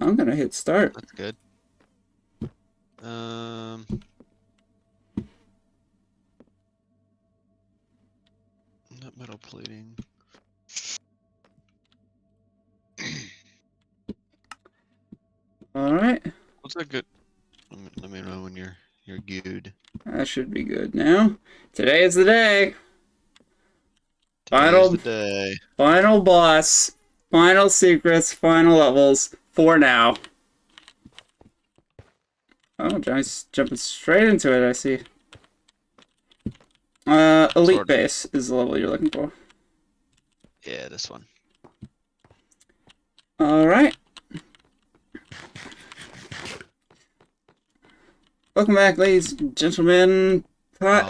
I'm gonna hit start. That's good. Not metal plating. All right. What's that good? Let me know when you're good. That should be good now. Today is the day. Today's Final, the day. final boss, final secrets, final levels for now. Oh, Johnny's jumping straight into it, I see. Elite Sword. base is the level you're looking for. Yeah, this one. Alright. Welcome back, ladies and gentlemen. Part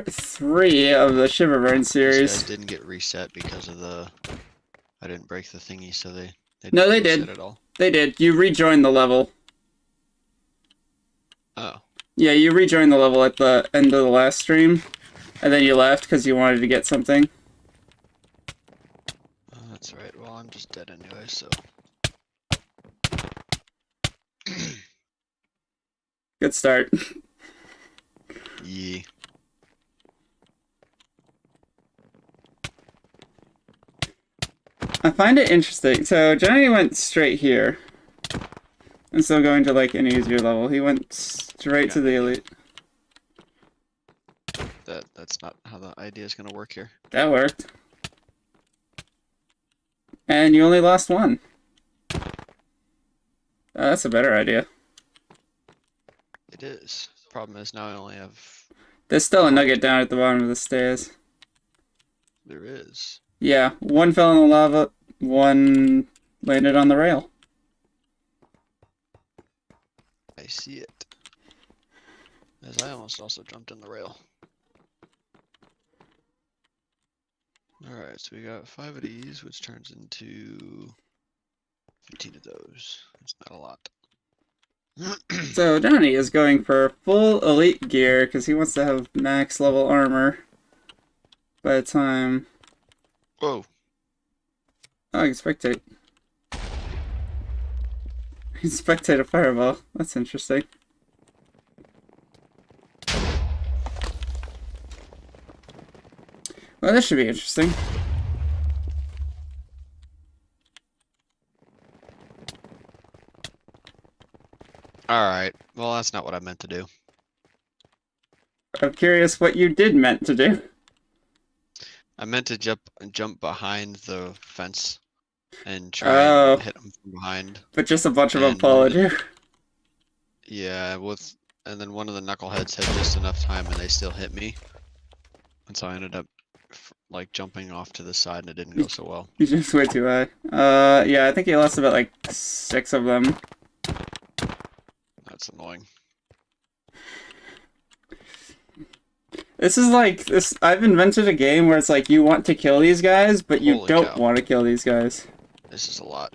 3 of the Shiverburn These series. guys didn't get reset because of the... I didn't break the thingy, so they No, didn't they reset did. at all. They did. You rejoined the level. Oh. Yeah, you rejoined the level at the end of the last stream, and then you left because you wanted to get something. Oh, that's right. Well, I'm just dead anyway, so... Good start. Yeah. I find it interesting. So Johnny went straight here. Instead of going to like an easier level, he went straight to the elite. That's not how the idea is gonna work here. That worked. And you only lost one. That's a better idea. It is. The problem is now I only have... There's still a nugget down at the bottom of the stairs. There is. Yeah, one fell in the lava, one landed on the rail. I see it. As I almost also jumped in the rail. Alright, so we got 5 of these, which turns into 15 of those. That's not a lot. So Johnny is going for full elite gear because he wants to have max level armor by the time... Whoa. Oh, I can spectate. I can spectate a fireball. That's interesting. Well, this should be interesting. Alright, well that's not what I meant to do. I'm curious what you did meant to do. I meant to jump behind the fence and try and hit them from behind. But just a bunch of them followed you. Yeah, and then one of the knuckleheads had just enough time and they still hit me. And so I ended up like jumping off to the side and it didn't go so well. You just went too high. Yeah, I think you lost about like 6 of them. That's annoying. This is like this. I've invented a game where it's like you want to kill these guys, but you Holy don't cow. want to kill these guys. This is a lot.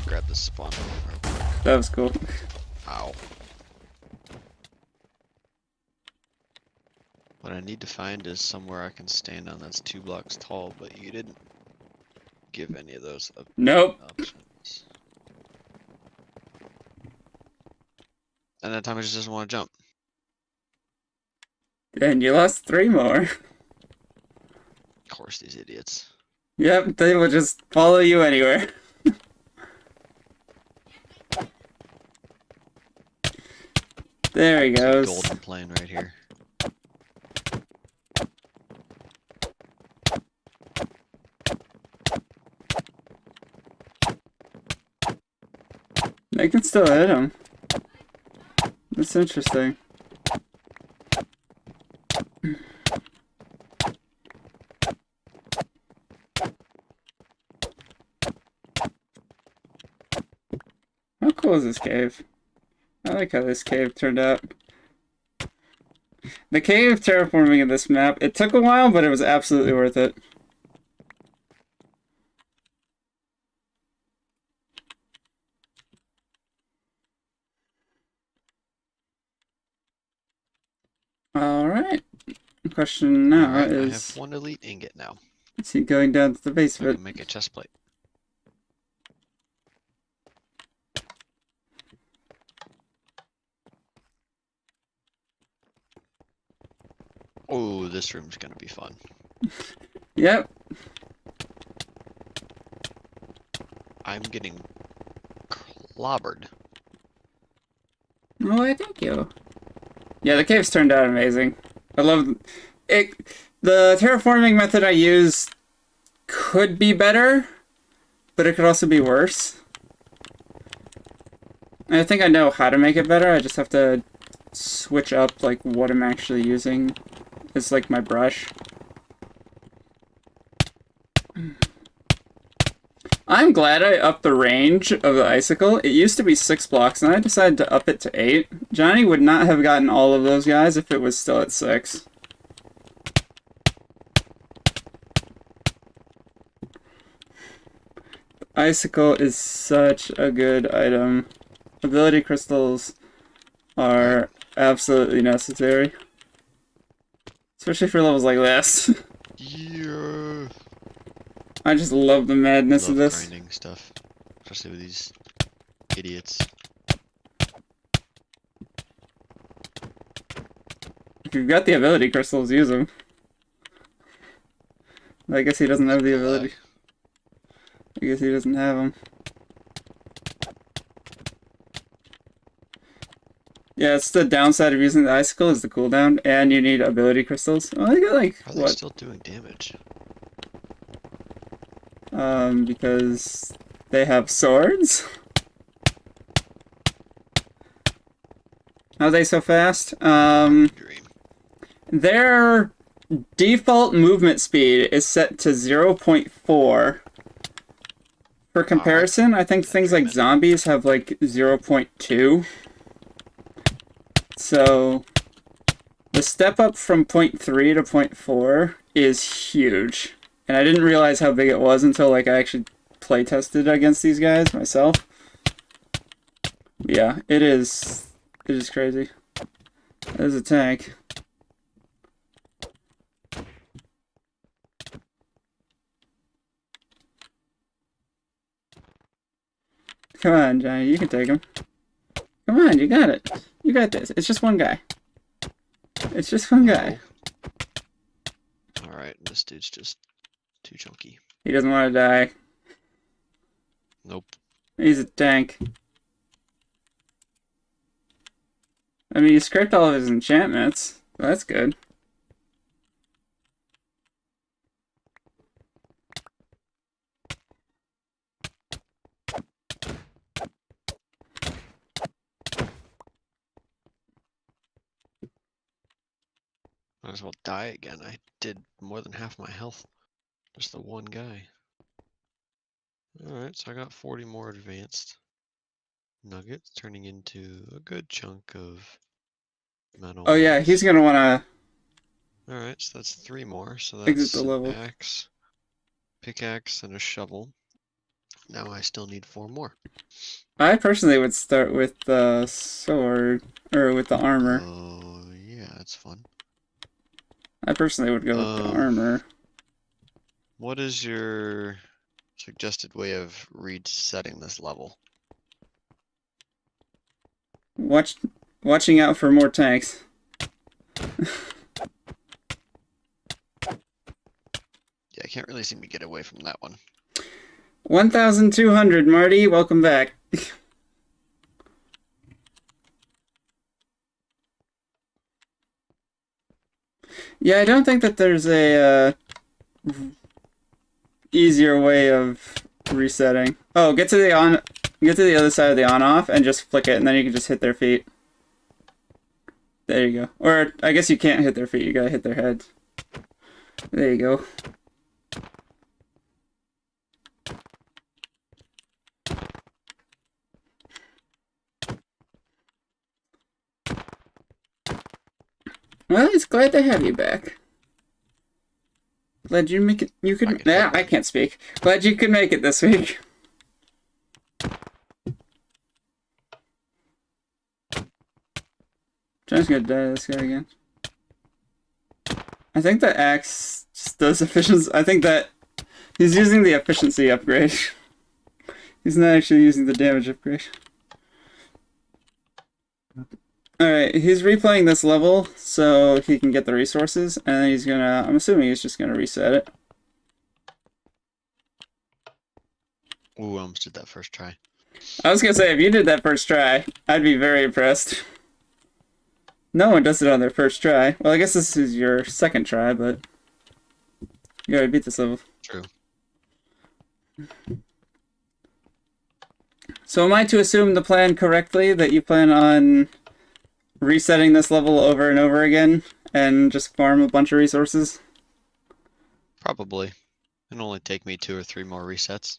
Grab this spawn. That was cool. Ow. What I need to find is somewhere I can stand on that's 2 blocks tall, but you didn't give any of those Nope. options. And that time I just doesn't want to jump. And you lost 3 more. Of course, these idiots. Yep, they will just follow you anywhere. There he goes. Golden plane right here. They can still hit him. That's interesting. How cool is this cave? I like how this cave turned out. The cave terraforming in this map, it took a while, but it was absolutely worth it. Alright. The question now Alright, is... I have 1 elite ingot now. See going down to the I basement. can make a chest plate. Oh, this room's gonna be fun. Yep. I'm getting clobbered. Oh, I thank you. Yeah, the caves turned out amazing. I love it. The terraforming method I use could be better, but it could also be worse. And I think I know how to make it better. I just have to switch up like what I'm actually using as like my brush. I'm glad I upped the range of the icicle. It used to be 6 blocks, and I decided to up it to 8. Johnny would not have gotten all of those guys if it was still at 6. Icicle is such a good item. Ability crystals are absolutely necessary. Especially for levels like this. Yeah. I just love the madness Love of this. grinding stuff, especially with these idiots. If you've got the ability crystals, use them. I guess he doesn't have the ability. I guess he doesn't have them. Yeah, it's the downside of using the icicle is the cooldown, and you need ability crystals. Oh, I got like, Are they what? still doing damage? Because they have swords? How are they so fast? Dream. Their default movement speed is set to 0.4. For comparison, I think things like zombies have like 0.2. So the step up from 0.3 to 0.4 is huge. And I didn't realize how big it was until like I actually play tested against these guys myself. Yeah, it is crazy. There's a tank. Come on, Johnny, you can take him. Come on, you got it. You got this. It's just one guy. It's just one guy. Alright, this dude's just too chunky. He doesn't want to die. Nope. He's a tank. I mean, you scraped all of his enchantments. So that's good. Might as well die again. I did more than half my health. Just the one guy. Alright, so I got 40 more advanced nuggets, turning into a good chunk of metal. Oh yeah, he's gonna wanna Alright, so that's 3 more. So exit that's the an level. axe, pickaxe, and a shovel. Now I still need 4 more. I personally would start with the sword, or with the armor. Oh, yeah, that's fun. I personally would go with the armor. What is your suggested way of resetting this level? Watching out for more tanks. Yeah, I can't really seem to get away from that one. 1,200, Marty. Welcome back. Yeah, I don't think that there's a easier way of resetting. Oh, get to the other side of the on-off and just flick it, and then you can just hit their feet. There you go. Or I guess you can't hit their feet. You gotta hit their heads. There you go. Well, it's glad to have you back. Glad you make it. You could. Yeah, I can't speak. Glad you could make it this week. John's gonna die to this guy again. I think the axe just does efficiency. I think that He's using the efficiency upgrade. He's not actually using the damage upgrade. Alright, he's replaying this level so he can get the resources, and then he's gonna, I'm assuming he's just gonna reset it. Ooh, I almost did that first try. I was gonna say, if you did that first try, I'd be very impressed. No one does it on their first try. Well, I guess this is your second try, but you gotta beat this level. True. So am I to assume the plan correctly, that you plan on resetting this level over and over again and just farm a bunch of resources? Probably. It'll only take me 2 or 3 more resets.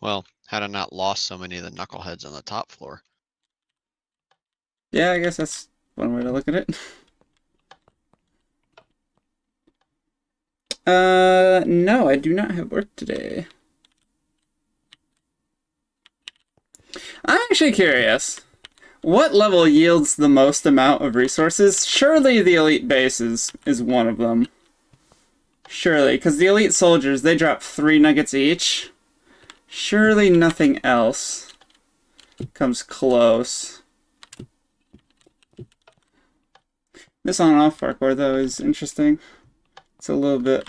Well, had I not lost so many of the knuckleheads on the top floor. Yeah, I guess that's one way to look at it. No, I do not have work today. I'm actually curious. What level yields the most amount of resources? Surely the elite base is one of them. Surely, because the elite soldiers, they drop 3 nuggets each. Surely nothing else comes close. This on-off parkour, though, is interesting. It's a little bit,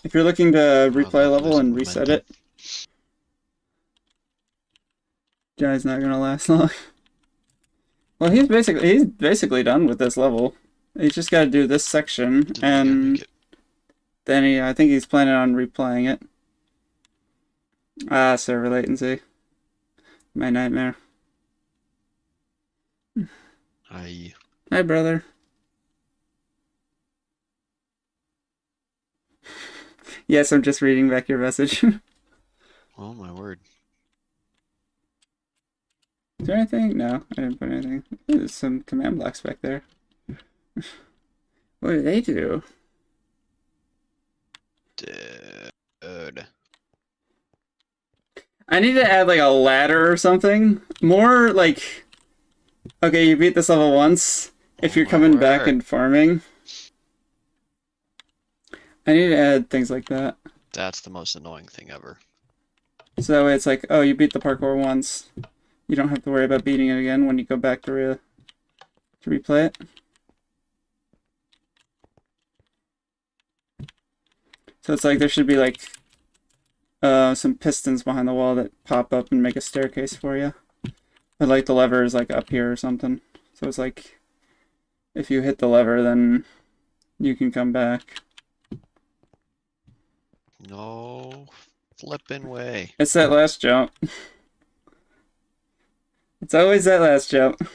if you're looking to replay a level and reset it, Jonny's not gonna last long. Well, he's basically done with this level. He's just got to do this section, and then I think he's planning on replaying it. Ah, server latency. My nightmare. Hi, brother. Yes, I'm just reading back your message. Oh my word. Is there anything? No, I didn't put anything. There's some command blocks back there. What do they do? Dude. I need to add like a ladder or something. More like, okay, you beat this level once. If you're coming back and farming, I need to add things like that. That's the most annoying thing ever. So that way it's like, oh, you beat the parkour once. You don't have to worry about beating it again when you go back to replay it. So it's like there should be like some pistons behind the wall that pop up and make a staircase for you. But like the lever is like up here or something. So it's like if you hit the lever, then you can come back. No flipping way. It's that last jump. It's always that last jump.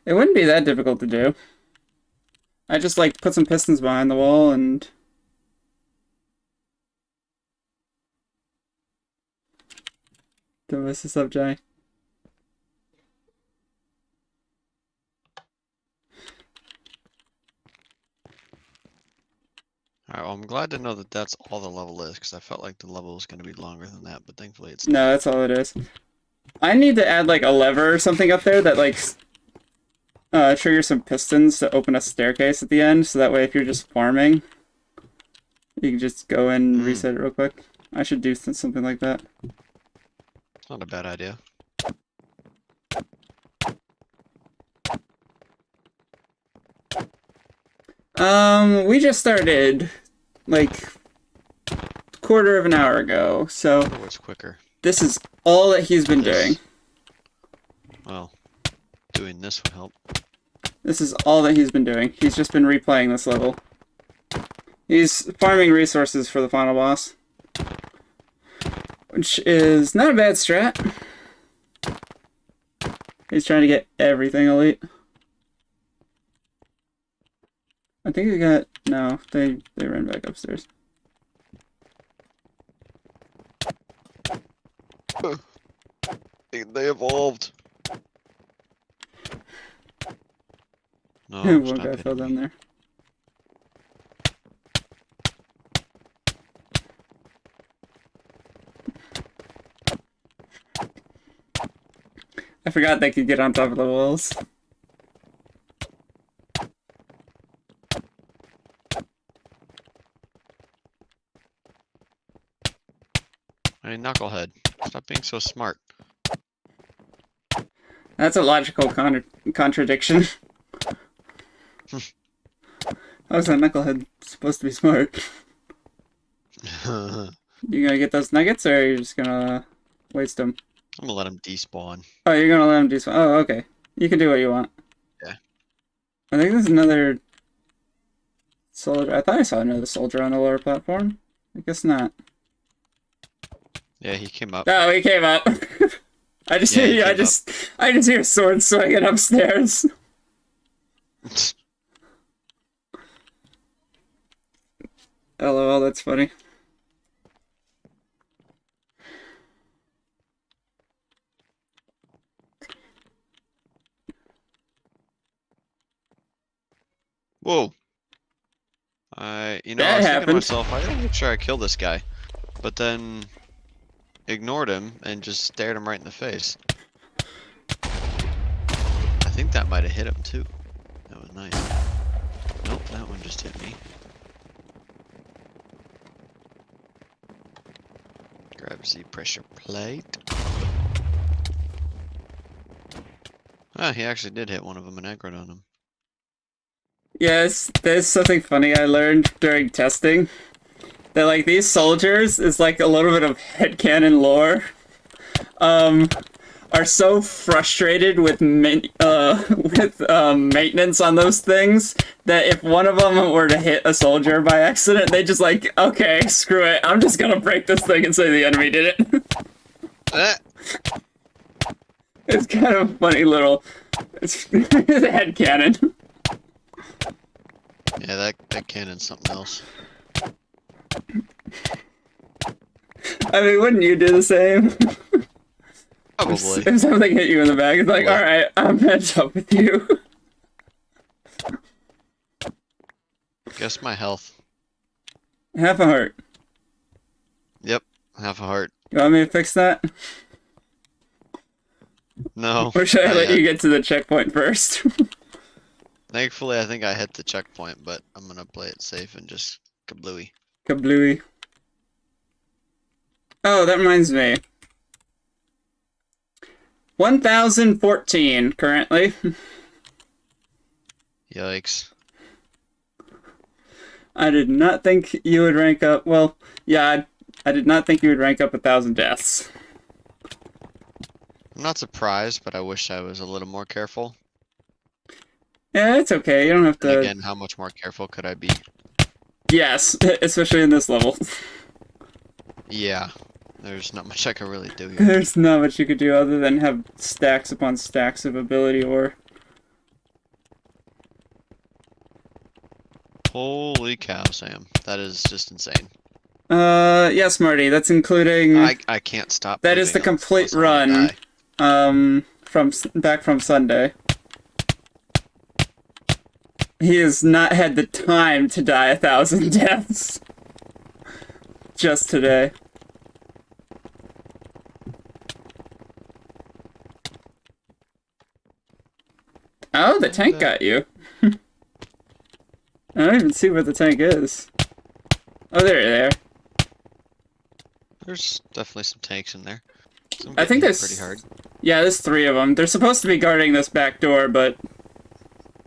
It wouldn't be that difficult to do. I just like put some pistons behind the wall and don't mess this up, Jonny. Alright, well, I'm glad to know that that's all the level is, because I felt like the level was going to be longer than that, but thankfully it's No, that's all it is. I need to add like a lever or something up there that like triggers some pistons to open a staircase at the end, so that way if you're just farming, you can just go in and reset it real quick. I should do something like that. It's not a bad idea. We just started like quarter of an hour ago, so Oh, it's quicker. this is all that he's been doing. Well, doing this would help. This is all that he's been doing. He's just been replaying this level. He's farming resources for the final boss, which is not a bad strat. He's trying to get everything elite. I think he got... No, they ran back upstairs. They evolved. No, One stop guy hitting fell down me. there. I forgot they could get on top of the walls. Hey, knucklehead. Stop being so smart. That's a logical contradiction. How is that knucklehead supposed to be smart? I'm You gonna get those nuggets, or are you just gonna waste them? gonna let him despawn. Oh, you're gonna let him do something. Oh, okay. You can do what you want. Yeah. I think there's another soldier. I thought I saw another soldier on the lower platform. I guess not. Yeah, he came up. Oh, he came up. I just Yeah, hear he I came just hear swords swinging upstairs. LOL, that's funny. Whoa. You know, That I was thinking to happened. myself, I gotta make sure I kill this guy. But then ignored him and just stared him right in the face. I think that might have hit him too. That was nice. Nope, that one just hit me. Grabs the pressure plate. Ah, he actually did hit one of them and aggroed on him. Yes, there's something funny I learned during testing. That like these soldiers is like a little bit of headcanon lore. Are so frustrated with maintenance on those things that if one of them were to hit a soldier by accident, they just like, okay, screw it, I'm just gonna break this thing and say the enemy did it. It's kind of a funny little. It's a headcanon. Yeah, that cannon's something else. I mean, wouldn't you do the same? Probably. If something hit you in the back, it's like, alright, I'm matched up with you. Guess my health. Half a heart. Yep, half a heart. You want me to fix that? No. Or should I not let yet. you get to the checkpoint first? Thankfully, I think I hit the checkpoint, but I'm gonna play it safe and just kablooey. Kablooey. Oh, that reminds me. 1014 currently. Yikes. I did not think you would rank up. Well, yeah, I did not think you would rank up 1,000 deaths. I'm not surprised, but I wish I was a little more careful. Yeah, it's okay. You don't have And to. again, how much more careful could I be? Yes, especially in this level. Yeah, there's not much I can really do here. There's not much you could do other than have stacks upon stacks of ability ore. Holy cow, Sam. That is just insane. Yes, Marty, that's including. I can't stop. That is the moving complete unless I wanna run. die. Back from Sunday. He has not had the time to die 1,000 deaths. Just today. Oh, the tank got you. I don't even see where the tank is. Oh, there. There's definitely some tanks in there. Some I think getting hit there's pretty hard. Yeah, there's 3 of them. They're supposed to be guarding this back door, but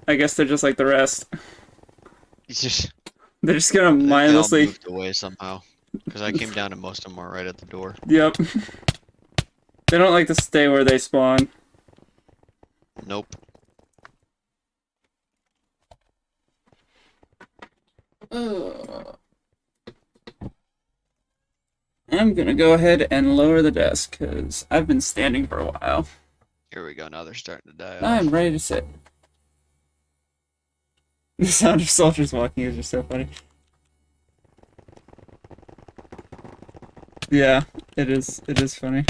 I guess they're just like the rest. It's just They're just gonna I think they all mindlessly. moved away somehow. Because I came down and most of them were right at the door. Yep. They don't like to stay where they spawn. Nope. I'm gonna go ahead and lower the desk because I've been standing for a while. Here we go. Now they're starting to die off. I'm ready to sit. The sound of soldiers walking is just so funny. Yeah, it is. It is funny.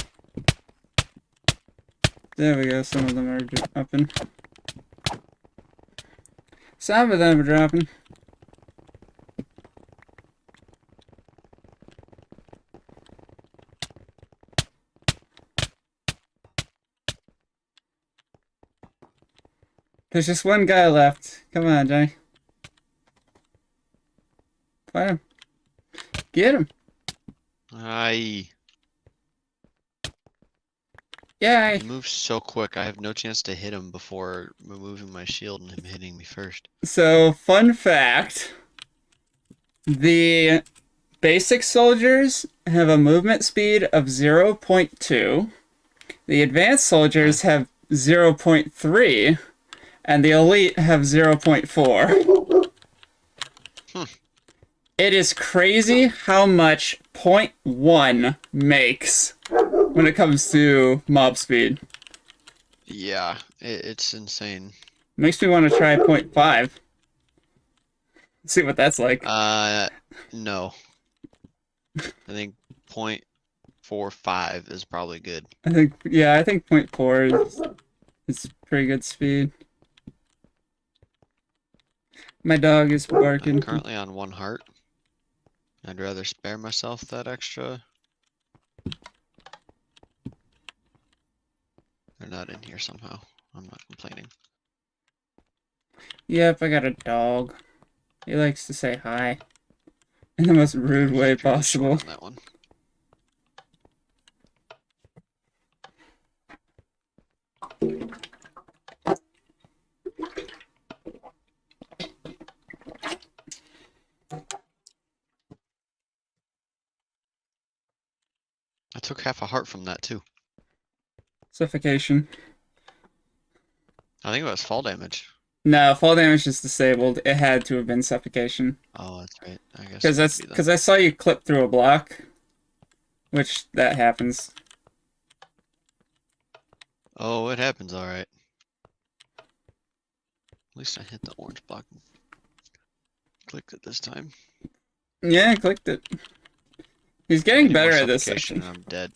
There we go. Some of them are dropping. Some of them are dropping. There's just one guy left. Come on, Johnny. Find him. Get him. Aye. Yay. He moves so quick, I have no chance to hit him before removing my shield and him hitting me first. So, fun fact. The basic soldiers have a movement speed of 0.2. The advanced soldiers have 0.3. And the elite have 0.4. It is crazy how much 0.1 makes when it comes to mob speed. Yeah, it's insane. Makes me want to try 0.5. See what that's like. No. I think 0.45 is probably good. I think 0.4 is pretty good speed. My dog is I'm barking. currently on 1 heart. I'd rather spare myself that extra. They're not in here somehow. I'm not complaining. Yep, I got a dog. He likes to say hi in the most rude way Fairly short possible. on that one. I took half a heart from that too. Suffocation. I think it was fall damage. No, fall damage is disabled. It had to have been suffocation. Oh, that's right. I guess it would be then. Because I saw you clip through a block, which that happens. Oh, it happens all right. At least I hit the orange block. Clicked it this time. Yeah, I clicked it. He's getting Any more better at this suffocation section. and I'm dead.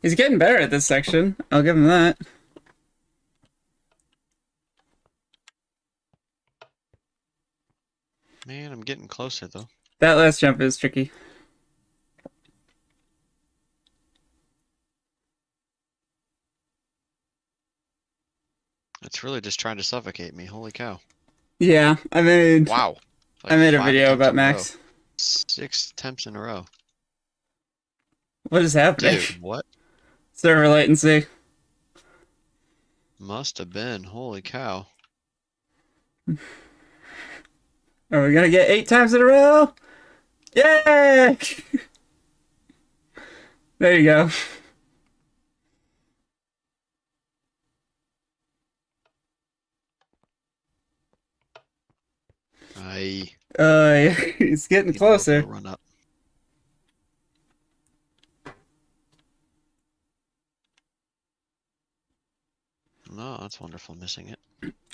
He's getting better at this section. I'll give him that. Man, I'm getting closer though. That last jump is tricky. It's really just trying to suffocate me. Holy cow. Yeah, Wow. I made a 5 video attempts about in a row. Max. 6 attempts in a row. What is happening? Dude, what? Server latency. Must have been. Holy cow. Are we gonna get 8 times in a row? Yay! There you go. He's getting closer. Run up. No, that's wonderful. Missing it.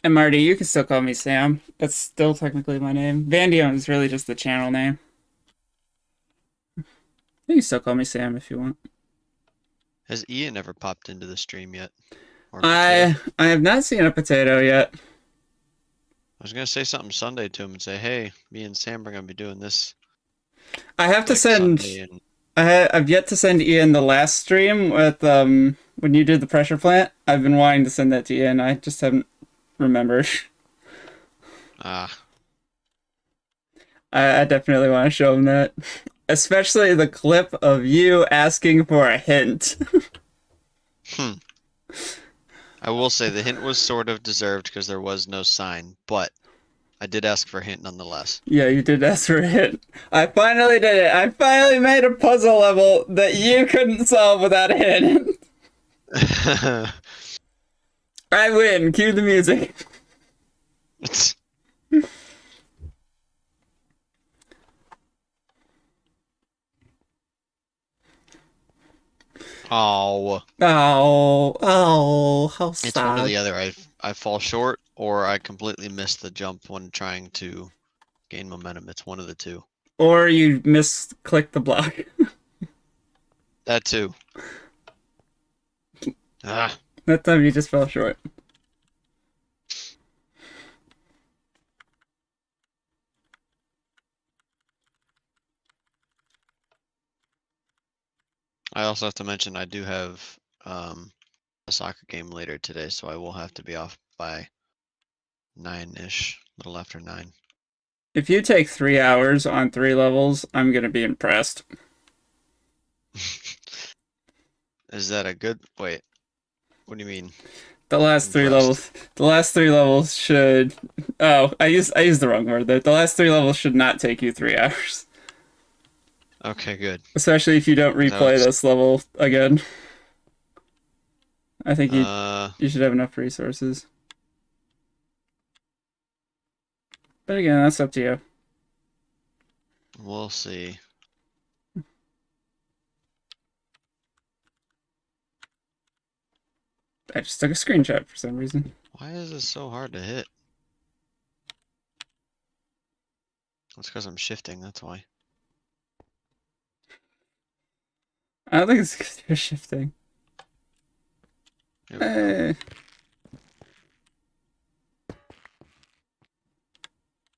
And Marty, you can still call me Sam. That's still technically my name. Vandion is really just the channel name. You can still call me Sam if you want. Has Ian ever popped into the stream yet? Or I have not seen a potato yet. I was gonna say something Sunday to him and say, hey, me and Sam are gonna be doing this. I have to send. And... I've yet to send Ian the last stream with when you did the pressure plant. I've been wanting to send that to Ian. I just haven't remembered. Ah. I definitely want to show him that. Especially the clip of you asking for a hint. I will say the hint was sort of deserved because there was no sign, but I did ask for a hint nonetheless. Yeah, you did ask for a hint. I finally did it. I finally made a puzzle level that you couldn't solve without a hint. I win. Cue the music. Oh. Oh, how sad. It's one or the other. I fall short or I completely miss the jump when trying to gain momentum. It's one of the two. Or you misclick the block. That too. Ah. That time you just fell short. I also have to mention I do have a soccer game later today, so I will have to be off by 9-ish, a little after 9. If you take 3 hours on 3 levels, I'm gonna be impressed. Is that a good? Wait, what do you mean? The last 3 levels. The last 3 levels should. Oh, I used the wrong word there. The last 3 levels should not take you 3 hours. Okay, good. Especially if you don't replay this level again. I think you should have enough resources. But again, that's up to you. We'll see. I just took a screenshot for some reason. Why is this so hard to hit? It's because I'm shifting, that's why. I don't think it's because you're shifting.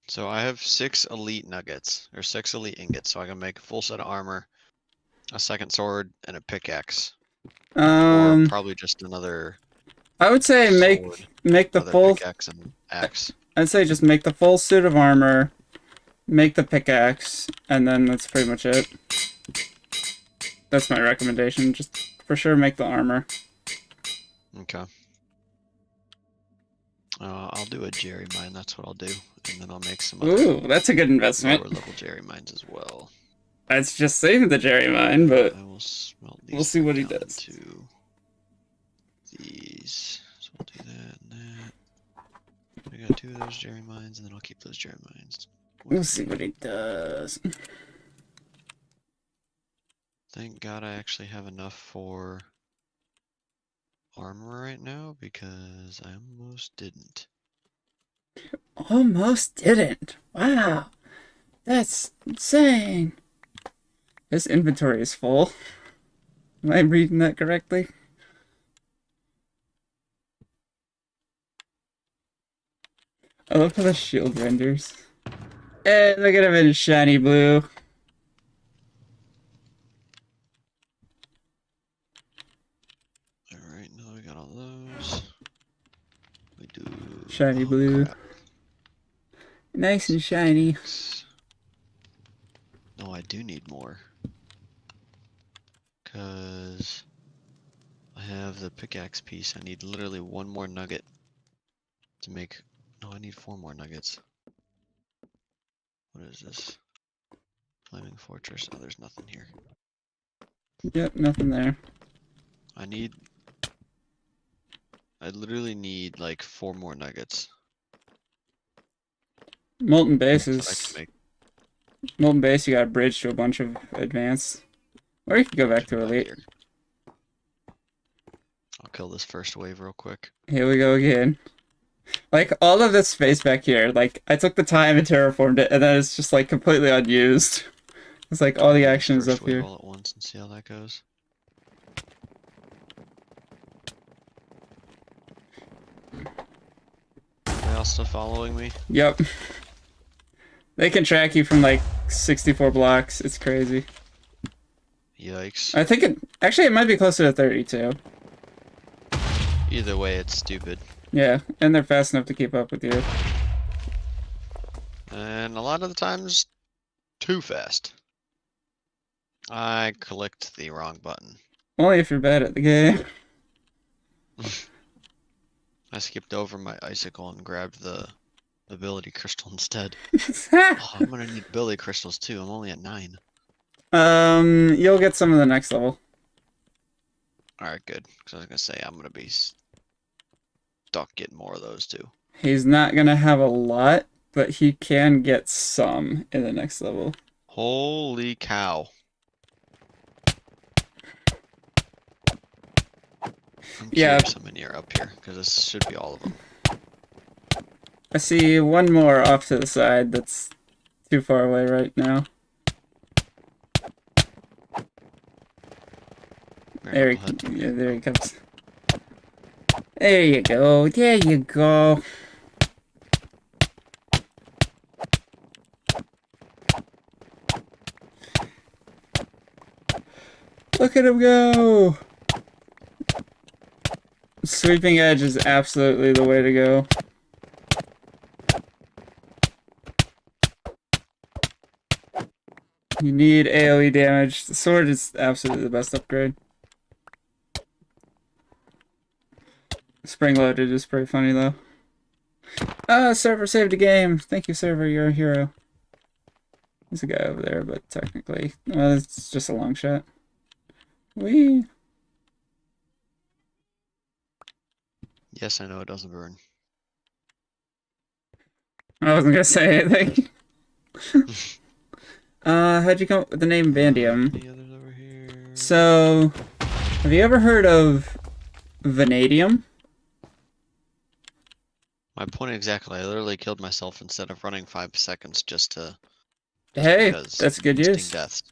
So I have 6 elite nuggets, or 6 elite ingots, so I can make a full set of armor, a second sword, and a pickaxe. Or probably just another. I would say make the full pickaxe and axe. I'd say just make the full suit of armor, make the pickaxe, and then that's pretty much it. That's my recommendation. Just for sure make the armor. Okay. I'll do a Jerry mine, that's what I'll do. And then I'll make some other that's a good investment. lower level Jerry mines as well. That's just saving the Jerry mine, but I will smelt these we'll see what he does. To these. So I'll do that and that. I got 2 of those Jerry mines, and then I'll keep those Jerry mines. We'll see what he does. Thank God I actually have enough for armor right now, because I almost didn't. Almost didn't. Wow. That's insane. This inventory is full. Am I reading that correctly? I love how the shield renders. Hey, look at him in shiny blue. Alright, now we got all those. We do shiny blue. Crap. Nice and shiny. No, I do need more. Because I have the pickaxe piece. I need literally 1 more nugget to make. No, I need 4 more nuggets. What is this? Flaming Fortress. Oh, there's nothing here. Yep, nothing there. I literally need like 4 more nuggets. Molten Base is. Molten Base, you got a bridge to a bunch of advanced. Or you can go back to elite. I'll kill this first wave real quick. Here we go again. Like, all of this space back here, like, I took the time and terraformed it, and then it's just, like, completely unused. It's like, all the action is up here. All at once and see how that goes. Are y'all still following me? Yep. They can track you from, like, 64 blocks. It's crazy. Yikes. I think it might be closer to 32. Either way, it's stupid. Yeah, and they're fast enough to keep up with you. And a lot of the times, too fast. I clicked the wrong button. Only if you're bad at the game. I skipped over my icicle and grabbed the ability crystal instead. Oh, I'm gonna need ability crystals too. I'm only at 9. You'll get some of the next level. Alright, good. Because I was gonna say I'm gonna be stuck getting more of those too. He's not gonna have a lot, but he can get some in the next level. Holy cow. I'm curious how many are up here, because this should be all of them. I see one more off to the side that's too far away right now. There he comes. There you go. There you go. Look at him go. Sweeping edge is absolutely the way to go. You need AoE damage. The sword is absolutely the best upgrade. Spring loaded is pretty funny though. Server saved a game. Thank you, server. You're a hero. There's a guy over there, but technically, well, it's just a long shot. Whee! Yes, I know it doesn't burn. I wasn't gonna say anything. How'd you come up with the name Vanadium? Any others over here? So, have you ever heard of vanadium? My point exactly. I literally killed myself instead of running 5 seconds just Hey, because that's good instant news. deaths.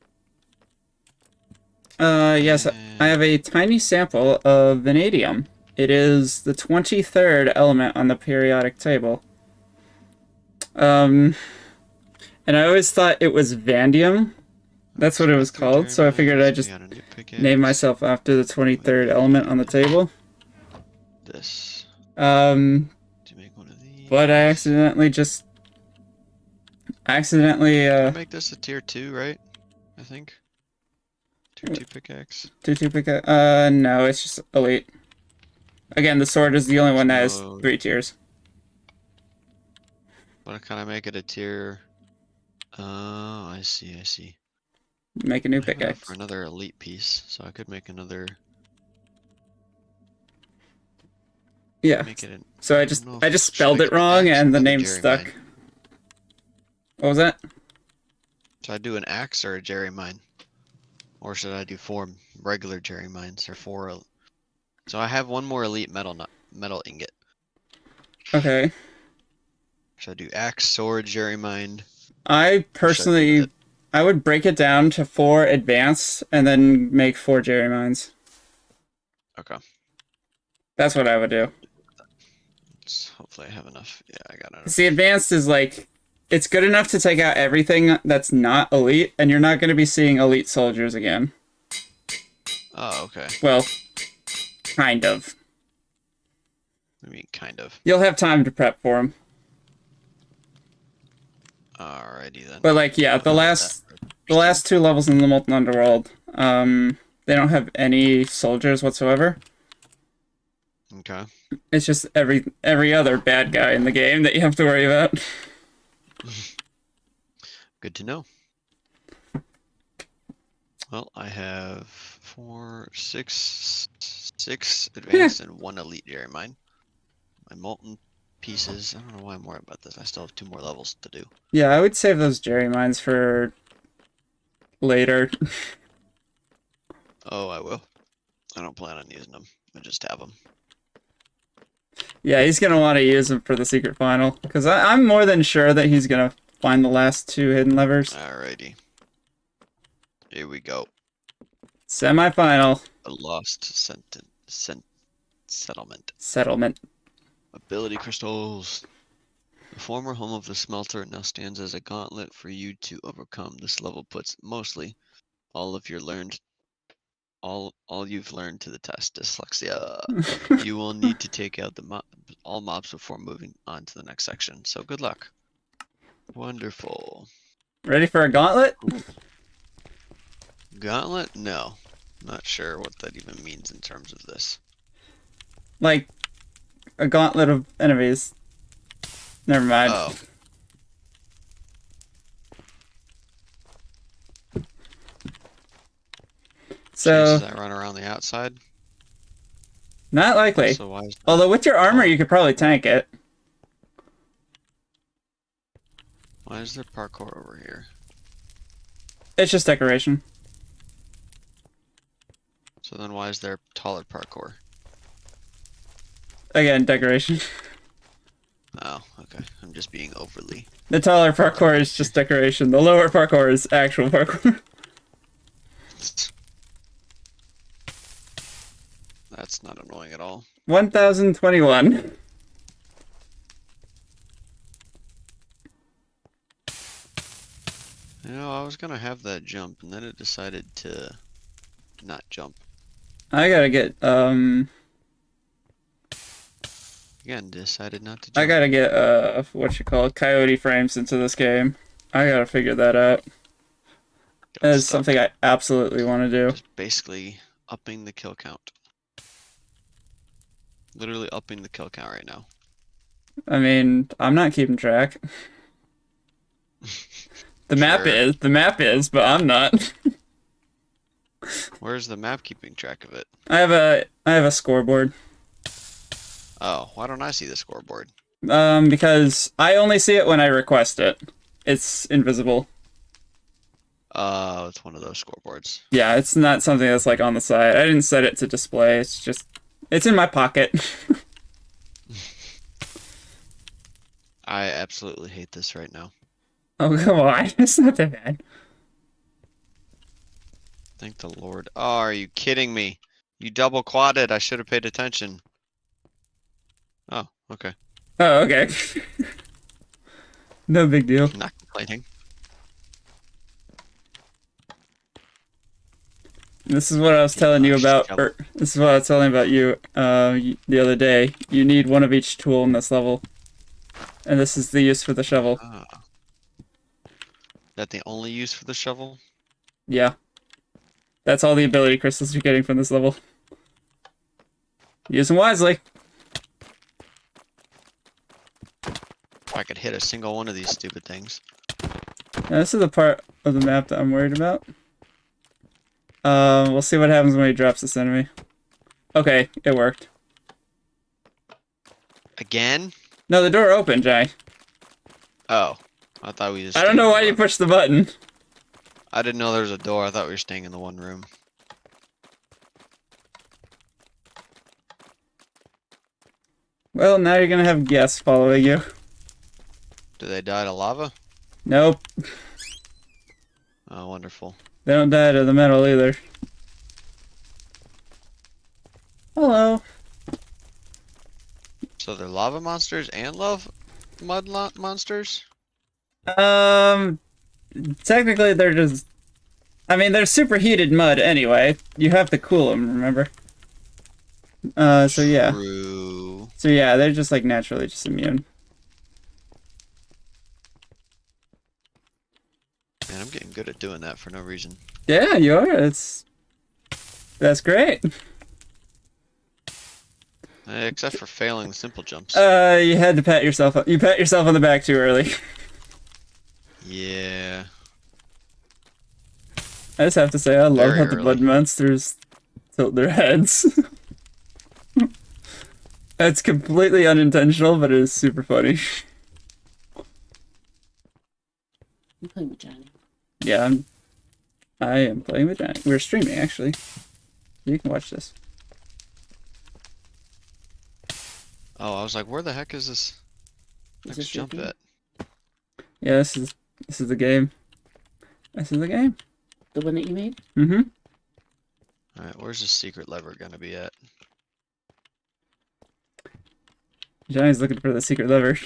Yes, I have a tiny sample of vanadium. It is the 23rd element on the periodic table. And I always thought it was vanadium. That's what it was called, so I figured I'd just name myself after the 23rd element on the table. This. Um, To make one of these. but I accidentally Can I make this a tier 2, right? I think. Tier 2 pickaxe. no, it's just elite. Again, the sword is the only one that has So- 3 tiers. But can I make it a tier? Oh, I see. Make a new I have enough pickaxe. for another elite piece, so I could make another. Yeah. Make it an, So I don't know just if- should spelled I it get an wrong axe and the or name Jerry stuck. mine? What was that? Should I do an axe or a Jerry mine? Or should I do 4 regular Jerry mines or 4? So I have one more elite metal ingot. Okay. Should I do axe, sword, Jerry mine? I personally, I would break it down to 4 advanced and then make 4 Jerry mines. Okay. That's what I would do. Hopefully I have enough. Yeah, I got enough. 'Cause the advanced is like, it's good enough to take out everything that's not elite, and you're not going to be seeing elite soldiers again. Oh, okay. Well, kind of. I mean, kind of. You'll have time to prep for them. Alrighty then. But like, yeah, the last 2 levels in the Molten Underworld, they don't have any soldiers whatsoever. Okay. It's just every other bad guy in the game that you have to worry about. Good to know. Well, I have 6 advanced and 1 elite Jerry mine. My molten pieces. I don't know why I'm worried about this. I still have 2 more levels to do. Yeah, I would save those Jerry mines for later. Oh, I will. I don't plan on using them. I just have them. Yeah, he's gonna want to use them for the secret final, because I'm more than sure that he's gonna find the last 2 hidden levers. Alrighty. Here we go. Semi-final. A lost settlement. Settlement. Ability crystals. The former home of the smelter now stands as a gauntlet for you to overcome. This level puts mostly all you've learned to the test. Dyslexia. You will need to take out all mobs before moving on to the next section. So good luck. Wonderful. Ready for a gauntlet? Gauntlet? No. Not sure what that even means in terms of this. Like, a gauntlet of enemies. Never mind. Oh. So, Chances I run around the outside. not likely. So why is that? Although with your armor, you could probably tank it. Why is there parkour over here? It's just decoration. So then why is there taller parkour? Again, decoration. Oh, okay. I'm just being overly. The taller parkour is just decoration. The lower parkour is actual parkour. That's not annoying at all. 1021. You know, I was gonna have that jump, and then it decided to not jump. I gotta get, Again, decided not to jump. I gotta get what you call coyote frames into this game. I gotta figure that out. That is something I absolutely want to do. Just basically upping the kill count. Literally upping the kill count right now. I mean, I'm not keeping track. The map is, but I'm not. Where's the map keeping track of it? I have a scoreboard. Oh, why don't I see the scoreboard? Because I only see it when I request it. It's invisible. Oh, it's one of those scoreboards. Yeah, it's not something that's like on the side. I didn't set it to display. It's just, it's in my pocket. I absolutely hate this right now. Oh, come on. It's not that bad. Thank the Lord. Oh, are you kidding me? You double quadded. I should have paid attention. Oh, okay. Oh, okay. No big deal. Not complaining. This is what I was telling you about, this is what I was telling about you the other day. You need one of each tool in this level. And this is the use for the shovel. That the only use for the shovel? Yeah. That's all the ability crystals you're getting from this level. Use them wisely. If I could hit a single one of these stupid things. Now, this is the part of the map that I'm worried about. We'll see what happens when he drops this enemy. Okay, it worked. Again? No, the door opened, Jay. Oh. I thought we just... I don't know why you pushed the button. I didn't know there was a door. I thought we were staying in the one room. Well, now you're gonna have guests following you. Do they die to lava? Nope. Oh, wonderful. They don't die to the metal either. Hello. So they're lava monsters and mud monsters? Technically they're just... I mean, they're superheated mud anyway. You have to cool them, remember? So yeah. True. So yeah, they're just like naturally just immune. Man, I'm getting good at doing that for no reason. Yeah, you are. That's great. Except for failing the simple jumps. You had to pat yourself up. You pat yourself on the back too early. Yeah. I just have to say, I love Very how the early. mud monsters tilt their heads. It's completely unintentional, but it is super funny. I'm playing with Johnny. Yeah, I am playing with Jonny. We're streaming, actually. You can watch this. Oh, I was like, where the heck is this Is next this your jump game? at? Yeah, this is the game. This is the game. The one that you made? Mm-hmm. Alright, where's the secret lever gonna be at? Johnny's looking for the secret lever. I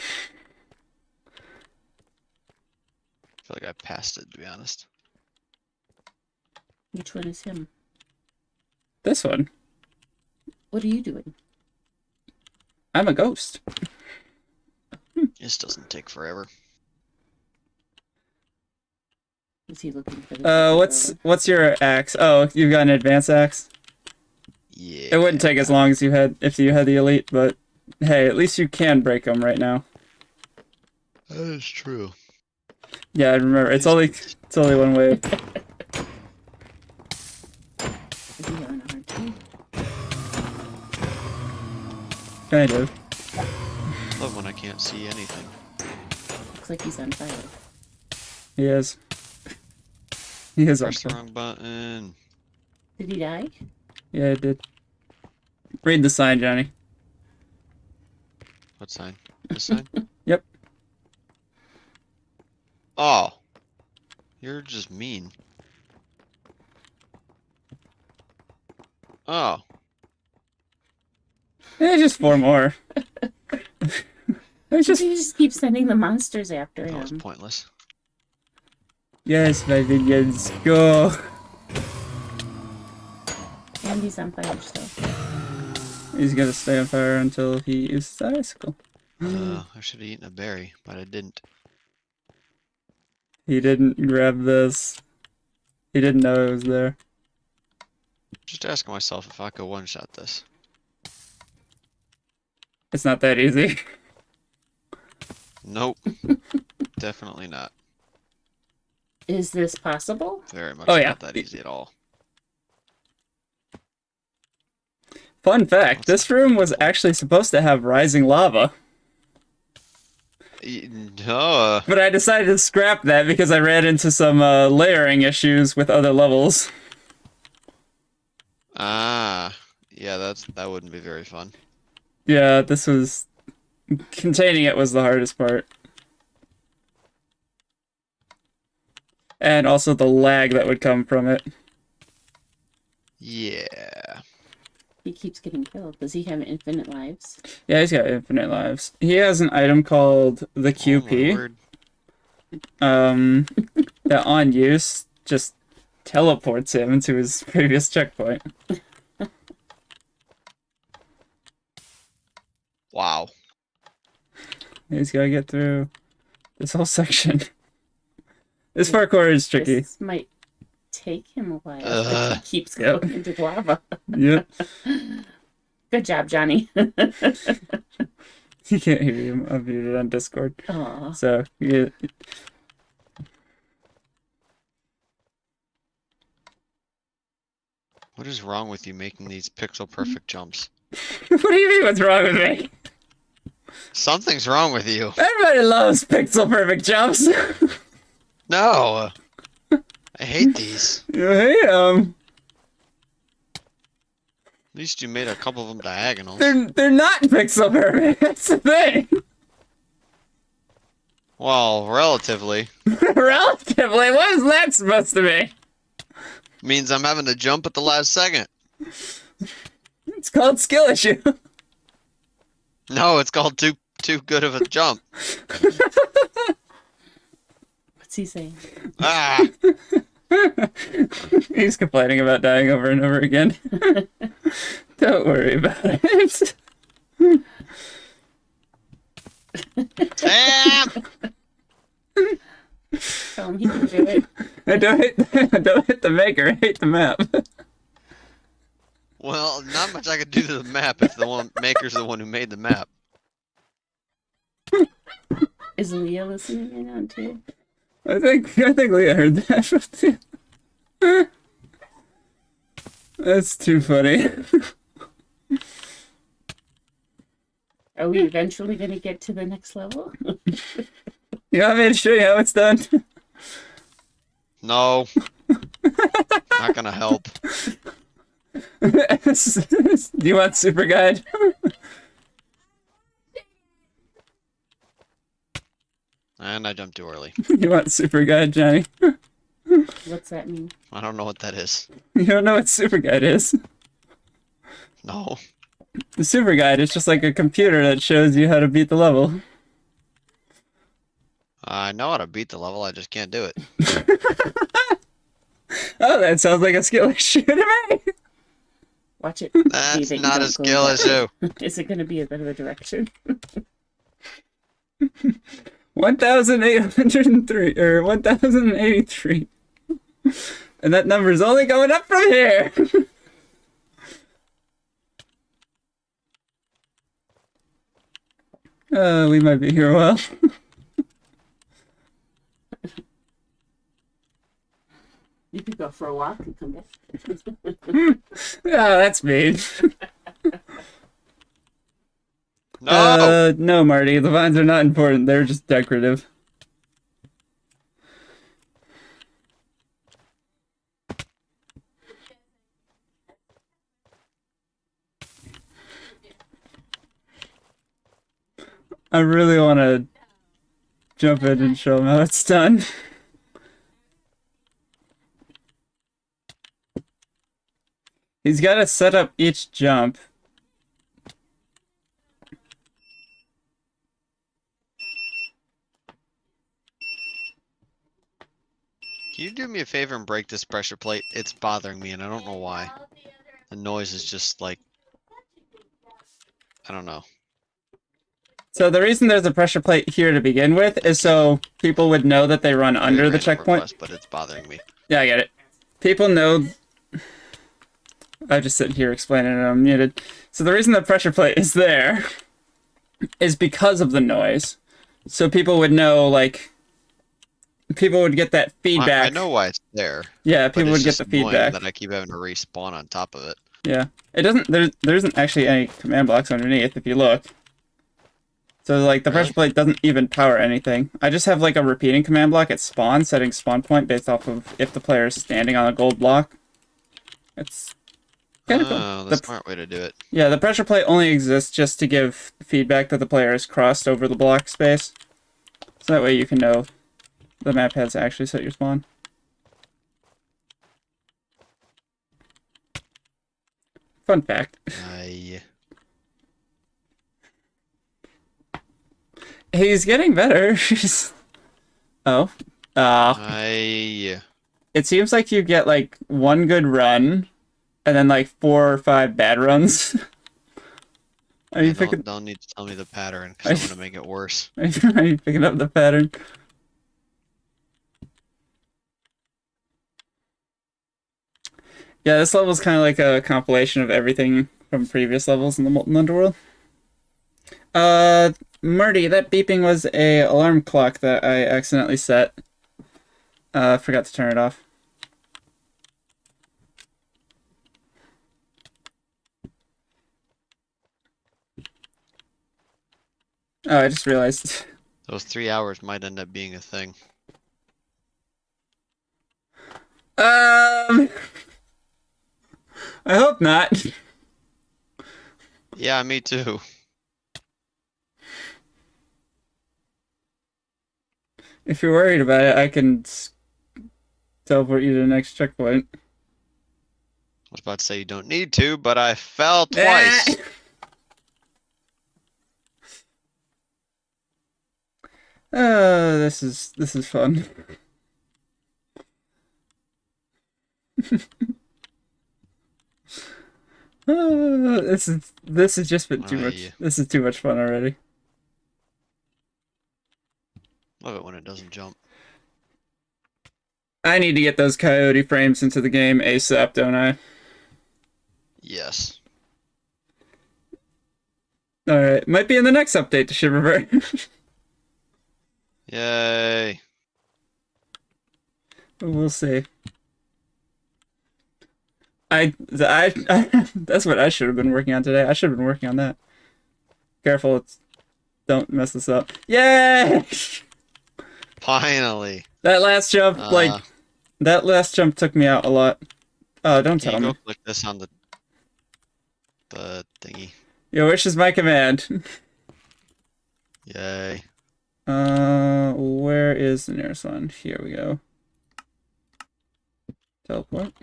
feel like I passed it, to be honest. Which one is him? This one. What are you doing? I'm a ghost. This doesn't take forever. Is he looking for the What's your axe? Oh, you've got an advanced axe? Yeah. It wouldn't take as long as if you had the elite, but hey, at least you can break them right now. That is true. Yeah, I remember. It's only one way. Is he having a hard time? Kind of. Love when I can't see anything. Looks like he's on fire. He is. He is Press the awesome. wrong button. Did he die? Yeah, it did. Read the sign, Johnny. What sign? This sign? Yep. Oh. You're just mean. Oh. Yeah, just 4 more. It's just... You just keep sending the monsters after That was him. pointless. Yes, my minions, go! And he's on fire still. He's gonna stay on fire until he uses the icicle. I should have eaten a berry, but I didn't. He didn't grab this. He didn't know it was there. Just asking myself if I could one-shot this. It's not that easy. Nope. Definitely not. Is this possible? Very much Oh, yeah. not that easy at all. Fun fact, this room was actually supposed to have rising lava. No. But I decided to scrap that because I ran into some layering issues with other levels. Ah. Yeah, that wouldn't be very fun. Yeah, this was... Containing it was the hardest part. And also the lag that would come from it. Yeah. He keeps getting killed. Does he have infinite lives? Yeah, he's got infinite lives. He has an item called the Oh, my QP. word. That on use just teleports him to his previous checkpoint. Wow. He's gotta get through this whole section. This parkour is tricky. This might take him a while. If he keeps Yep. going into lava. Yep. Good job, Johnny. He can't hear you. I'm muted on Discord. Aw. So, yeah. What is wrong with you making these pixel perfect jumps? What do you mean what's wrong with me? Something's wrong with you. Everybody loves pixel perfect jumps. No. I hate these. You hate them. At least you made a couple of them diagonals. They're not pixel perfect. That's the thing. Well, relatively. Relatively, what is that supposed to be? Means I'm having to jump at the last second. It's called skill issue. No, it's called too good of a jump. What's he saying? Ah. He's complaining about dying over and over again. Don't worry about it. Damn! Tell him he can do it. I don't hit the maker, I hate the map. Well, not much I could do to the map if the maker's the one who made the map. Is Leah listening in on too? I think Leah heard that. That's too funny. Are we eventually going to get to the next level? You want me to show you how it's done? No. Not gonna help. Do you want super guide? And I jumped too early. You want super guide, Johnny? What's that mean? I don't know what that is. You don't know what super guide is? No. The super guide is just like a computer that shows you how to beat the level. I know how to beat the level, I just can't do it. Oh, that sounds like a skill issue to me. Watch it. See That's that you not a don't go skill that issue. way. Is it going to be a bit of a direction? 1,803 or 1,083. And that number is only going up from here. We might be here a while. You could go for a walk and come back. Oh, that's mean. No! No, Marty. The vines are not important. They're just decorative. I really want to jump in and show them how it's done. He's got to set up each jump. Can you do me a favor and break this pressure plate? It's bothering me and I don't know why. The noise is just like I don't know. So the reason there's a pressure plate here to begin with is so people would know that they run under the Random checkpoint. request, but it's bothering me. Yeah, I get it. People know... I'm just sitting here explaining it, I'm muted. So the reason the pressure plate is there is because of the noise. So people would know, like... People would get that feedback. I know why it's there. Yeah, But people it's would get just the annoying feedback. that I keep having to respawn on top of it. Yeah. It doesn't... There isn't actually any command blocks underneath, if you look. So, like, the pressure plate doesn't even power anything. I just have, like, a repeating command block at spawn, setting spawn point based off of if the player is standing on a gold block. It's kind of cool. Oh, the smart way to do it. Yeah, the pressure plate only exists just to give feedback that the player has crossed over the block space. So that way you can know the map has actually set your spawn. Fun fact. He's getting better. Oh. It seems like you get, like, one good run, and then, like, 4 or 5 bad runs. Are you picking... Don't need to tell me the pattern, because I'm going to make it worse. Are you picking up the pattern? Yeah, this level is kind of like a compilation of everything from previous levels in the Molten Underworld. Murdy, that beeping was a alarm clock that I accidentally set. Forgot to turn it off. Oh, I just realized. Those 3 hours might end up being a thing. I hope not. Yeah, me too. If you're worried about it, I can teleport you to the next checkpoint. I was about to say you don't need to, but I fell twice. This is fun. This has just been too much. This is too much fun already. Love it when it doesn't jump. I need to get those coyote frames into the game ASAP, don't I? Yes. Alright, might be in the next update to Shiverburn. Yay. We'll see. That's what I should have been working on today. I should have been working on that. Careful, don't mess this up. Yay! Finally. That last jump, that last jump took me out a lot. Oh, don't tell Can you me. go click this on the thingy? Yo, which is my command? Yay. Where is the nearest one? Here we go. Teleport.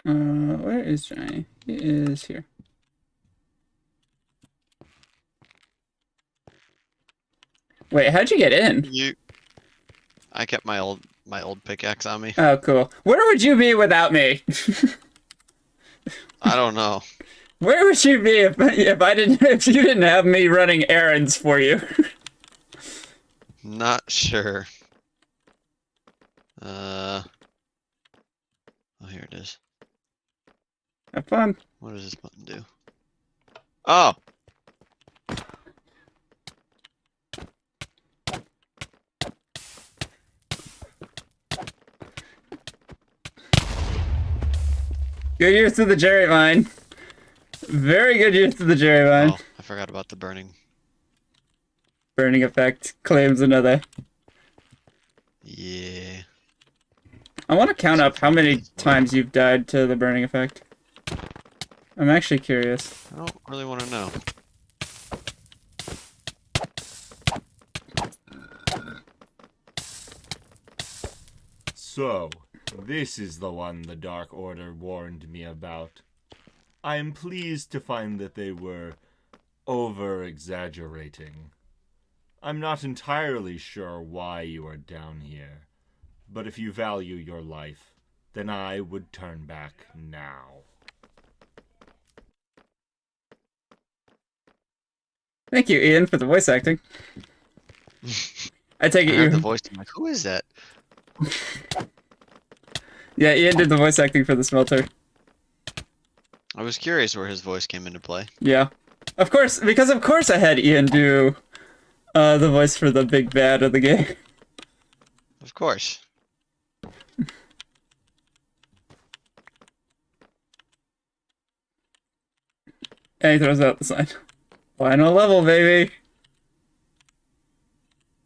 Where is Jonny? He is here. Wait, how'd you get in? I kept my old pickaxe on me. Oh, cool. Where would you be without me? I don't know. Where would you be if you didn't have me running errands for you? Not sure. Oh, here it is. Have fun. What does this button do? Oh! Good use of the Jerry Vine. Very good use of the Jerry Vine. Oh, I forgot about the burning. Burning effect claims another. Yeah. I want to count up how many times you've died to the burning effect. I'm actually curious. I don't really want to know. So, this is the one the Dark Order warned me about. I am pleased to find that they were over-exaggerating. I'm not entirely sure why you are down here, But if you value your life, then I would turn back now. Thank you, Ian, for the voice acting. I take I it heard the you. voice. I'm like, who is that? Yeah, Ian did the voice acting for the smelter. I was curious where his voice came into play. Yeah. Of course, because of course I had Ian do the voice for the big bad of the game. Of course. And he throws out the sign. Final level, baby!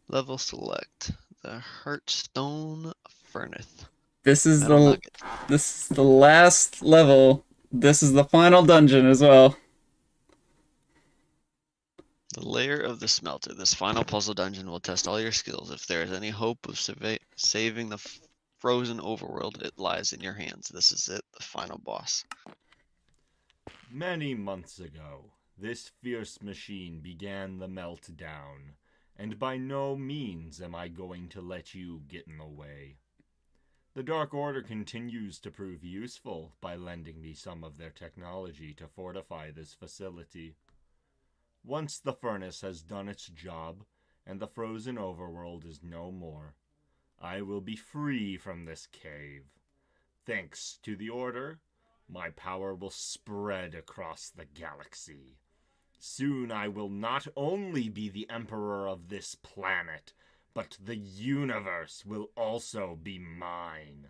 Level select. The Heartstone Furnace. This is Metal nugget. this is the last level. This is the final dungeon as well. The layer of the smelter. This final puzzle dungeon will test all your skills. If there is any hope of saving the frozen overworld, it lies in your hands. This is it, the final boss. Many months ago, this fierce machine began the meltdown, and by no means am I going to let you get in the way. The Dark Order continues to prove useful by lending me some of their technology to fortify this facility. Once the furnace has done its job, and the frozen overworld is no more, I will be free from this cave. Thanks to the Order, my power will spread across the galaxy. Soon I will not only be the emperor of this planet, but the universe will also be mine.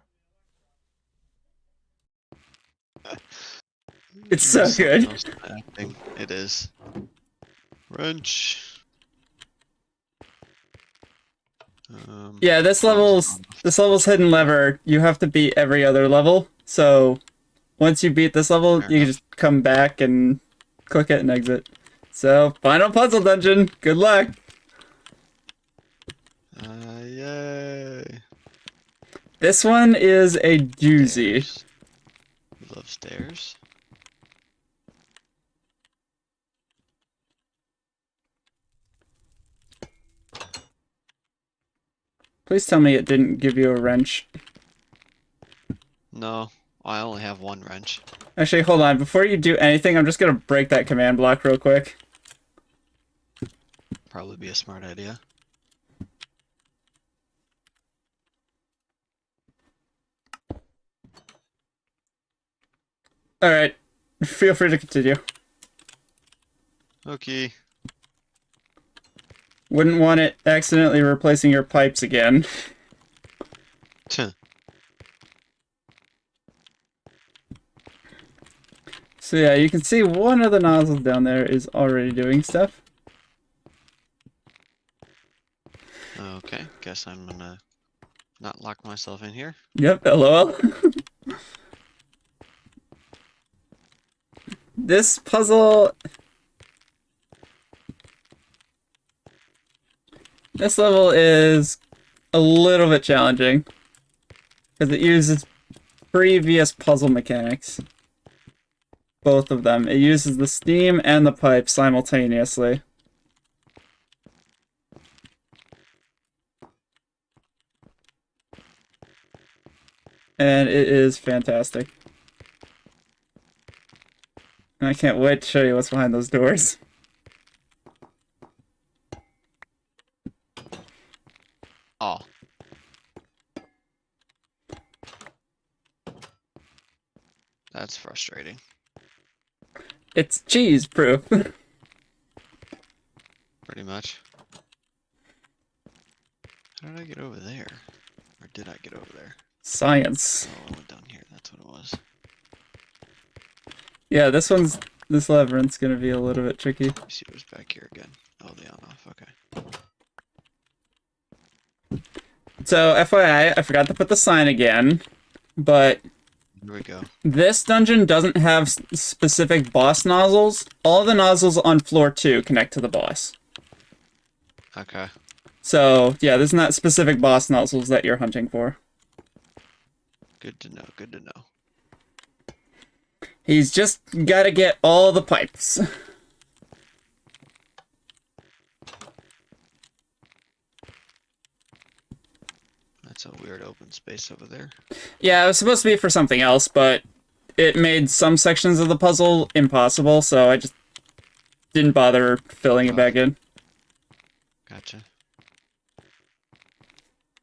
It's so good. Acting. It is. Wrench. Yeah, this level's hidden lever. You have to beat every other level. So once you beat this level, Fair you can enough. just come back and click it and exit. So final puzzle dungeon. Good luck. Yay. This one is a doozy. Stairs. We love stairs. Please tell me it didn't give you a wrench. No, I only have one wrench. Actually, hold on. Before you do anything, I'm just gonna break that command block real quick. Probably be a smart idea. Alright. Feel free to continue. Okay. Wouldn't want it accidentally replacing your pipes again. Tuh. So yeah, you can see one of the nozzles down there is already doing stuff. Okay, guess I'm gonna not lock myself in here. Yep, lol. This puzzle... This level is a little bit challenging. Because it uses previous puzzle mechanics. Both of them. It uses the steam and the pipe simultaneously. And it is fantastic. And I can't wait to show you what's behind those doors. Oh. That's frustrating. It's cheese proof. Pretty much. How did I get over there? Or did I get over there? Science. Oh, I went down here. That's what it was. Yeah, this labyrinth's gonna be a little bit tricky. Let me see what's back here again. Oh, the on-off. Okay. So, FYI, I forgot to put the sign again, but Here we go. this dungeon doesn't have specific boss nozzles. All the nozzles on floor 2 connect to the boss. Okay. So, yeah, there's not specific boss nozzles that you're hunting for. Good to know. Good to know. He's just gotta get all the pipes. That's a weird open space over there. Yeah, it was supposed to be for something else, but it made some sections of the puzzle impossible, so I just didn't bother filling it back in. Gotcha.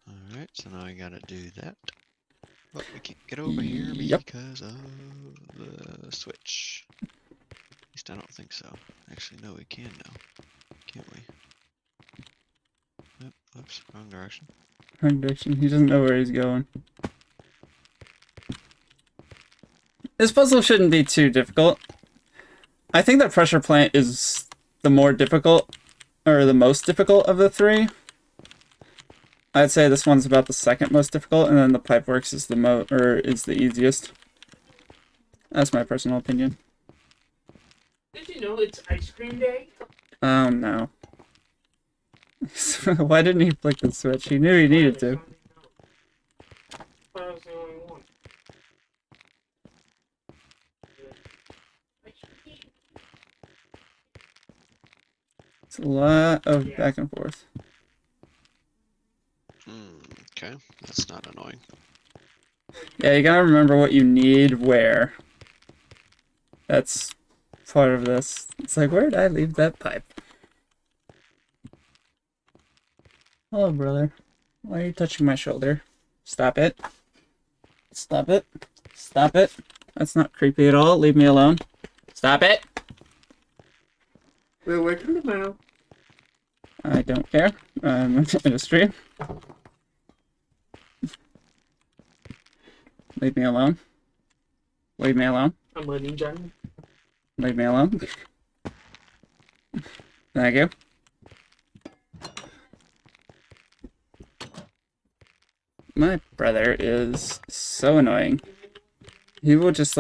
Alright, so now I gotta do that. But we can't get over here Yep. because of the switch. At least I don't think so. Actually, no, we can now. Can't we? Nope, oops, wrong direction. Wrong direction. He doesn't know where he's going. This puzzle shouldn't be too difficult. I think the pressure plant is the more difficult, or the most difficult of the three. I'd say this one's about the second most difficult, and then the pipeworks is the easiest. That's my personal opinion. Did you know it's ice cream day? Oh no. Why didn't he flick the switch? He knew he needed to. I was the only one. It's a lot of back and forth. Okay, that's not annoying. Yeah, you gotta remember what you need where. That's part of this. It's like, where did I leave that pipe? Hello, brother. Why are you touching my shoulder? Stop it. Stop it. Stop it. That's not creepy at all. Leave me alone. Stop it. We're working tomorrow. I don't care. I'm in a stream. Leave me alone. Leave me alone. I'm letting Jonny. Leave me alone. Thank you. My brother is so annoying. He will just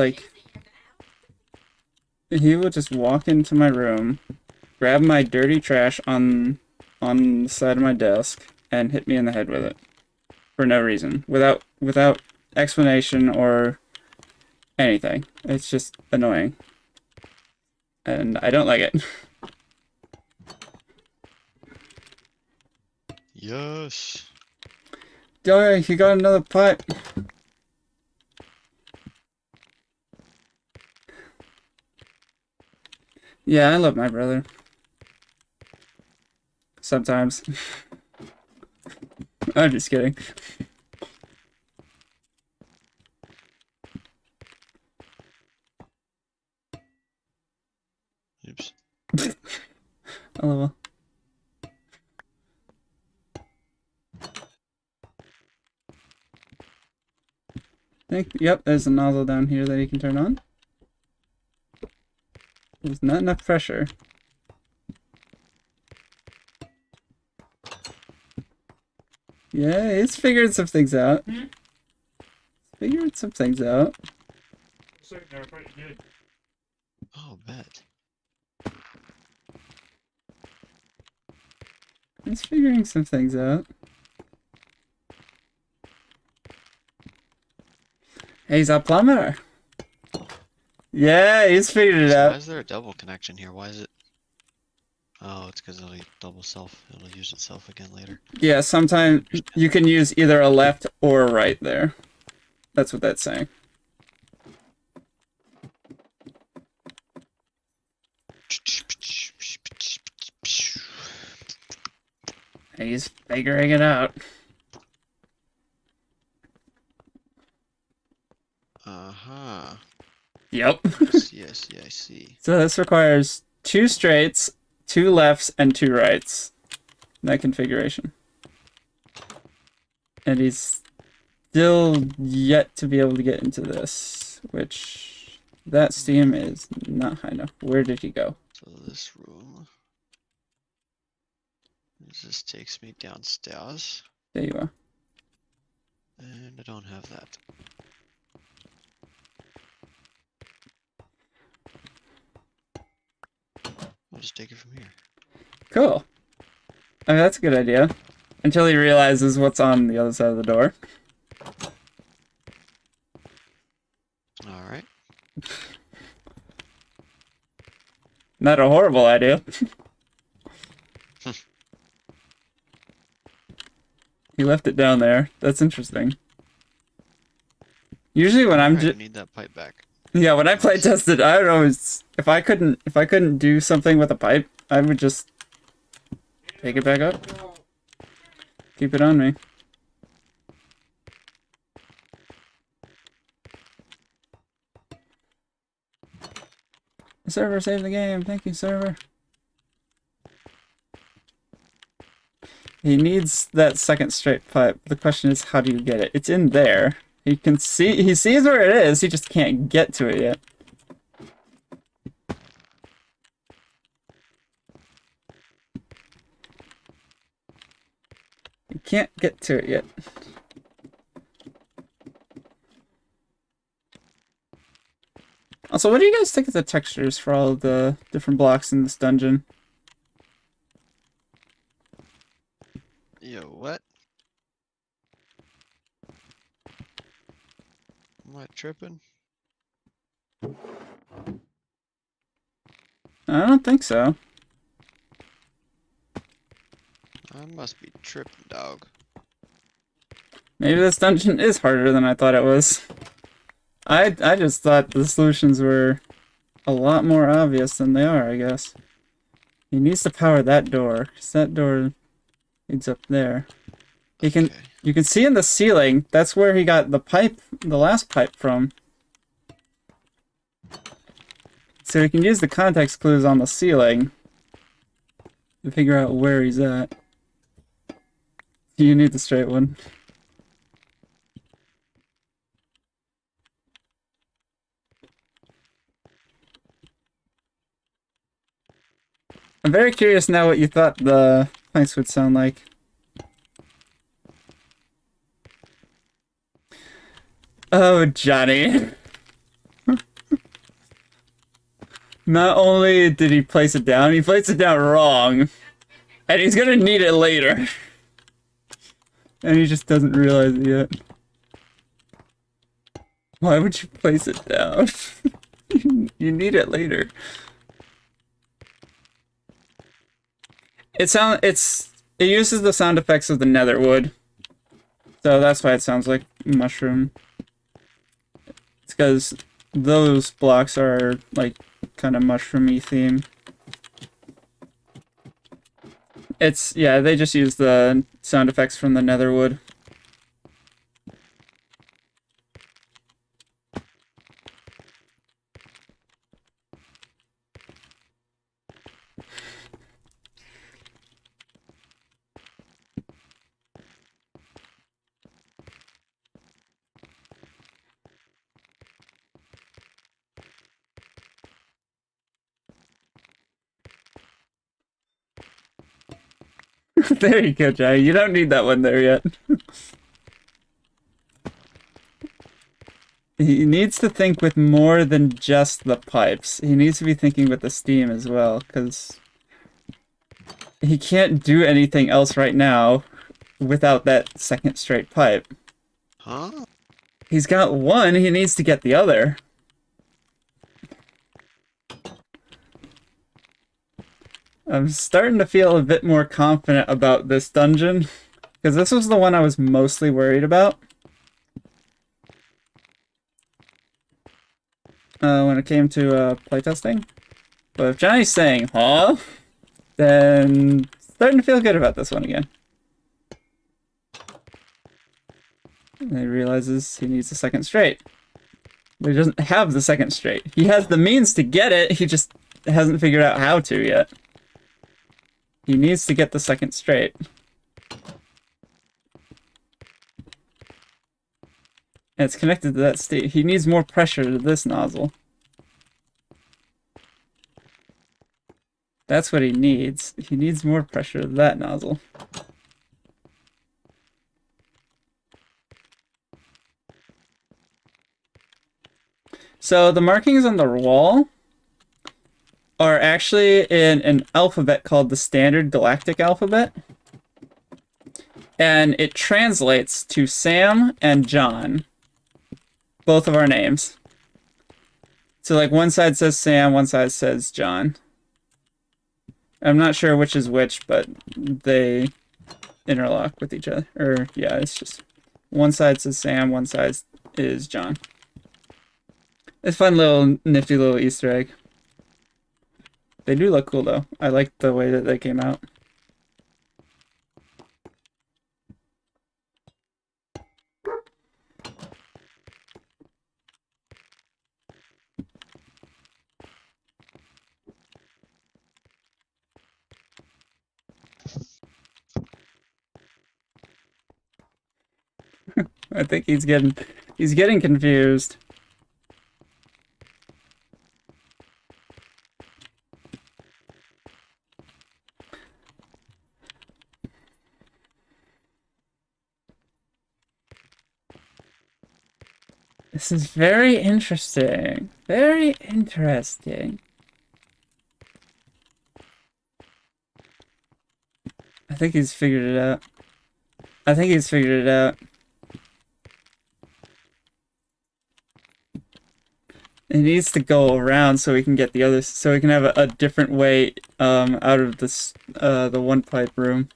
walk into my room, grab my dirty trash on the side of my desk, and hit me in the head with it. For no reason. Without explanation or anything. It's just annoying. And I don't like it. Yes. Joey, you got another pipe. Yeah, I love my brother. Sometimes. I'm just kidding. Oops. I love her. Yep, there's a nozzle down here that you can turn on. There's not enough pressure. Yeah, he's figuring some things out. Figuring some things out. They're pretty good. Oh, bet. He's figuring some things out. He's a plumber. Yeah, he's figured it So out. why is there a double connection here? Why is it? Oh, it's because it'll double self. It'll use itself again later. Yeah, sometimes you can use either a left or a right there. That's what that's saying. He's figuring it out. Uh-huh. Yep. Yes, I see. So this requires 2 straights, 2 lefts, and 2 rights. That configuration. And he's still yet to be able to get into this, which that steam is not high enough. Where did he go? So this room. This just takes me downstairs. There you are. And I don't have that. I'll just take it from here. Cool. I mean, that's a good idea. Until he realizes what's on the other side of the door. Alright. Not a horrible idea. He left it down there. That's interesting. Usually when I'm I just need that pipe back. yeah, when I play tested, I would always if I couldn't do something with a pipe, I would just take it back up. Keep it on me. The server saved the game. Thank you, server. He needs that second straight pipe. The question is, how do you get it? It's in there. He sees where it is, he just can't get to it yet. He can't get to it yet. Also, what do you guys think of the textures for all of the different blocks in this dungeon? Yo, what? Am I tripping? I don't think so. I must be tripping, dog. Maybe this dungeon is harder than I thought it was. I just thought the solutions were a lot more obvious than they are, I guess. He needs to power that door, because that door leads up there. You can see in the ceiling, that's where he got the pipe, the last pipe from. So he can use the context clues on the ceiling to figure out where he's at. You need the straight one. I'm very curious now what you thought the planks would sound like. Oh, Johnny. Not only did he place it down, he placed it down wrong. And he's gonna need it later. And he just doesn't realize it yet. Why would you place it down? You need it later. It uses the sound effects of the nether wood. So that's why it sounds like mushroom. It's because those blocks are like kind of mushroomy theme. Yeah, they just use the sound effects from the nether wood. There you go, Jai. You don't need that one there yet. He needs to think with more than just the pipes. He needs to be thinking with the steam as well, because he can't do anything else right now without that second straight pipe. Huh? He's got one, he needs to get the other. I'm starting to feel a bit more confident about this dungeon, because this was the one I was mostly worried about. When it came to playtesting. But if Johnny's saying, huh? Then starting to feel good about this one again. And he realizes he needs a second straight. But he doesn't have the second straight. He has the means to get it, he just hasn't figured out how to yet. He needs to get the second straight. And it's connected to that state. He needs more pressure to this nozzle. That's what he needs. He needs more pressure to that nozzle. So the markings on the wall are actually in an alphabet called the Standard Galactic Alphabet. And it translates to Sam and John. Both of our names. So like one side says Sam, one side says John. I'm not sure which is which, but they interlock with each other. Or yeah, it's just one side says Sam, one side is John. It's a fun little, nifty little Easter egg. They do look cool though. I like the way that they came out. I think he's getting confused. This is very interesting. Very interesting. I think he's figured it out. I think he's figured it out. He needs to go around so we can get the other, so we can have a different way out of this the one pipe room.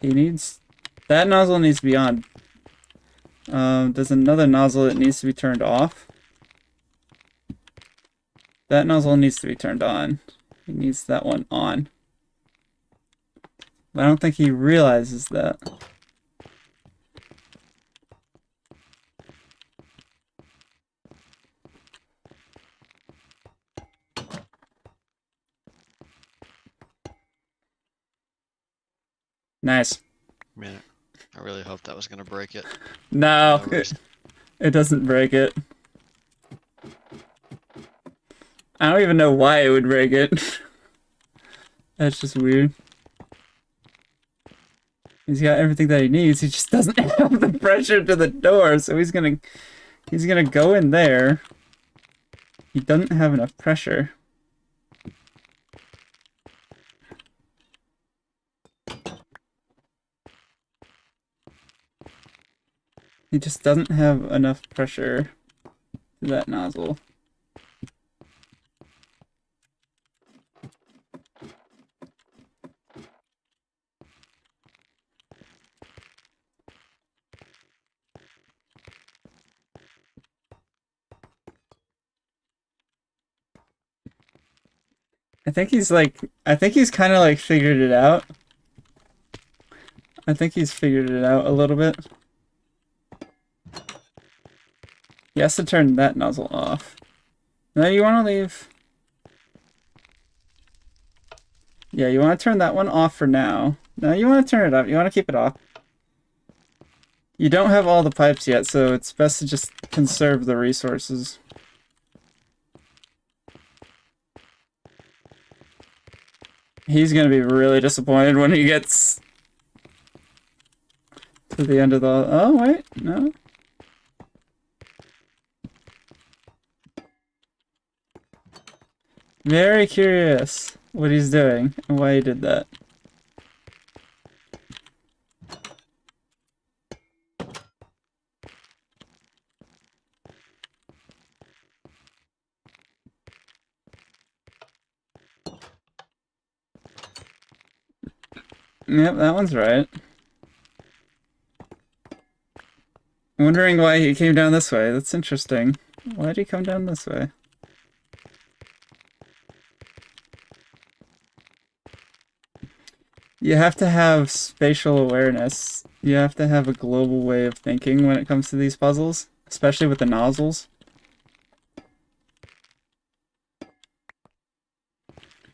That nozzle needs to be on. There's another nozzle that needs to be turned off. That nozzle needs to be turned on. He needs that one on. But I don't think he realizes that. Nice. Man, I really hoped that was gonna break it. No, it doesn't break it. I don't even know why it would break it. That's just weird. He's got everything that he needs. He just doesn't have the pressure to the door, so he's gonna go in there. He doesn't have enough pressure. He just doesn't have enough pressure to that nozzle. I think he's kind of like figured it out. I think he's figured it out a little bit. He has to turn that nozzle off. Now you want to leave. Yeah, you want to turn that one off for now. No, you want to turn it up. You want to keep it off. You don't have all the pipes yet, so it's best to just conserve the resources. He's gonna be really disappointed when he gets to the end of the... Oh, wait, no. Very curious what he's doing and why he did that. Yep, that one's right. I'm wondering why he came down this way. That's interesting. Why did he come down this way? You have to have spatial awareness. You have to have a global way of thinking when it comes to these puzzles, especially with the nozzles.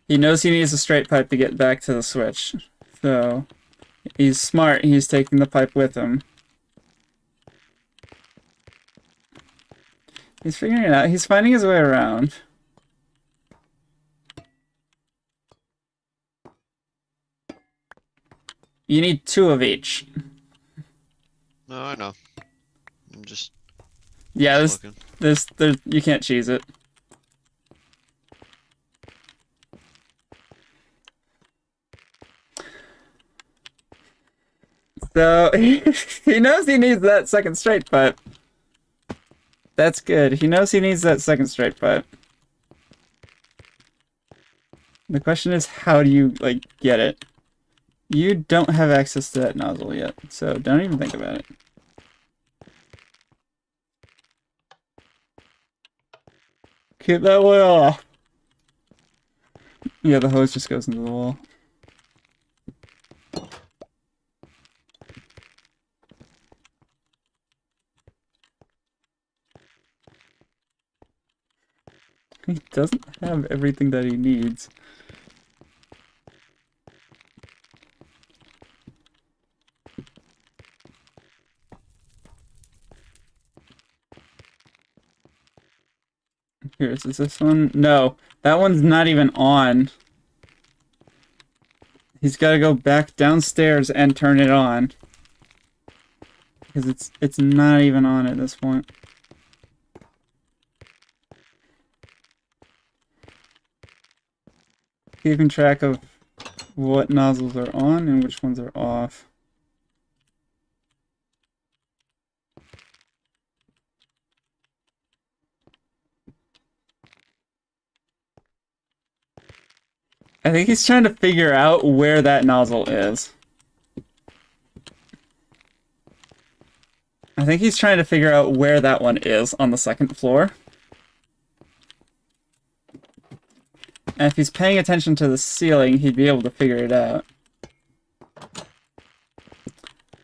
He knows he needs a straight pipe to get back to the switch. So, he's smart. He's taking the pipe with him. He's figuring it out. He's finding his way around. You need 2 of each. No, I know. I'm just Yeah, looking. you can't cheese it. So, he knows he needs that second straight pipe. That's good. He knows he needs that second straight pipe. The question is, how do you, like, get it? You don't have access to that nozzle yet, so don't even think about it. Keep that wheel off. Yeah, the hose just goes into the wall. He doesn't have everything that he needs. Here, is this one? No, that one's not even on. He's got to go back downstairs and turn it on. Because it's not even on at this point. Keeping track of what nozzles are on and which ones are off. I think he's trying to figure out where that nozzle is. I think he's trying to figure out where that one is on the second floor. And if he's paying attention to the ceiling, he'd be able to figure it out.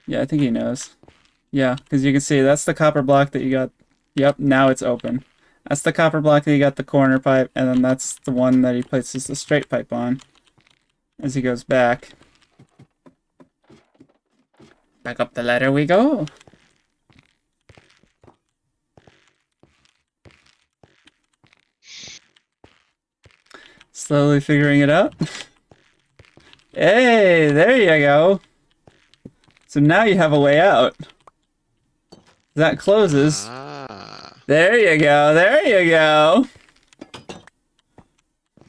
Yeah, I think he knows. Yeah, because you can see that's the copper block that you got. Yep, now it's open. That's the copper block that you got the corner pipe, and then that's the one that he places the straight pipe on as he goes back. Back up the ladder we go. Slowly figuring it out. Hey, there you go. So now you have a way out. That closes. There you go, there you go.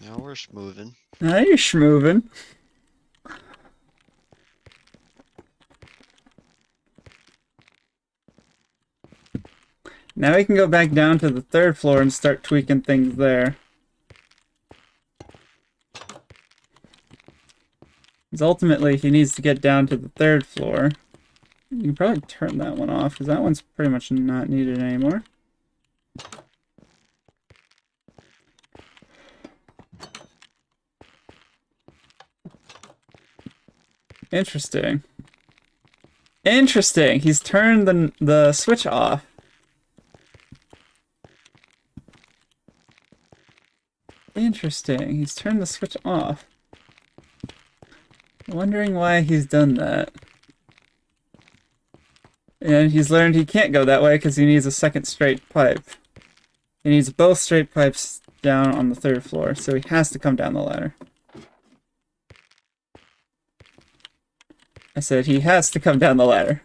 Now we're smoothing. Now you're schmoovin'. Now we can go back down to the third floor and start tweaking things there. Because ultimately he needs to get down to the third floor. You can probably turn that one off, because that one's pretty much not needed anymore. Interesting. Interesting. He's turned the switch off. Interesting. He's turned the switch off. Wondering why he's done that. And he's learned he can't go that way because he needs a second straight pipe. He needs both straight pipes down on the third floor, so he has to come down the ladder. I said he has to come down the ladder.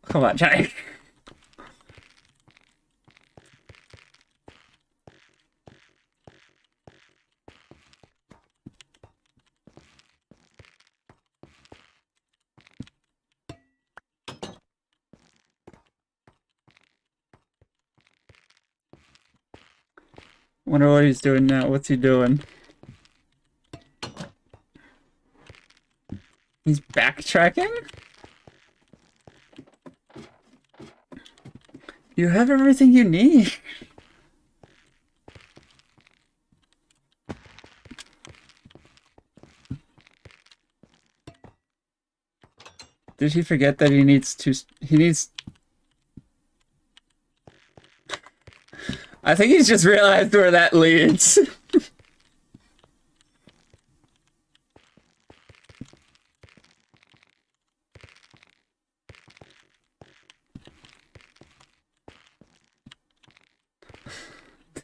Come on, Johnny. Wonder what he's doing now. What's he doing? He's backtracking? You have everything you need. Did he forget that he needs to... I think he's just realized where that leads.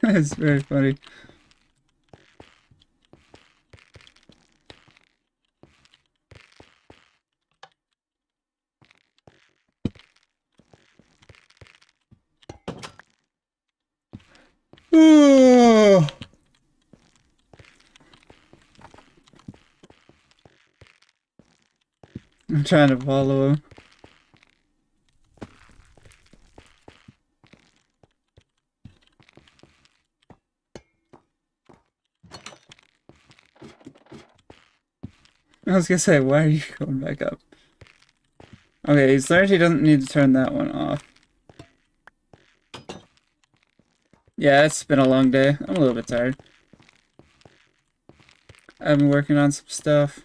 That's very funny. I'm trying to follow him. I was gonna say, why are you going back up? Okay, he's learned he doesn't need to turn that one off. Yeah, it's been a long day. I'm a little bit tired. I've been working on some stuff.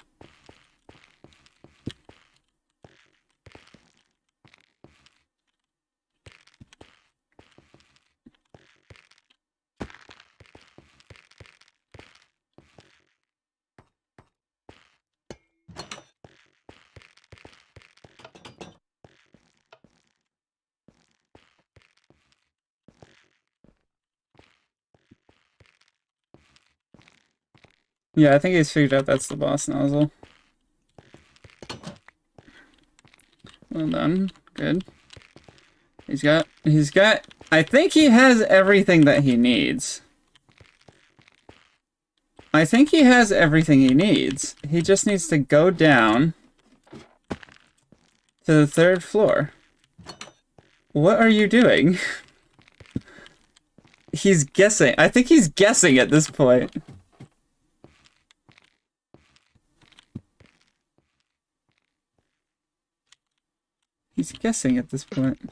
Yeah, I think he's figured out that's the boss nozzle. Well done. Good. He's got, I think he has everything that he needs. I think he has everything he needs. He just needs to go down to the 3rd floor. What are you doing? He's guessing. I think he's guessing at this point. He's guessing at this point.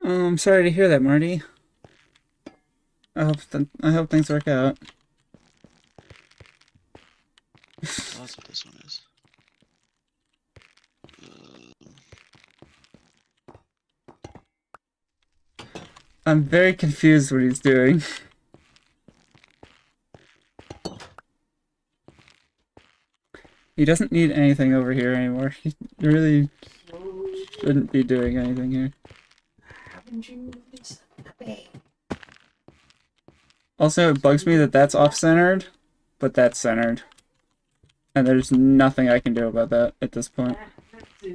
Oh, I'm sorry to hear that, Marty. I hope things work out. Oh, that's what this one is. I'm very confused what he's doing. He doesn't need anything over here anymore. He really shouldn't be doing anything here. Also, it bugs me that that's off-centered, but that's centered. And there's nothing I can do about that at this point. There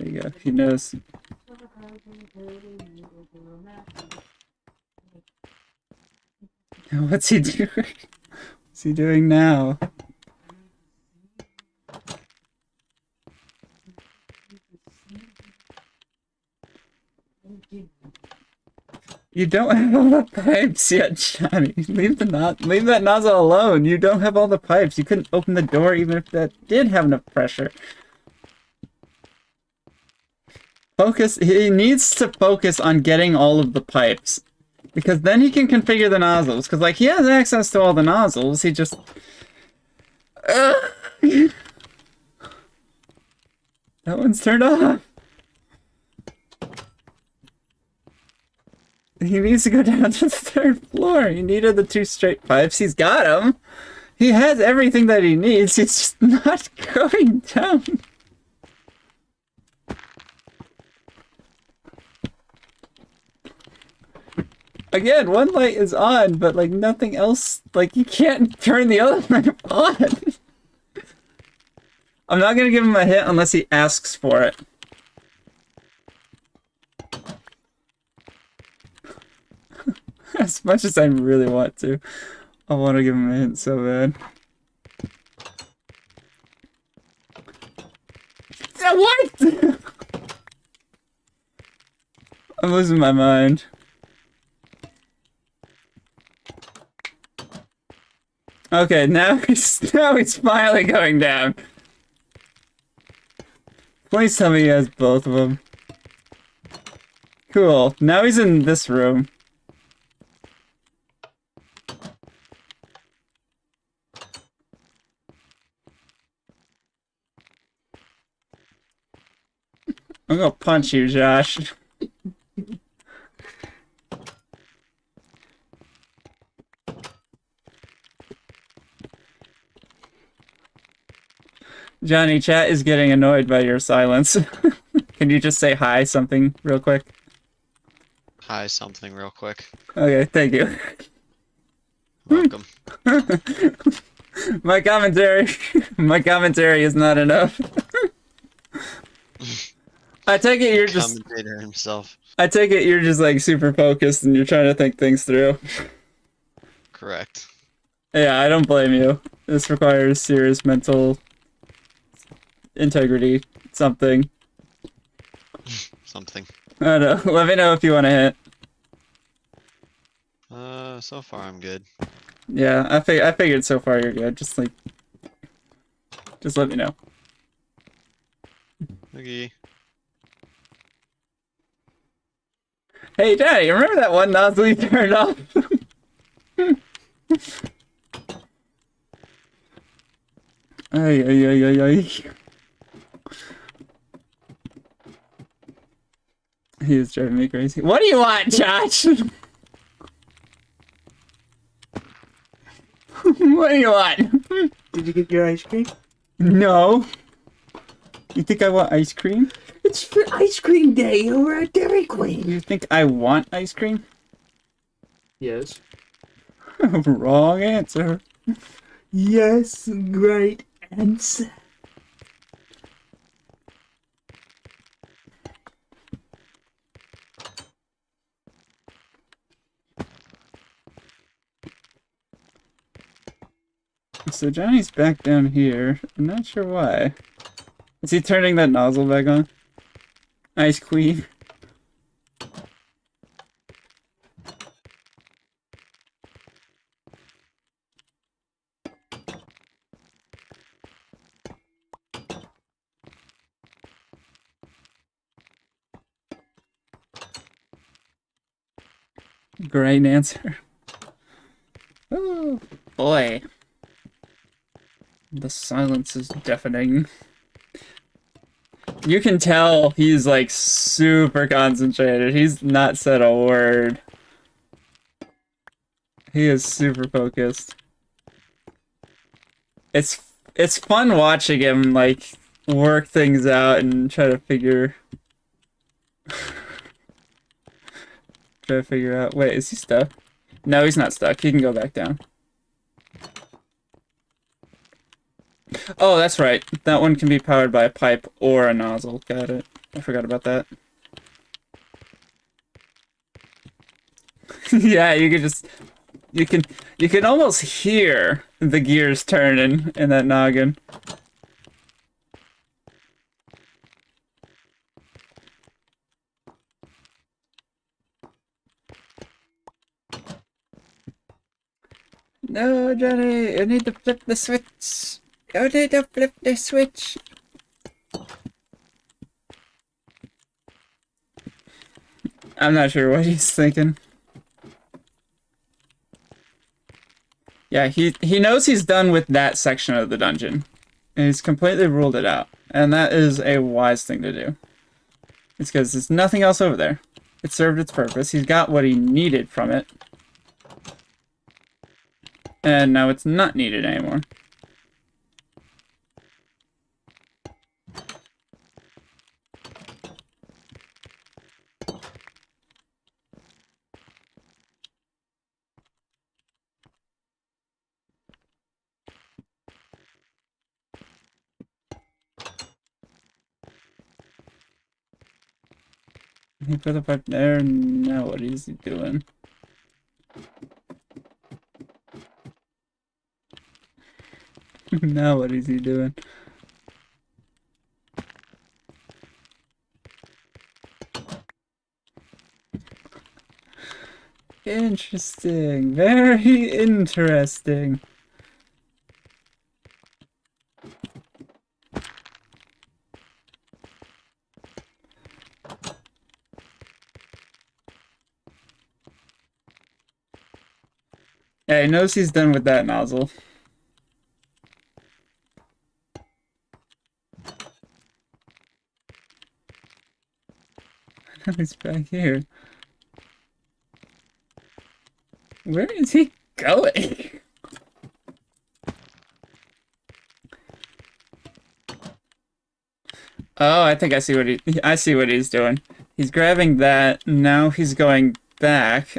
you go. He knows. What's he doing? What's he doing now? You don't have all the pipes yet, Johnny. Leave that nozzle alone. You don't have all the pipes. You couldn't open the door even if that did have enough pressure. Focus. He needs to focus on getting all of the pipes. Because then he can configure the nozzles. Because, like, he has access to all the nozzles. He just... That one's turned off. He needs to go down to the 3rd floor. He needed the 2 straight pipes. He's got them. He has everything that he needs. He's just not going down. Again, one light is on, but like nothing else. Like you can't turn the other lamp on. I'm not gonna give him a hit unless he asks for it. As much as I really want to. I want to give him a hint so bad. What? I'm losing my mind. Okay, now he's finally going down. Please tell me he has both of them. Cool. Now he's in this room. I'm gonna punch you, Josh. Johnny, chat is getting annoyed by your silence. Can you just say hi something real quick? Hi, something real quick. Okay, thank you. Welcome. my commentary is not enough. I take it you're just Commentator himself. I take it you're just like super focused and you're trying to think things through. Correct. Yeah, I don't blame you. This requires serious mental integrity. Something. Something. I don't know. Let me know if you want to hit. So far I'm good. Yeah, I figured so far you're good. Just let me know. Okay. Hey, Daddy, remember that one nozzle you turned off? Ay, ay, ay, ay, ay. He is driving me crazy. What do you want, Josh? What do you want? Did you get your ice cream? No. You think I want ice cream? It's for ice cream day over at Dairy Queen. You think I want ice cream? Yes. Wrong answer. Yes, great answer. So Johnny's back down here. I'm not sure why. Is he turning that nozzle back on? Ice Queen. Great answer. Oh boy. The silence is deafening. You can tell he's like super concentrated. He's not said a word. He is super focused. It's fun watching him like work things out and try to figure out. Wait, is he stuck? No, he's not stuck. He can go back down. Oh, that's right. That one can be powered by a pipe or a nozzle. Got it. I forgot about that. Yeah, you can just you can almost hear the gears turning in that noggin. No, Johnny, you need to flip the switch. You need to flip the switch. I'm not sure what he's thinking. Yeah, he knows he's done with that section of the dungeon. And he's completely ruled it out. And that is a wise thing to do. It's because there's nothing else over there. It served its purpose. He's got what he needed from it. And now it's not needed anymore. He put the pipe there, now what is he doing? Now what is he doing? Interesting, very interesting. Yeah, he knows he's done with that nozzle. He's back here. Where is he going? Oh, I think I see what he's doing. He's grabbing that. Now he's going back.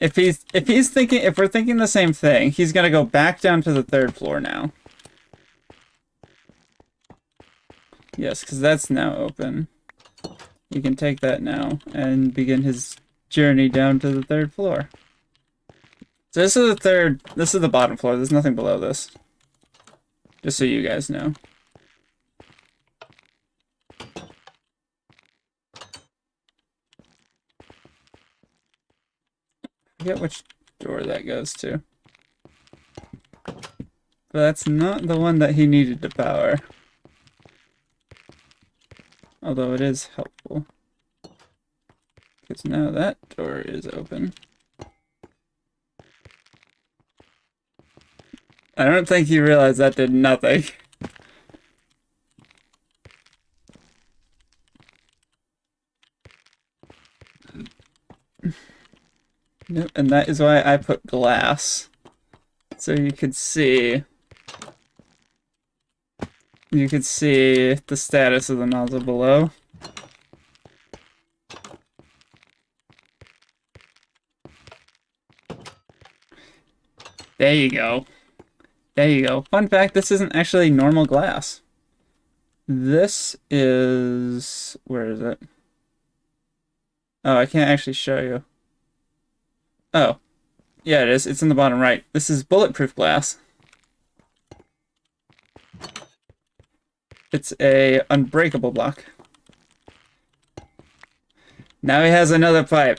If we're thinking the same thing, he's gonna go back down to the 3rd floor now. Yes, because that's now open. He can take that now and begin his journey down to the 3rd floor. So this is the third. This is the bottom floor. There's nothing below this. Just so you guys know. I forget which door that goes to. But that's not the one that he needed to power. Although it is helpful. Because now that door is open. I don't think you realize that did nothing. Nope, and that is why I put glass. So you could see... You could see the status of the nozzle below. There you go. There you go. Fun fact, this isn't actually normal glass. This is... Where is it? Oh, I can't actually show you. Oh. Yeah, it is. It's in the bottom right. This is bulletproof glass. It's a unbreakable block. Now he has another pipe.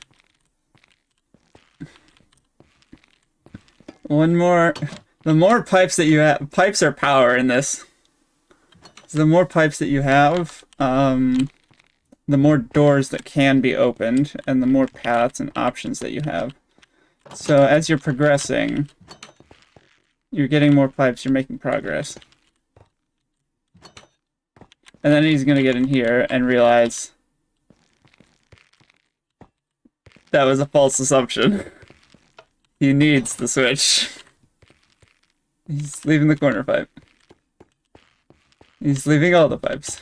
One more. The more pipes that you have, pipes are power in this. So the more pipes that you have, the more doors that can be opened, and the more paths and options that you have. So as you're progressing, you're getting more pipes, you're making progress. And then he's gonna get in here and realize that was a false assumption. He needs the switch. He's leaving the corner pipe. He's leaving all the pipes.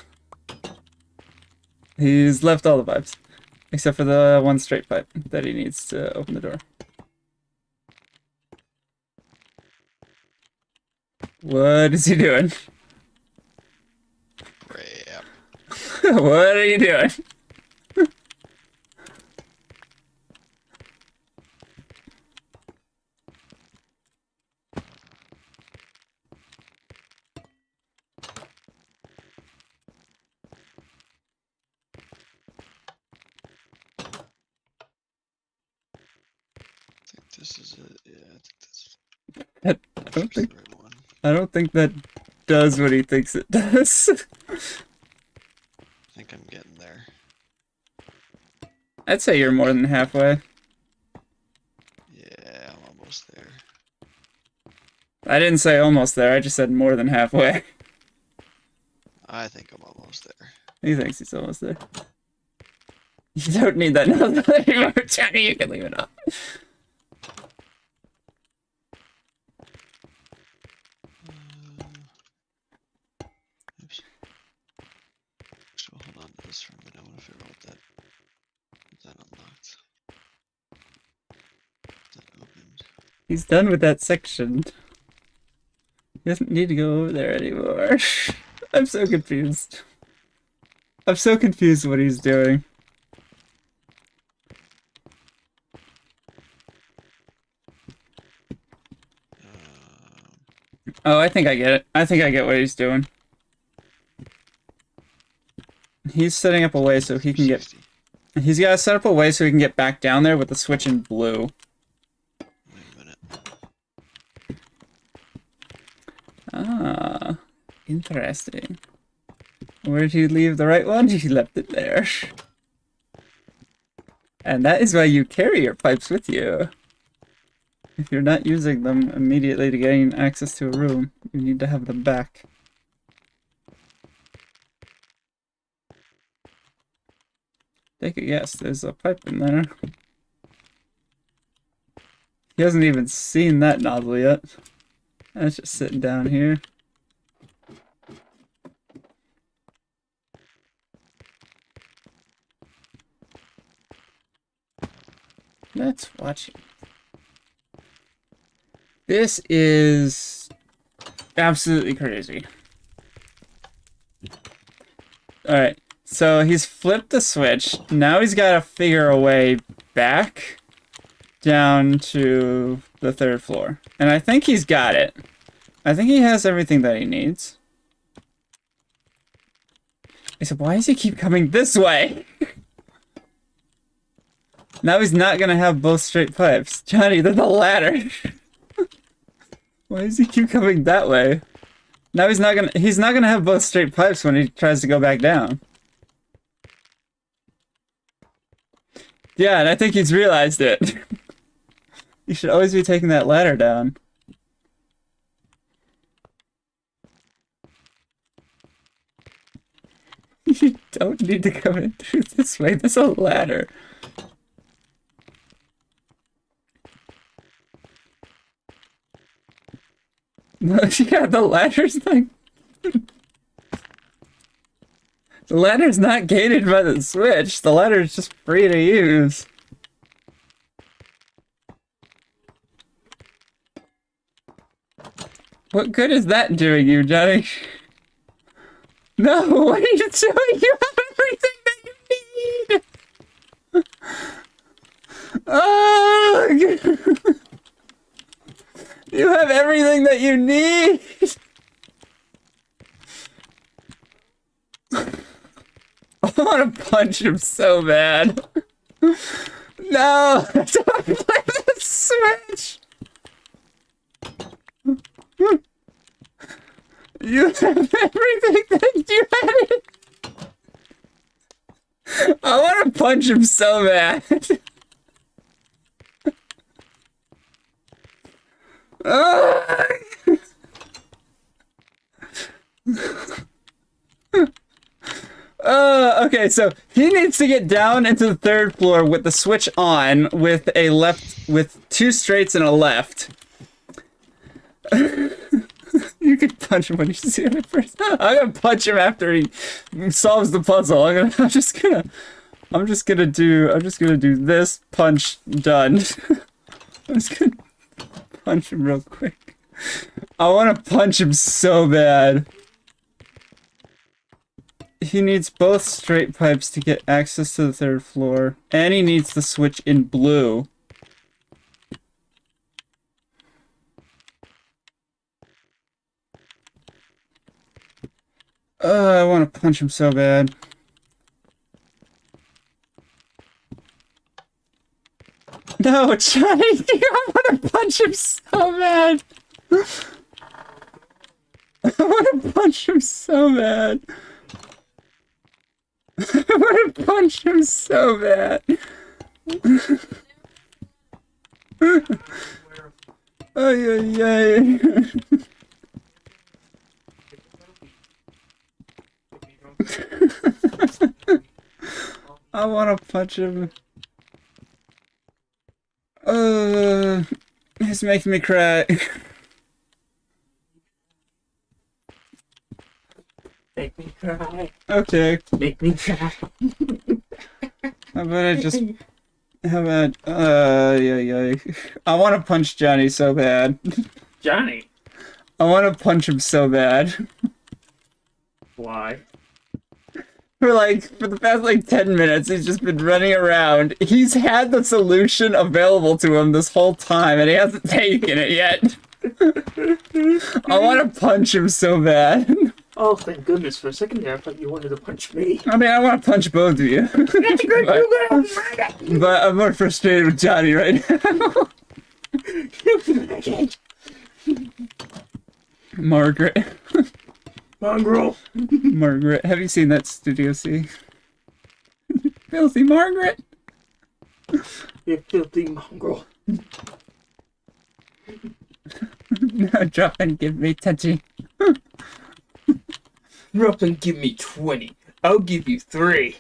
He's left all the pipes. Except for the one straight pipe that he needs to open the door. What is he doing? Crap. What are you doing? I think this is it. Yeah, I think that's don't think- the right one. I don't think that does what he thinks it does. I think I'm getting there. I'd say you're more than halfway. Yeah, I'm almost there. I didn't say almost there, I just said more than halfway. I think I'm almost there. He thinks he's almost there. You don't need that nozzle anymore, Johnny, you can leave it up. Oops. So hold on to this for a minute. I want to figure out what that unlocked. That opened. He's done with that section. He doesn't need to go over there anymore. I'm so confused. I'm so confused what he's doing. Oh, I think I get it. I think I get what he's doing. He's setting up a way so he can get... 60. He's got to set up a way so he can get back down there with the switch in blue. Wait a minute. Ah, interesting. Where did he leave the right one? He left it there. And that is why you carry your pipes with you. If you're not using them immediately to gain access to a room, you need to have them back. Take a guess, there's a pipe in there. He hasn't even seen that nozzle yet. That's just sitting down here. Let's watch it. This is absolutely crazy. Alright, so he's flipped the switch. Now he's got to figure a way back down to the 3rd floor. And I think he's got it. I think he has everything that he needs. I said, why does he keep coming this way? Now he's not gonna have both straight pipes. Johnny, there's a ladder. Why does he keep coming that way? Now he's not gonna have both straight pipes when he tries to go back down. Yeah, and I think he's realized it. You should always be taking that ladder down. You don't need to come in through this way. There's a ladder. No, yeah, the ladder's like... The ladder's not gated by the switch. The ladder's just free to use. What good is that doing you, Johnny? No, what are you doing? You have everything that you need! Oh! You have everything that you need! I want to punch him so bad. No! Don't play the switch! You have everything that you had! I want to punch him so bad. Okay, so he needs to get down into the 3rd floor with the switch on, with a left, with 2 straights and a left. You can punch him when you see him at first. I'm gonna punch him after he solves the puzzle. I'm just gonna do this, punch, done. I'm just gonna punch him real quick. I wanna punch him so bad. He needs both straight pipes to get access to the 3rd floor, and he needs the switch in blue. I want to punch him so bad. No, Johnny, I want to punch him so bad. I want to punch him so bad. I want to punch him so bad. Ay, ay, ay. I want to punch him. He's making me cry. Make me cry. Okay. Make me cry. How about I just... How about... yeah. I want to punch Johnny so bad. Johnny. I want to punch him so bad. Why? For the past 10 minutes, he's just been running around. He's had the solution available to him this whole time, and he hasn't taken it yet. I want to punch him so bad. Oh, thank goodness. For a second there, I thought you wanted to punch me. I mean, I want to punch both of you. But I'm more frustrated with Johnny right now. Margaret. Mongrel. Margaret. Have you seen that Studio C? Filthy Margaret. You filthy mongrel. Now drop and give me touchy. Drop and give me 20. I'll give you 3.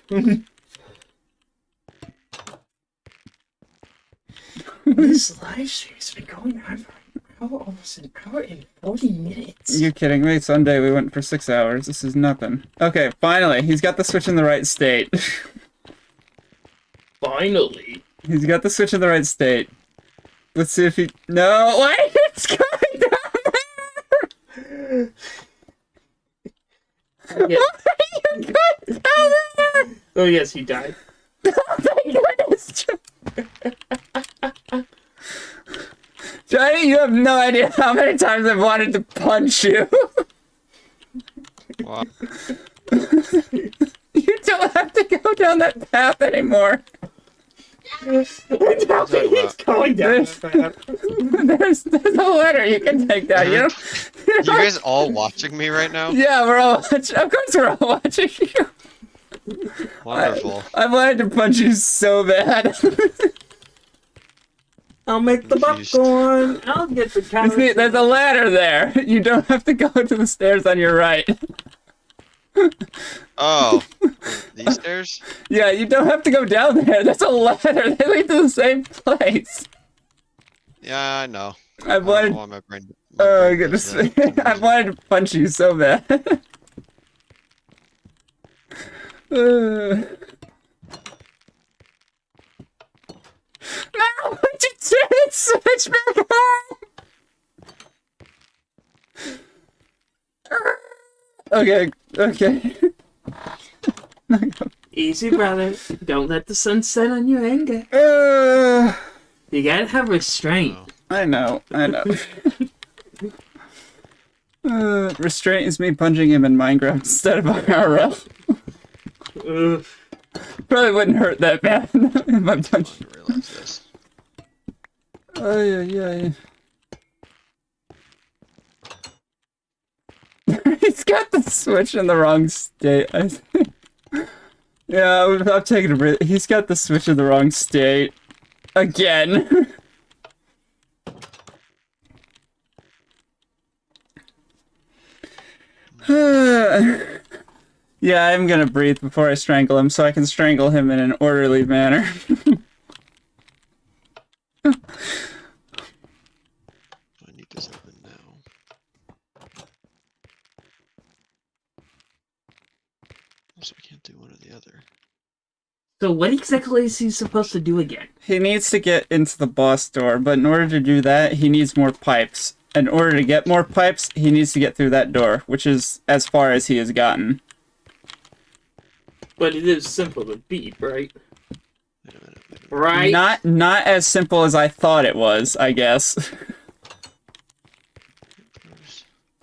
This live stream's been going on for almost an hour and 40 minutes. You're kidding me? Sunday we went for 6 hours. This is nothing. Okay, finally. He's got the switch in the right state. Finally. He's got the switch in the right state. Let's see if he... No! Why? It's going down there! Yeah. Why are you going down there? Oh yes, he died. Oh, thank goodness! Johnny, you have no idea how many times I've wanted to punch you. Wow. You don't have to go down that path anymore. He's going down that There's a ladder you can take down. You don't, You guys all watching me right now? yeah, we're all watching. Of course, we're all watching you. Wonderful. I wanted to punch you so bad. I'll make the Jeez. popcorn. I'll get the carrots. See, there's a ladder there. You don't have to go to the stairs on your right. Oh, these stairs? Yeah, you don't have to go down there. There's a ladder. They lead to the same place. Yeah, I know. I I don't wanted. know why my brain Oh does goodness! that. I wanted to punch you so bad. No! What you did? Switch back home. Okay. Okay. Easy, brother. Don't let the sun set on your anger. You gotta have restraint. I know. I know. Restraint is me punching him in Minecraft instead of IRL. Probably wouldn't hurt that bad if I'm I punching. didn't realize this. Oh yeah. He's got the switch in the wrong state. I think. Yeah, I'm taking a breath. He's got the switch in the wrong state. Again. Yeah, I'm gonna breathe before I strangle him so I can strangle him in an orderly manner. I need this open now. Also, I can't do one or the other. So what exactly is he supposed to do again? He needs to get into the boss door, but in order to do that, he needs more pipes. In order to get more pipes, he needs to get through that door, which is as far as he has gotten. But it is simple to beat, right? Wait a minute. Right? Not as simple as I thought it was, I guess.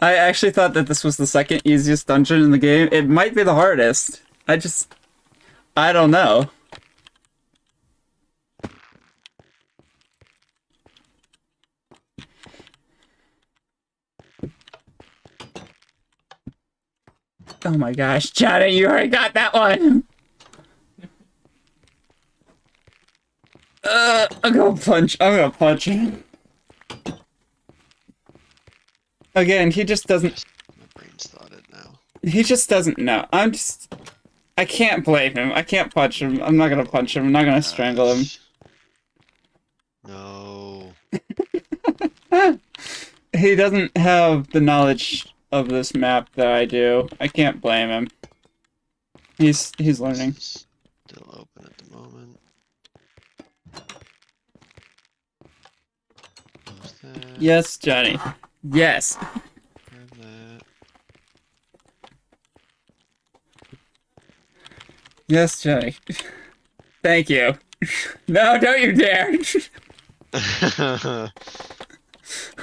I actually thought that this was the second easiest dungeon in the game. It might be the hardest. I don't know. Oh my gosh, Johnny, you already got that one! I'm gonna punch him. Again, he just doesn't... My brain's thought it now. He just doesn't know. I can't blame him. I can't punch him. I'm not gonna punch him. I'm not gonna strangle him. No. He doesn't have the knowledge of this map that I do. I can't blame him. He's learning. This is still open at the moment. Close that. Yes, Johnny. Yes. Grab that. Yes, Johnny. Thank you. No, don't you dare. Come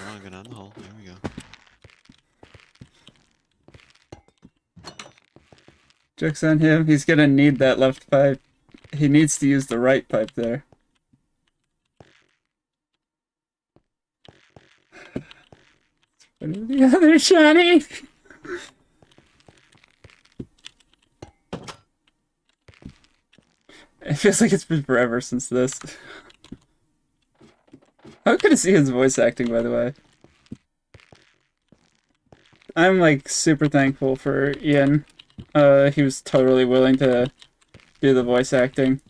on, get on the hole. There we go. Joke's on him. He's gonna need that left pipe. He needs to use the right pipe there. What are the other, Johnny? It feels like it's been forever since this. How good is Ian's voice acting, by the way? I'm like super thankful for Ian. He was totally willing to do the voice acting.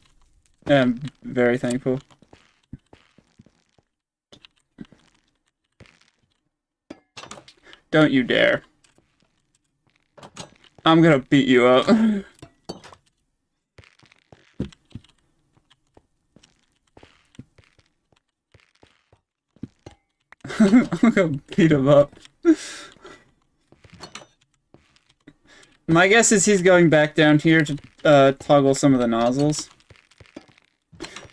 I'm very thankful. Don't you dare. I'm gonna beat you up. I'm gonna beat him up. My guess is he's going back down here to toggle some of the nozzles.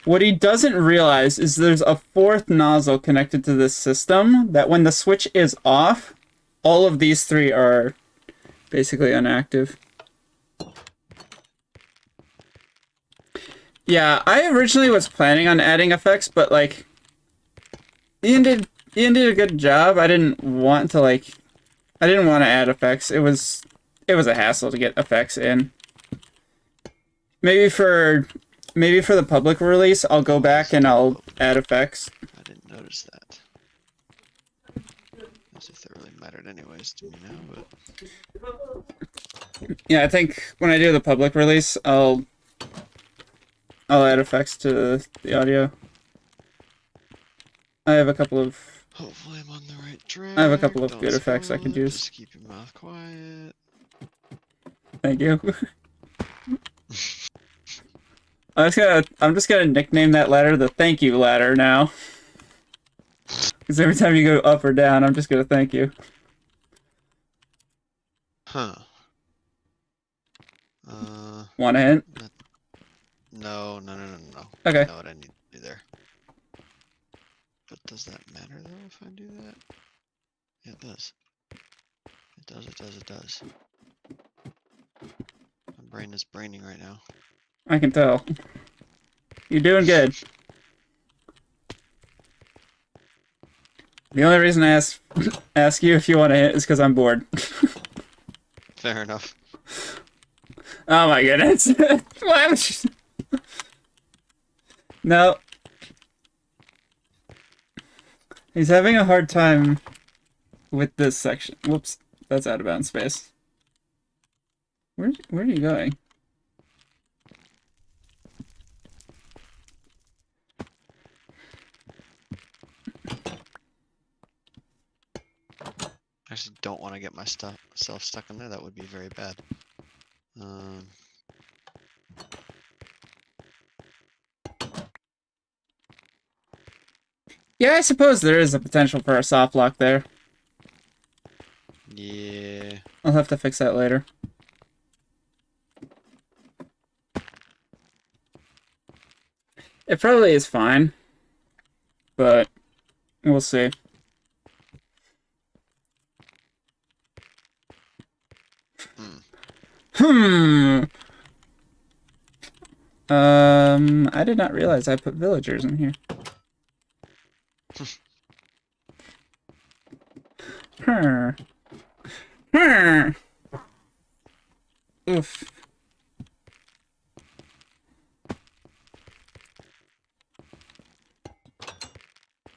What he doesn't realize is there's a fourth nozzle connected to this system that when the switch is off, all of these three are basically inactive. Yeah, I originally was planning on adding effects, but like Ian did a good job. I didn't want to add effects. It was a hassle to get effects in. Maybe for the public release, I'll go back and I'll add effects. I didn't notice that. As if that really mattered anyways to me now, but... Yeah, I think when I do the public release, I'll add effects to the audio. I have a couple of... Hopefully I'm on the right track. I have a couple of Don't good effects I spoil could it, use. Just keep your mouth quiet. Thank you. I'm just gonna nickname that ladder the thank you ladder now. Because every time you go up or down, I'm just gonna thank you. Huh. Want a hint? No. Okay. I know what I need to do there. But does that matter though if I do that? Yeah, it does. It does. My brain is braining right now. I can tell. You're doing good. The only reason I ask you if you want a hint is because I'm bored. Fair enough. Oh my goodness. What? No. He's having a hard time with this section. Whoops. That's out of bounds space. Where are you going? I actually don't want to get myself stuck in there. That would be very bad. Yeah, I suppose there is a potential for a soft lock there. Yeah. I'll have to fix that later. It probably is fine, but we'll see. I did not realize I put villagers in here. Oof.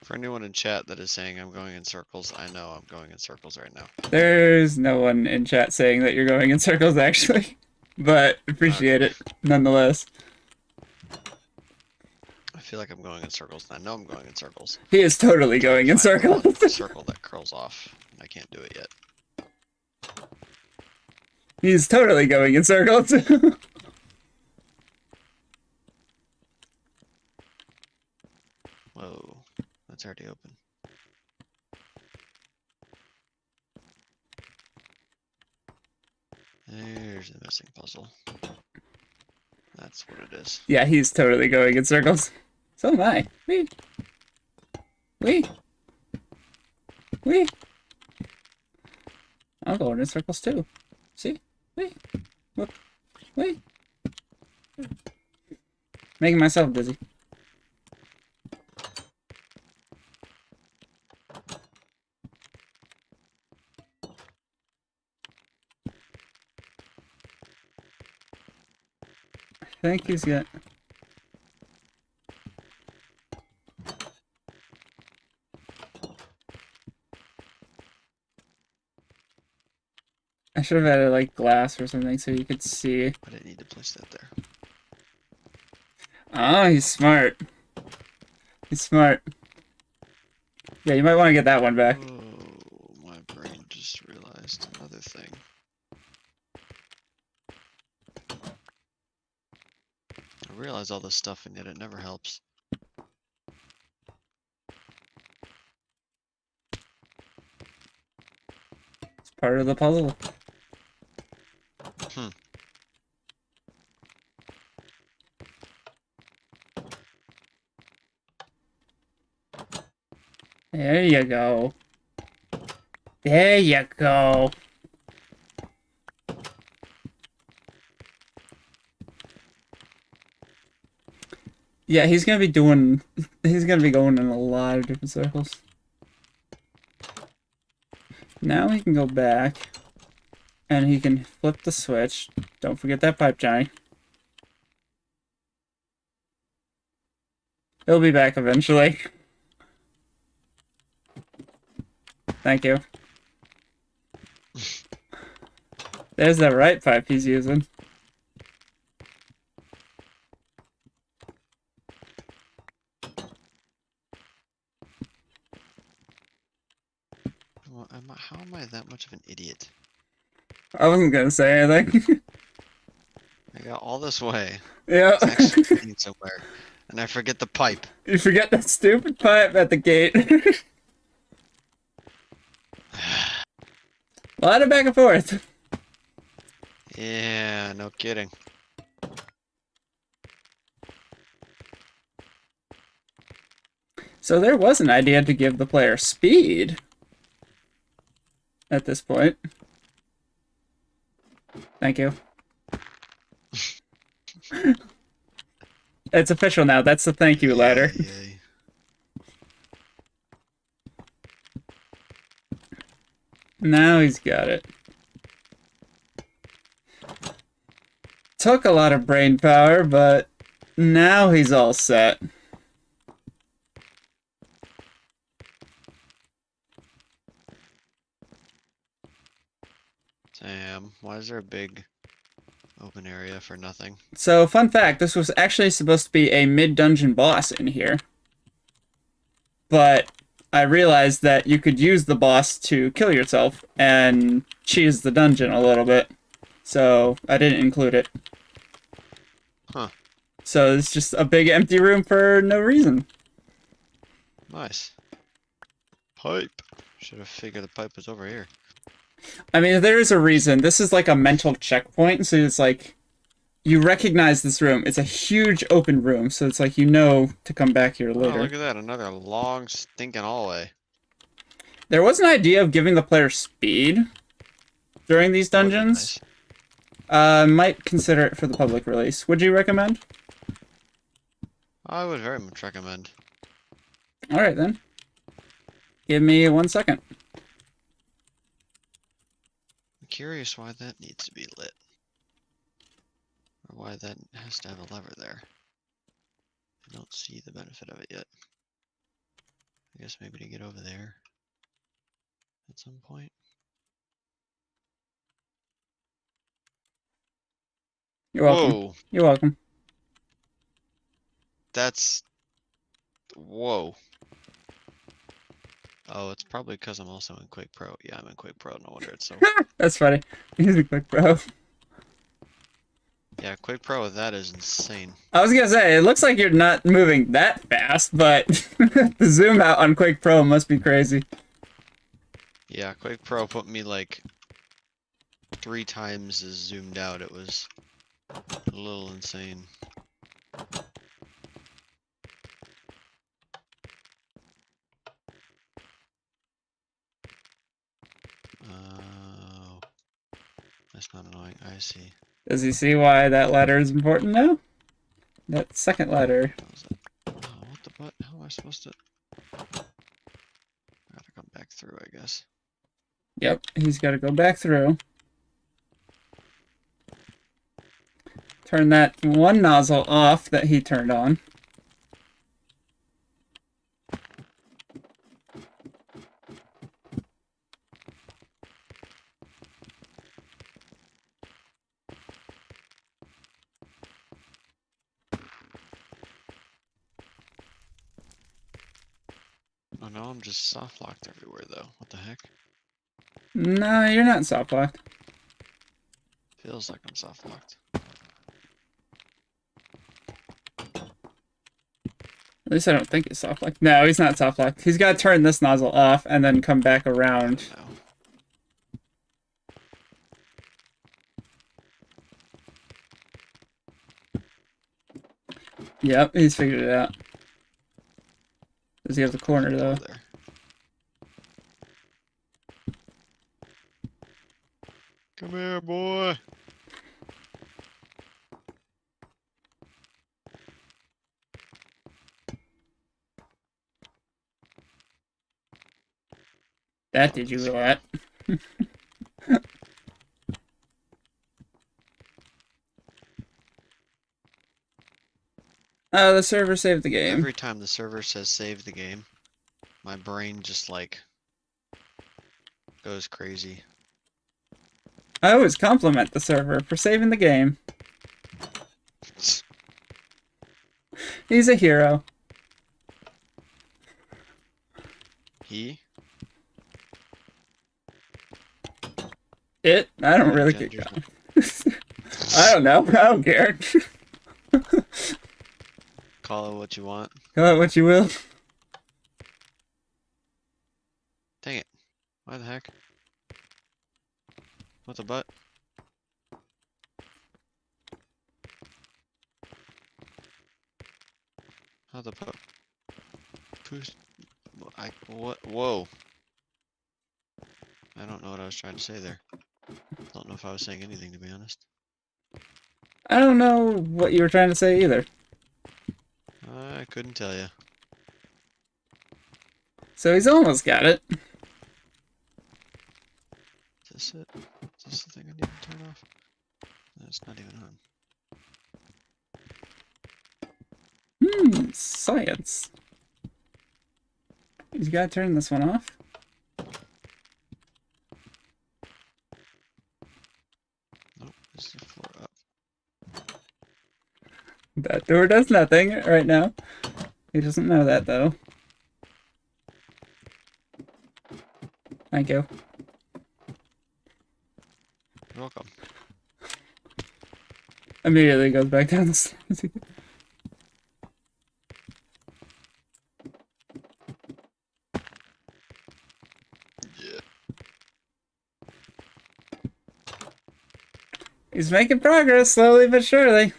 For anyone in chat that is saying I'm going in circles, I know I'm going in circles right now. There's no one in chat saying that you're going in circles, actually. But appreciate it, nonetheless. I feel like I'm going in circles, and I know I'm going in circles. He is totally going in circles. A circle that curls off, and I can't do it yet. He's totally going in circles. Whoa, that's already open. There's the missing puzzle. That's what it is. Yeah, he's totally going in circles. So am I. Wee. I'm going in circles too. See? Wee. Whoop. Wee. Making myself busy. I think he's got... I should have added like glass or something so you could see. I didn't need to place that there. Oh, he's smart. He's smart. Yeah, you might want to get that one back. Oh, my brain just realized another thing. I realize all this stuff and yet it never helps. It's part of the puzzle. There you go. There you go. Yeah, he's gonna be going in a lot of different circles. Now he can go back, and he can flip the switch. Don't forget that pipe, Johnny. He'll be back eventually. Thank you. There's the right pipe he's using. Well, how am I that much of an idiot? I wasn't gonna say anything. I got all this way. Yeah. It's actually leading somewhere, and I forget the pipe. You forget that stupid pipe at the gate. A lot of back and forth. Yeah, no kidding. So there was an idea to give the player speed at this point. Thank you. It's official now. That's the thank you ladder. Yay. Now he's got it. Took a lot of brain power, but now he's all set. Damn, why is there a big open area for nothing? So, fun fact, this was actually supposed to be a mid-dungeon boss in here. But I realized that you could use the boss to kill yourself and cheese the dungeon a little bit. So, I didn't include it. Huh. So, it's just a big empty room for no reason. Nice. Pipe. Should have figured the pipe was over here. I mean, there is a reason. This is like a mental checkpoint, so it's like you recognize this room. It's a huge open room, so it's like you know to come back here Oh, later. look at that. Another long, stinking hallway. There was an idea of giving the player speed during these That would've been dungeons. nice. Might consider it for the public release. Would you recommend? I would very much recommend. Alright then. Give me 1 second. I'm curious why that needs to be lit. Or why that has to have a lever there. I don't see the benefit of it yet. I guess maybe to get over there at some point. You're welcome. Whoa! You're welcome. That's... Whoa. Oh, it's probably because I'm also in Quake Pro. Yeah, I'm in Quake Pro, no wonder it's so... That's funny. He's a quick bro. Yeah, Quake Pro with that is insane. I was gonna say, it looks like you're not moving that fast, but the zoom out on Quake Pro must be crazy. Yeah, Quake Pro put me like 3 times as zoomed out. It was a little insane. Oh, that's not annoying. I see. Does he see why that ladder is important now? That second ladder. What was that? Oh, what the butt? How am I supposed to? I gotta come back through, I guess. Yep, he's got to go back through. Turn that one nozzle off that he turned on. Oh no, I'm just soft locked everywhere though. What the heck? No, you're not soft locked. Feels like I'm soft locked. At least I don't think he's soft locked. No, he's not soft locked. He's got to turn this nozzle off and then come back around. No. Yep, he's figured it out. Does he have the corner though? Over there. Come here, boy. That did you a lot. The server saved the game. Every time the server says save the game, my brain just like goes crazy. I always compliment the server for saving the game. He's a hero. He? It? I don't really get I don't know. I don't care. Call it what you want. Call it what you will. Dang it. Why the heck? What the butt? How the po- Who's what? Whoa. I don't know what I was trying to say there. Don't know if I was saying anything, to be honest. I don't know what you were trying to say either. I couldn't tell you. So he's almost got it. Is this it? Is this the thing I need to turn off? No, it's not even on. Science. You gotta turn this one off. Nope, is the floor up? That door does nothing right now. He doesn't know that though. Thank you. You're welcome. Immediately goes back down the stairs. Yeah. He's making progress slowly but surely.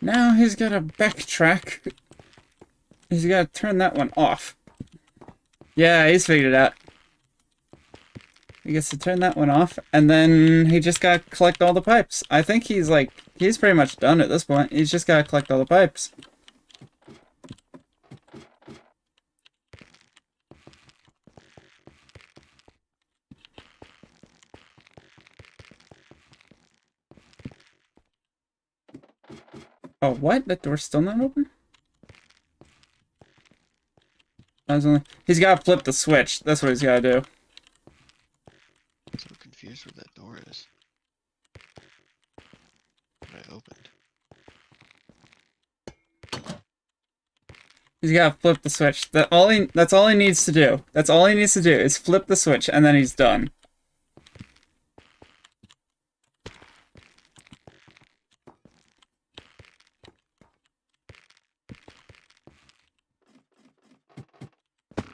Now he's got to backtrack. He's got to turn that one off. Yeah, he's figured it out. He gets to turn that one off, and then he just got to collect all the pipes. I think he's pretty much done at this point. He's just got to collect all the pipes. Oh, what? That door's still not open? He's got to flip the switch. That's what he's got to do. I'm so confused where that door is. That I opened. He's got to flip the switch. That's all he needs to do. That's all he needs to do is flip the switch, and then he's done.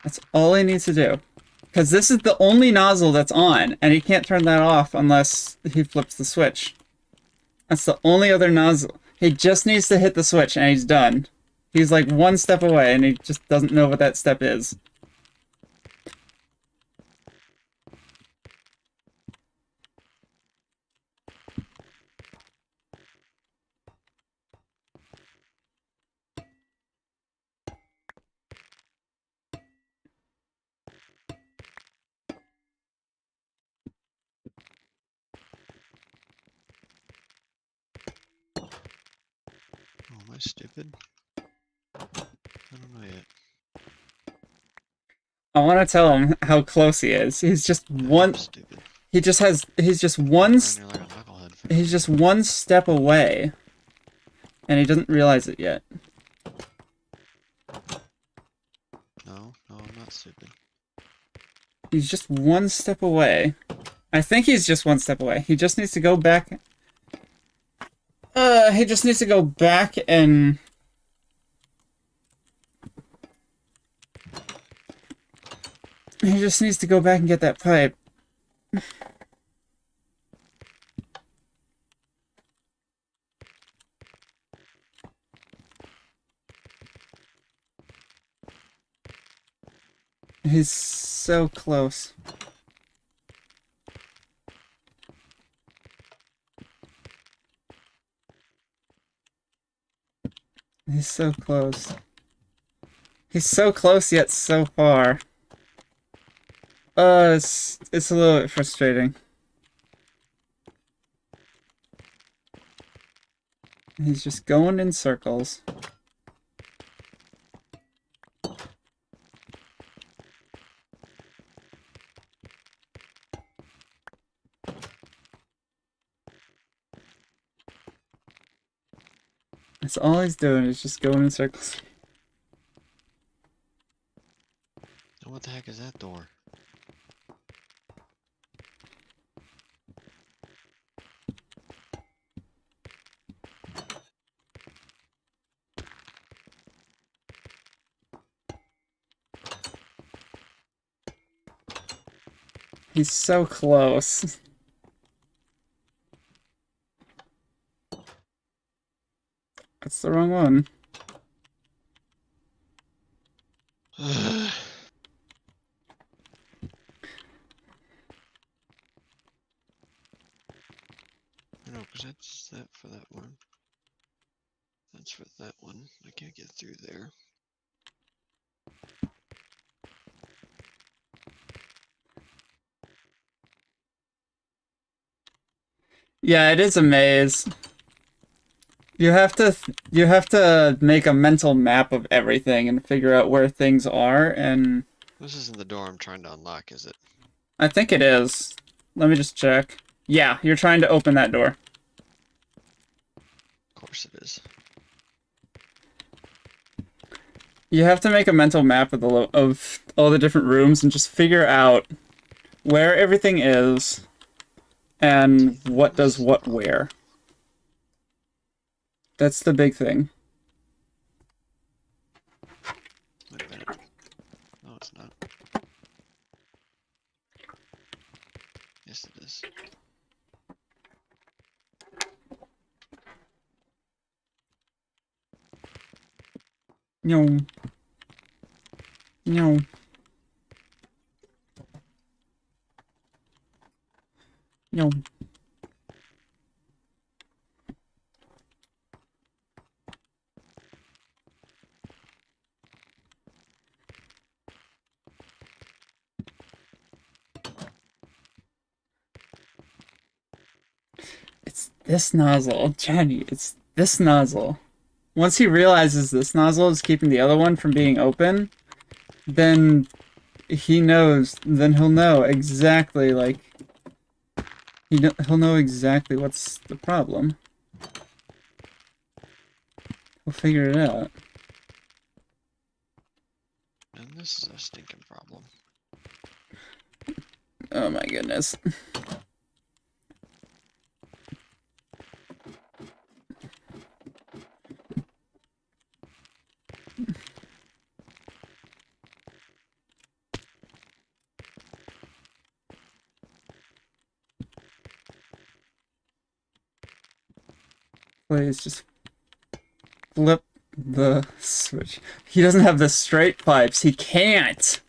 That's all he needs to do. Because this is the only nozzle that's on, and he can't turn that off unless he flips the switch. That's the only other nozzle. He just needs to hit the switch, and he's done. He's like one step away, and he just doesn't know what that step is. Oh, am I stupid? I don't know yet. I want to tell him how close he is. He's just one. I'm stupid. He's just one. Running here like a knucklehead. He's just one step away, and he doesn't realize it yet. No, I'm not stupid. He's just one step away. I think he's just one step away. He just needs to go back. He just needs to go back and... He just needs to go back and get that pipe. He's so close. He's so close. He's so close yet so far. It's a little bit frustrating. He's just going in circles. That's all he's doing is just going in circles. Now what the heck is that door? He's so close. That's the wrong one. No, because that's that for that one. That's for that one. I can't get through there. Yeah, it is a maze. You have to make a mental map of everything and figure out where things are, and This isn't the door I'm trying to unlock, is it? I think it is. Let me just check. Yeah, you're trying to open that door. Of course it is. You have to make a mental map of of all the different rooms and just figure out where everything is and what does what where. That's the big thing. Wait a minute. No, it's not. Yes, it is. No. No. No. It's this nozzle, Jonny. It's this nozzle. Once he realizes this nozzle is keeping the other one from being open, then he knows. Then he'll know exactly, like, he'll know exactly what's the problem. We'll figure it out. And this is a stinking problem. Oh my goodness. Please just flip the switch. He doesn't have the straight pipes. He can't.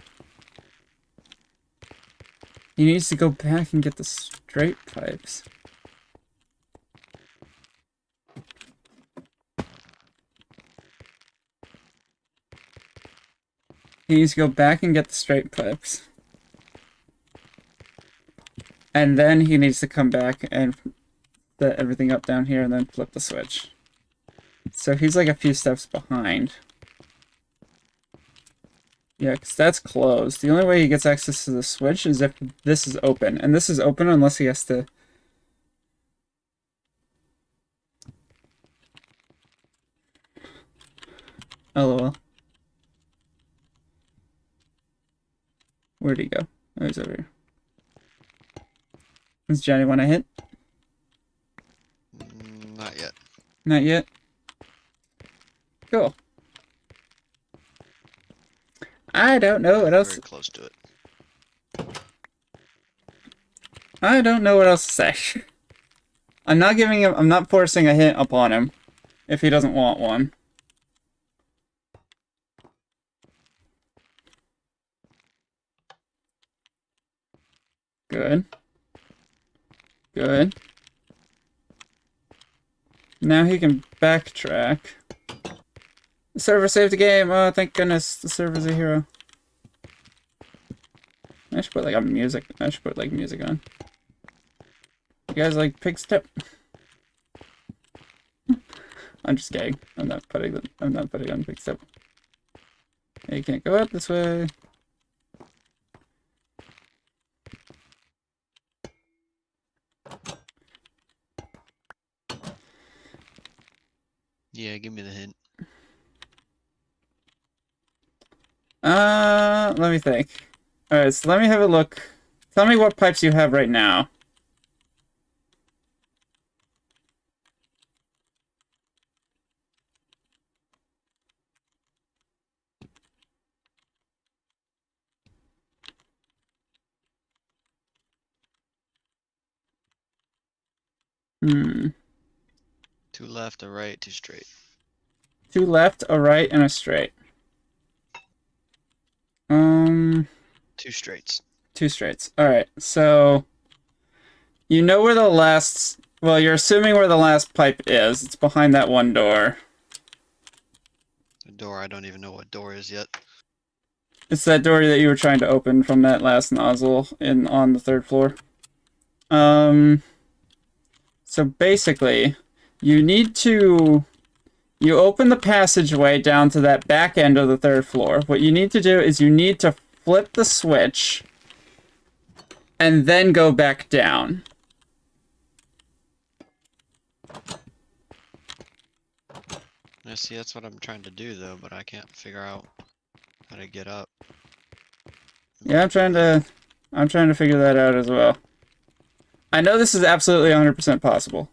He needs to go back and get the straight pipes. He needs to go back and get the straight pipes. And then he needs to come back and set everything up down here and then flip the switch. So he's like a few steps behind. Yeah, because that's closed. The only way he gets access to the switch is if this is open. And this is open unless he has to... LOL. Where'd he go? Oh, he's over here. Does Jonny want to hit? Not yet. Not yet? Cool. I don't know what else... Very close to it. I don't know what else to say. I'm not giving him... I'm not forcing a hint upon him if he doesn't want one. Good. Good. Now he can backtrack. The server saved the game. Oh, thank goodness. The server's a hero. I should put like music. I should put like music on. You guys like pig step? I'm just kidding. I'm not putting on pig step. You can't go up this way. Yeah, give me the hint. Let me think. Alright, so let me have a look. Tell me what pipes you have right now. Hmm. 2 left, a right, 2 straight. 2 left, a right, and a straight. 2 straights. 2 straights. Alright, so you know where the last, well, you're assuming where the last pipe is. It's behind that one door. The door, I don't even know what door is yet. It's that door that you were trying to open from that last nozzle on the 3rd floor. So basically, you open the passageway down to that back end of the 3rd floor. What you need to do is you need to flip the switch and then go back down. Yeah, see, that's what I'm trying to do though, but I can't figure out how to get up. Yeah, I'm trying to figure that out as well. I know this is absolutely 100% possible.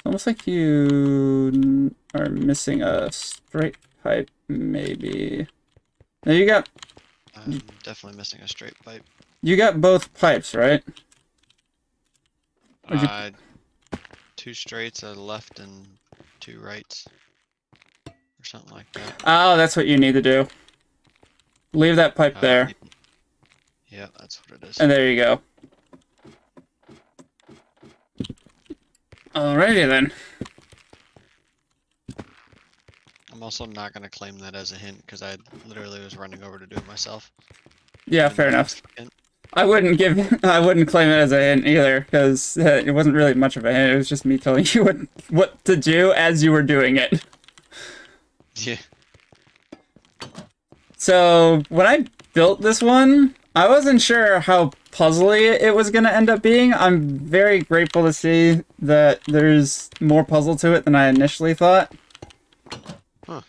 Almost like you are missing a straight pipe, maybe. Now you got I'm definitely missing a straight pipe. both pipes, right? Would you- 2 straights, a left and 2 rights. Or something like that. Oh, that's what you need to do. Leave that pipe there. Yeah, that's what it is. And there you go. Alrighty then. I'm also not going to claim that as a hint because I literally was running over to do it myself. Yeah, Even fair though enough. it's a hint. I wouldn't claim it as a hint either, because it wasn't really much of a hint. It was just me telling you what to do as you were doing it. Yeah. So when I built this one, I wasn't sure how puzzly it was going to end up being. I'm very grateful to see that there's more puzzle to it than I initially thought. Huh.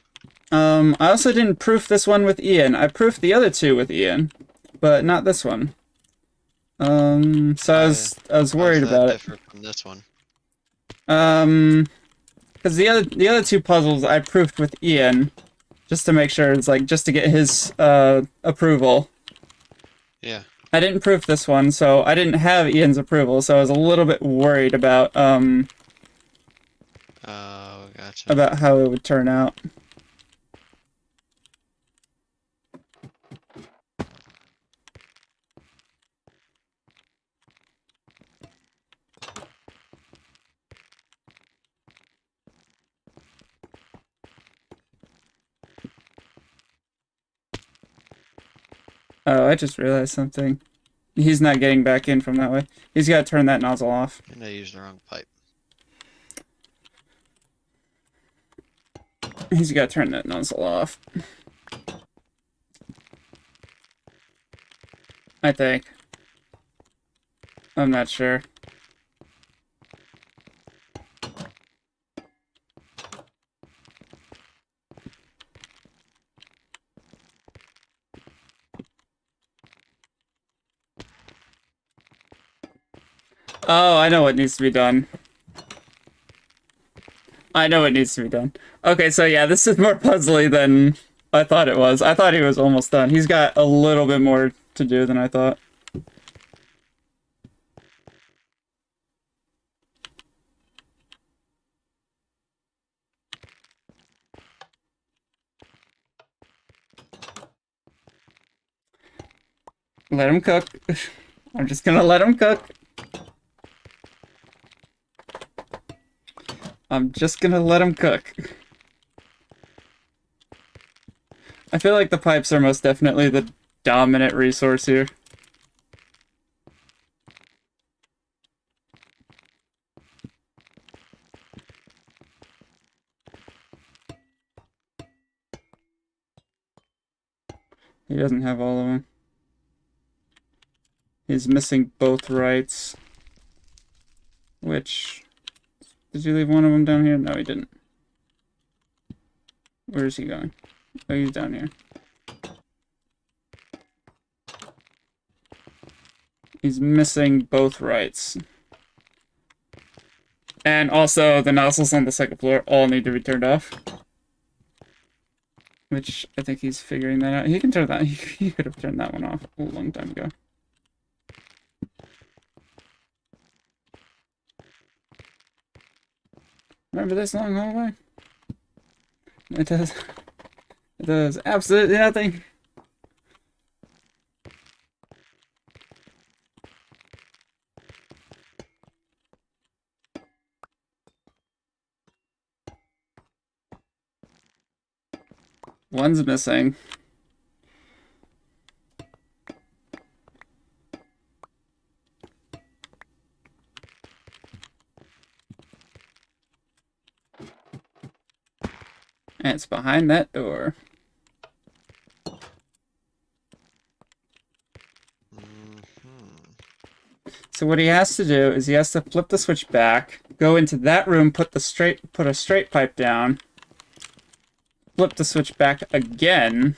I also didn't proof this one with Ian. I proofed the other 2 with Ian, but not this one. So I was worried about it. Different from this one. Because the other 2 puzzles I proofed with Ian, just to make sure, it's like just to get his approval. Yeah. I didn't proof this one, so I didn't have Ian's approval, so I was a little bit worried about Oh, gotcha. about how it would turn out. Oh, I just realized something. He's not getting back in from that way. He's got to turn that nozzle off. And I used the wrong pipe. He's got to turn that nozzle off. I think. I'm not sure. Oh, I know what needs to be done. I know what needs to be done. Okay, so yeah, this is more puzzly than I thought it was. I thought he was almost done. He's got a little bit more to do than I thought. Let him cook. I'm just gonna let him cook. I'm just gonna let him cook. I feel like the pipes are most definitely the dominant resource here. He doesn't have all of them. He's missing both rights. Which... Did you leave one of them down here? No, he didn't. Where is he going? Oh, he's down here. He's missing both rights. And also, the nozzles on the second floor all need to be turned off. Which, I think he's figuring that out. He can turn that. He could have turned that one off a long time ago. Remember this long hallway? It does absolutely nothing. One's missing. And it's behind that door. So what he has to do is he has to flip the switch back, go into that room, put a straight pipe down, flip the switch back again.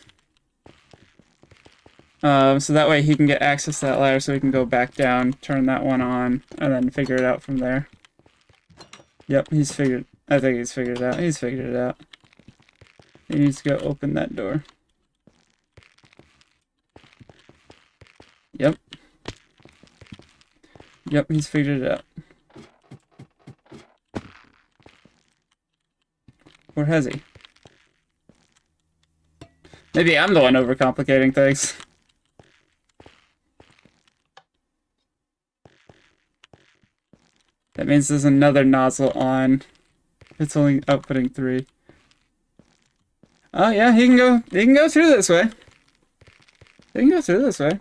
So that way he can get access to that ladder so he can go back down, turn that one on, and then figure it out from there. Yep, I think he's figured it out. He's figured it out. He needs to go open that door. Yep. Yep, he's figured it out. Or has he? Maybe I'm the one overcomplicating things. That means there's another nozzle on. It's only outputting 3. Oh yeah, he can go through this way. He can go through this way.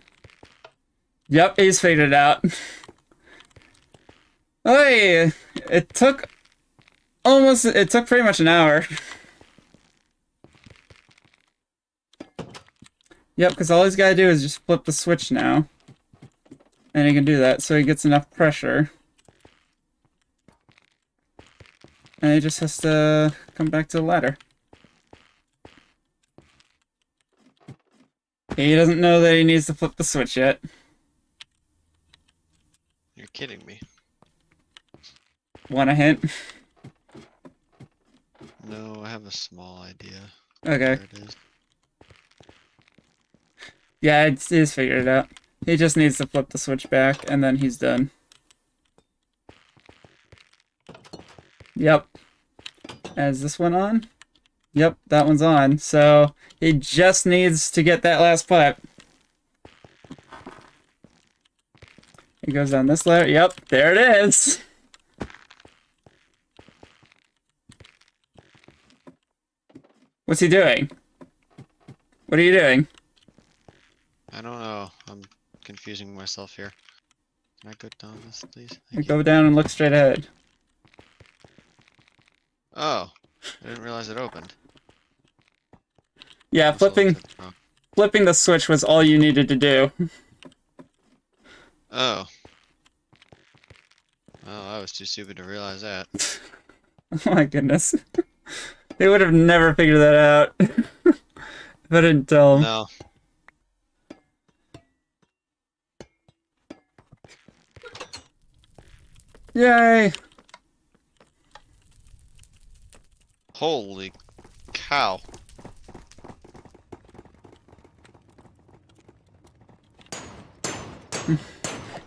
Yep, he's figured it out. Hey, it took pretty much an hour. Yep, because all he's got to do is just flip the switch now. And he can do that, so he gets enough pressure. And he just has to come back to the ladder. He doesn't know that he needs to flip the switch yet. You're kidding me. Want a hint? No, I have a small idea. Okay. There it is. Yeah, he's figured it out. He just needs to flip the switch back, and then he's done. Yep. Is this one on? Yep, that one's on. So, he just needs to get that last pipe. He goes down this ladder. Yep, there it is. What's he doing? What are you doing? I don't know. I'm confusing myself here. Can I go down this, please? Thank you. Go down and look straight ahead. Oh, I didn't realize it opened. Yeah, flipping the switch was all you needed to do. Oh. Oh, I was too stupid to realize that. Oh my goodness. They would have never figured that out. If I didn't tell them. No. Yay! Holy cow.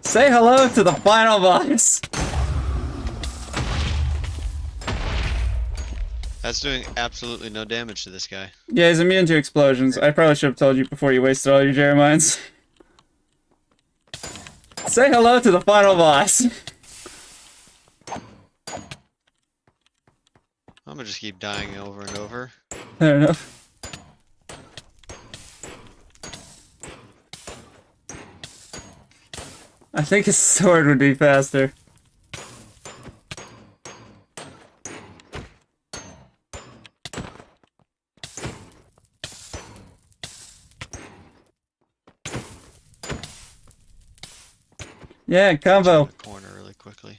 Say hello to the final boss! That's doing absolutely no damage to this guy. Yeah, he's immune to explosions. I probably should have told you before you wasted all your Jeremiahs. Say hello to the final boss. I'm gonna just keep dying over and over. I don't know. I think his sword would be faster. Yeah, combo. Turn the corner really quickly.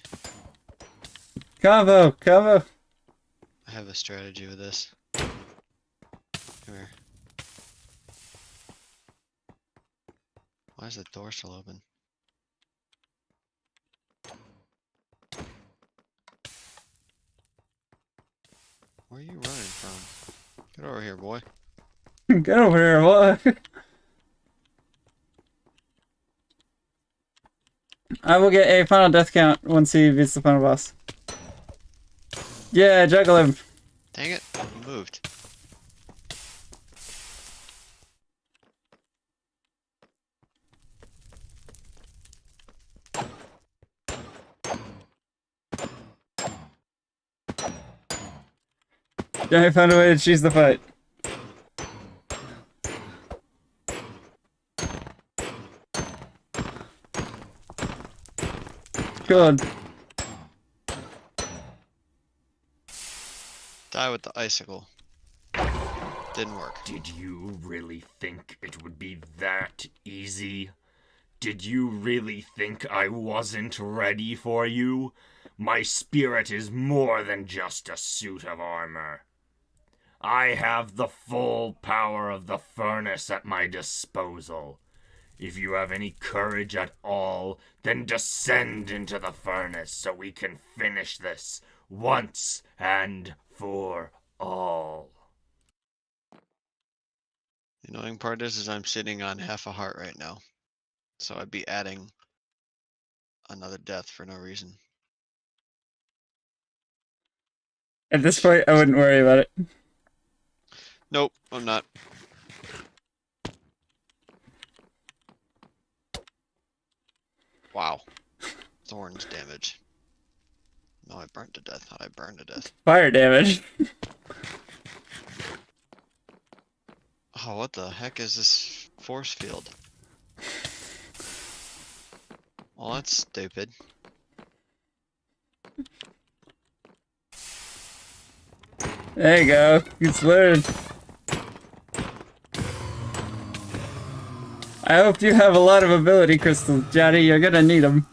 Combo. Combo. I have a strategy with this. Come here. Why is the door still open? Where are you running from? Get over here, boy. Get over here, what? I will get a final death count once he beats the final boss. Yeah, juggle him. Dang it, you moved. Johnny found a way to choose the fight. Good. Die with the icicle. Didn't work. Did you really think it would be that easy? Did you really think I wasn't ready for you? My spirit is more than just a suit of armor. I have the full power of the furnace at my disposal. If you have any courage at all, then descend into the furnace so we can finish this once and for all. The annoying part is I'm sitting on half a heart right now. So I'd be adding another death for no reason. At this point, I wouldn't worry about it. Nope, I'm not. Wow. Thorns damage. No, I burnt to death. How'd I burn to death? Fire damage. Oh, what the heck is this force field? Well, that's stupid. There you go. Exploded. I hope you have a lot of ability crystals, Johnny. You're gonna need them.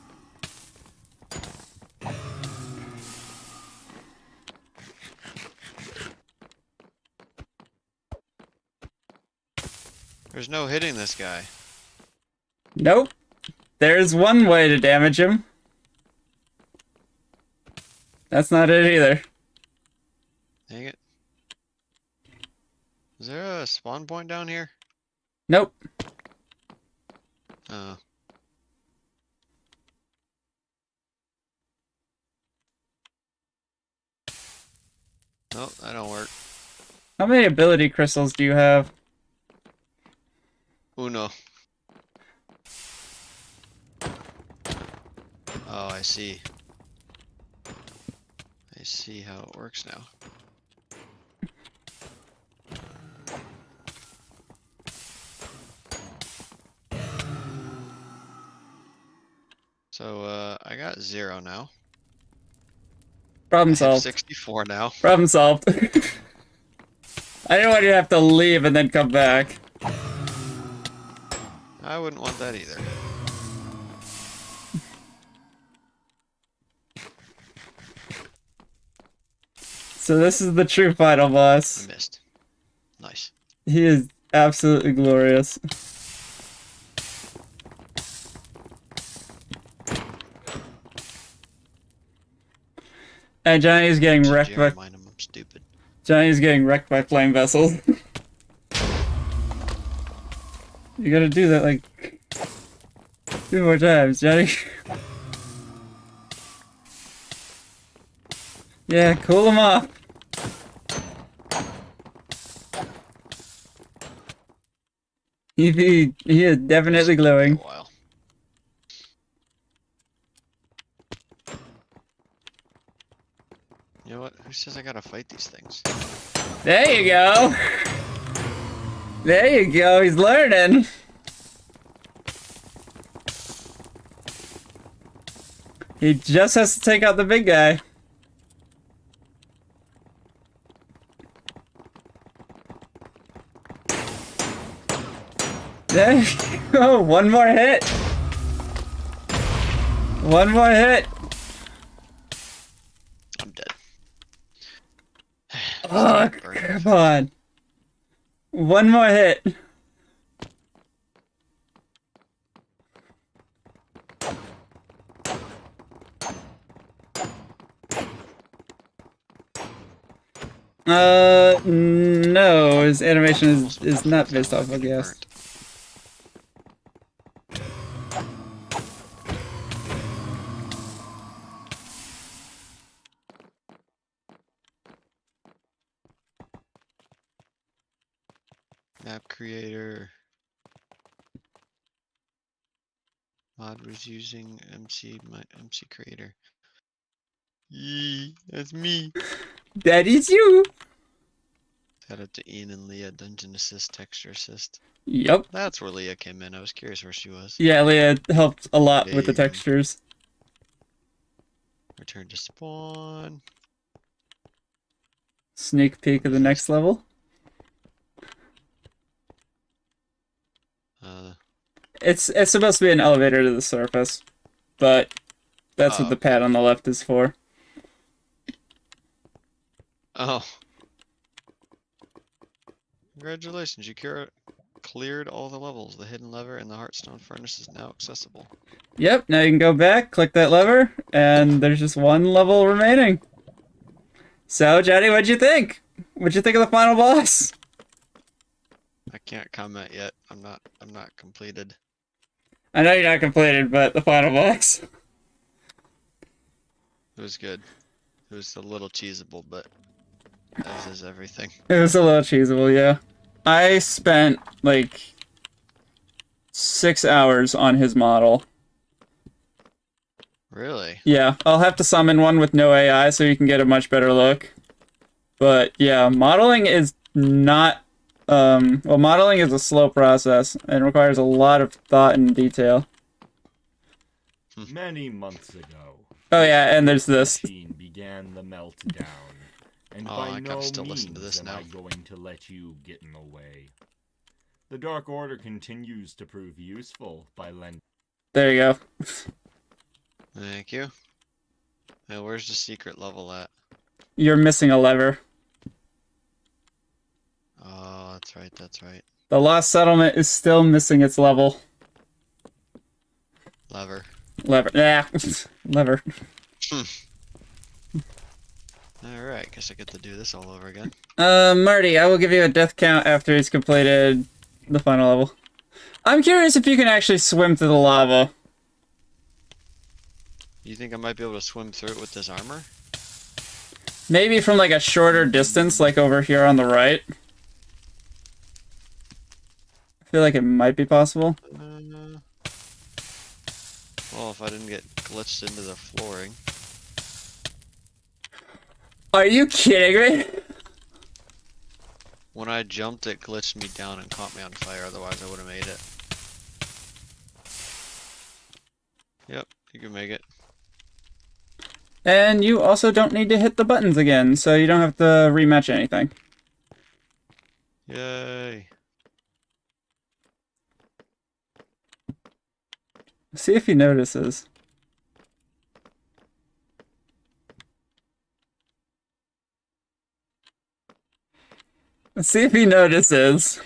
There's no hitting this guy. Nope. There's one way to damage him. That's not it either. Dang it. Is there a spawn point down here? Nope. Oh. Nope, that don't work. How many ability crystals do you have? Uno. Oh, I see. I see how it works now. So, I got 0 now. Problem I have solved. 64 now. Problem solved. I didn't want you to have to leave and then come back. I wouldn't want that either. So this is the true final boss. I missed. Nice. He is absolutely glorious. And Johnny's getting wrecked by Remind him I'm stupid. Johnny's getting wrecked by flame vessels. You gotta do that like 2 more times, Johnny. Yeah, cool him off. He is definitely glowing. A while. You know what? Who says I gotta fight these things? There you go. There you go. He's learning. He just has to take out the big guy. There you go. One more hit. One more hit. I'm dead. Oh, come on. One more hit. No, his animation is not based off of gas. Map creator. Mod was using my MC creator. Yee, that's me. That is you. Shout out to Ian and Leah, Dungeon Assist, Texture Assist. Yep. That's where Leah came in. I was curious where she was. Yeah, Leah helped a lot with the Damn. textures. Return to spawn. Sneak peek of the next level. It's supposed to be an elevator to the surface, but that's what the pad on the left is for. Oh. Congratulations, you cleared all the levels. The hidden lever in the Heartstone furnace is now accessible. Yep, now you can go back, click that lever, and there's just one level remaining. So, Johnny, what'd you think? What'd you think of the final boss? I can't comment yet. I'm not completed. I know you're not completed, but the final boss. It was good. It was a little cheesable, but as is everything. It was a little cheesable, yeah. I spent, like, 6 hours on his model. Really? Yeah, I'll have to summon one with no AI so you can get a much better look. But, yeah, modeling is not... well, modeling is a slow process and requires a lot of thought and detail. Many months ago, Oh yeah, and there's this. machine began the meltdown, and Oh, by I gotta no still listen means to this am now. I going to let you get in the way. The Dark Order continues to prove useful by lending. There you go. Thank you. Now, where's the secret level at? You're missing a lever. Oh, that's right, that's right. The Lost Settlement is still missing its level. Lever. Lever. Yeah. Lever. Alright, guess I get to do this all over again. Marty, I will give you a death count after he's completed the final level. I'm curious if you can actually swim through the lava. You think I might be able to swim through it with this armor? Maybe from like a shorter distance, like over here on the right. I feel like it might be possible. Well, if I didn't get glitched into the flooring. Are you kidding me? When I jumped, it glitched me down and caught me on fire, otherwise I would have made it. Yep, you can make it. And you also don't need to hit the buttons again, so you don't have to rematch anything. Yay. See if he notices. Let's see if he notices.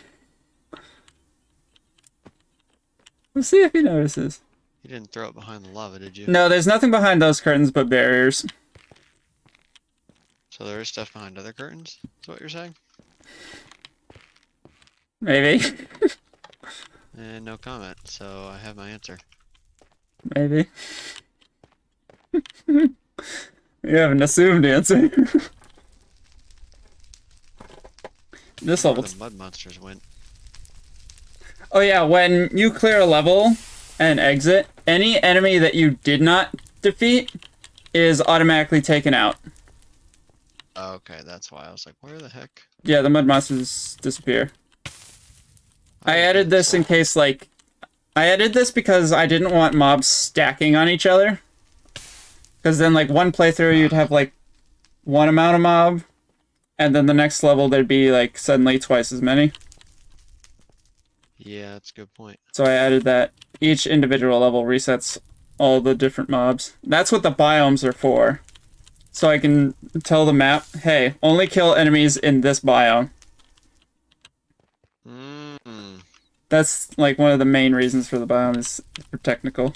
Let's see if he notices. You didn't throw it behind the lava, did you? No, there's nothing behind those curtains but barriers. So there is stuff behind other curtains? Is what you're saying? Maybe. And no comment, so I have my answer. Maybe. You have an assumed answer. This Where level. the mud monsters went. Oh yeah, when you clear a level and exit, any enemy that you did not defeat is automatically taken out. Okay, that's why I was like, where the heck? Yeah, the mud monsters disappear. I didn't added this in solve- case, like... I added this because I didn't want mobs stacking on each other. Because then, like, one playthrough you'd have, like, one amount of mob, and then the next level there'd be, like, suddenly twice as many. Yeah, that's a good point. So I added that each individual level resets all the different mobs. That's what the biomes are for. So I can tell the map, hey, only kill enemies in this biome. Mm. That's, like, one of the main reasons for the biome is for technical.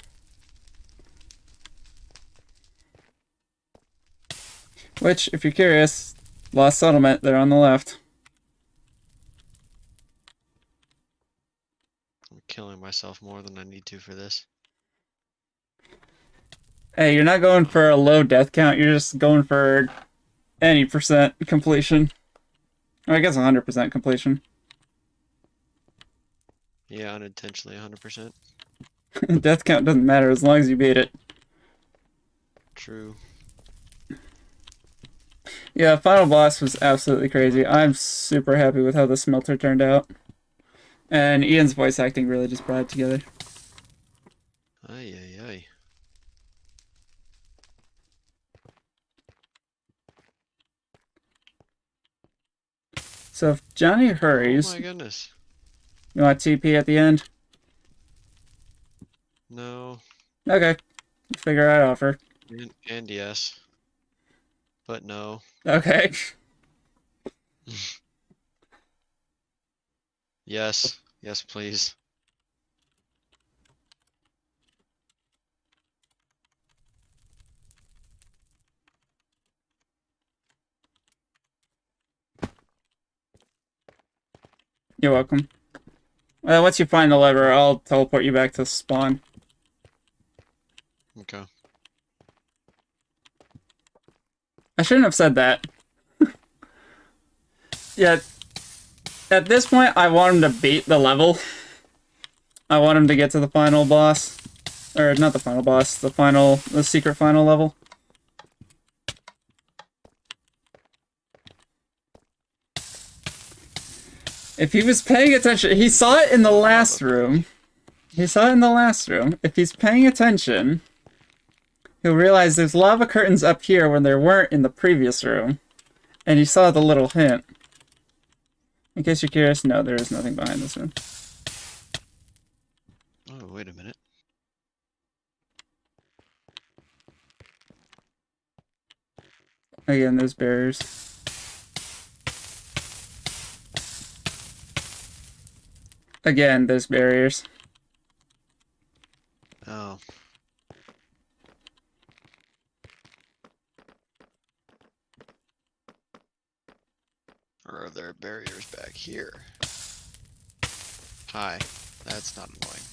Which, if you're curious, Lost Settlement, they're on the left. I'm killing myself more than I need to for this. Hey, you're not going for a low death count, you're just going for any percent completion. Or I guess 100% completion. Yeah, unintentionally 100%. Death count doesn't matter as long as you beat it. True. Yeah, final boss was absolutely crazy. I'm super happy with how the smelter turned out. And Ian's voice acting really just brought it together. Ay, ay, ay. So if Johnny hurries, Oh my goodness. you want TP at the end? No. Okay. Figure out offer. And yes. But no. Okay. Yes. Yes, please. You're welcome. Well, once you find the lever, I'll teleport you back to spawn. Okay. I shouldn't have said that. Yeah. At this point, I want him to beat the level. I want him to get to the final boss. Or, not the final boss, the secret final level. If he was paying attention, he saw it in the last room. He saw it in the last room. If he's paying attention, he'll realize there's lava curtains up here when there weren't in the previous room. And he saw the little hint. In case you're curious, no, there is nothing behind this room. Oh, wait a minute. Again, there's barriers. Again, there's barriers. Oh. Or are there barriers back here? Hi. That's not annoying.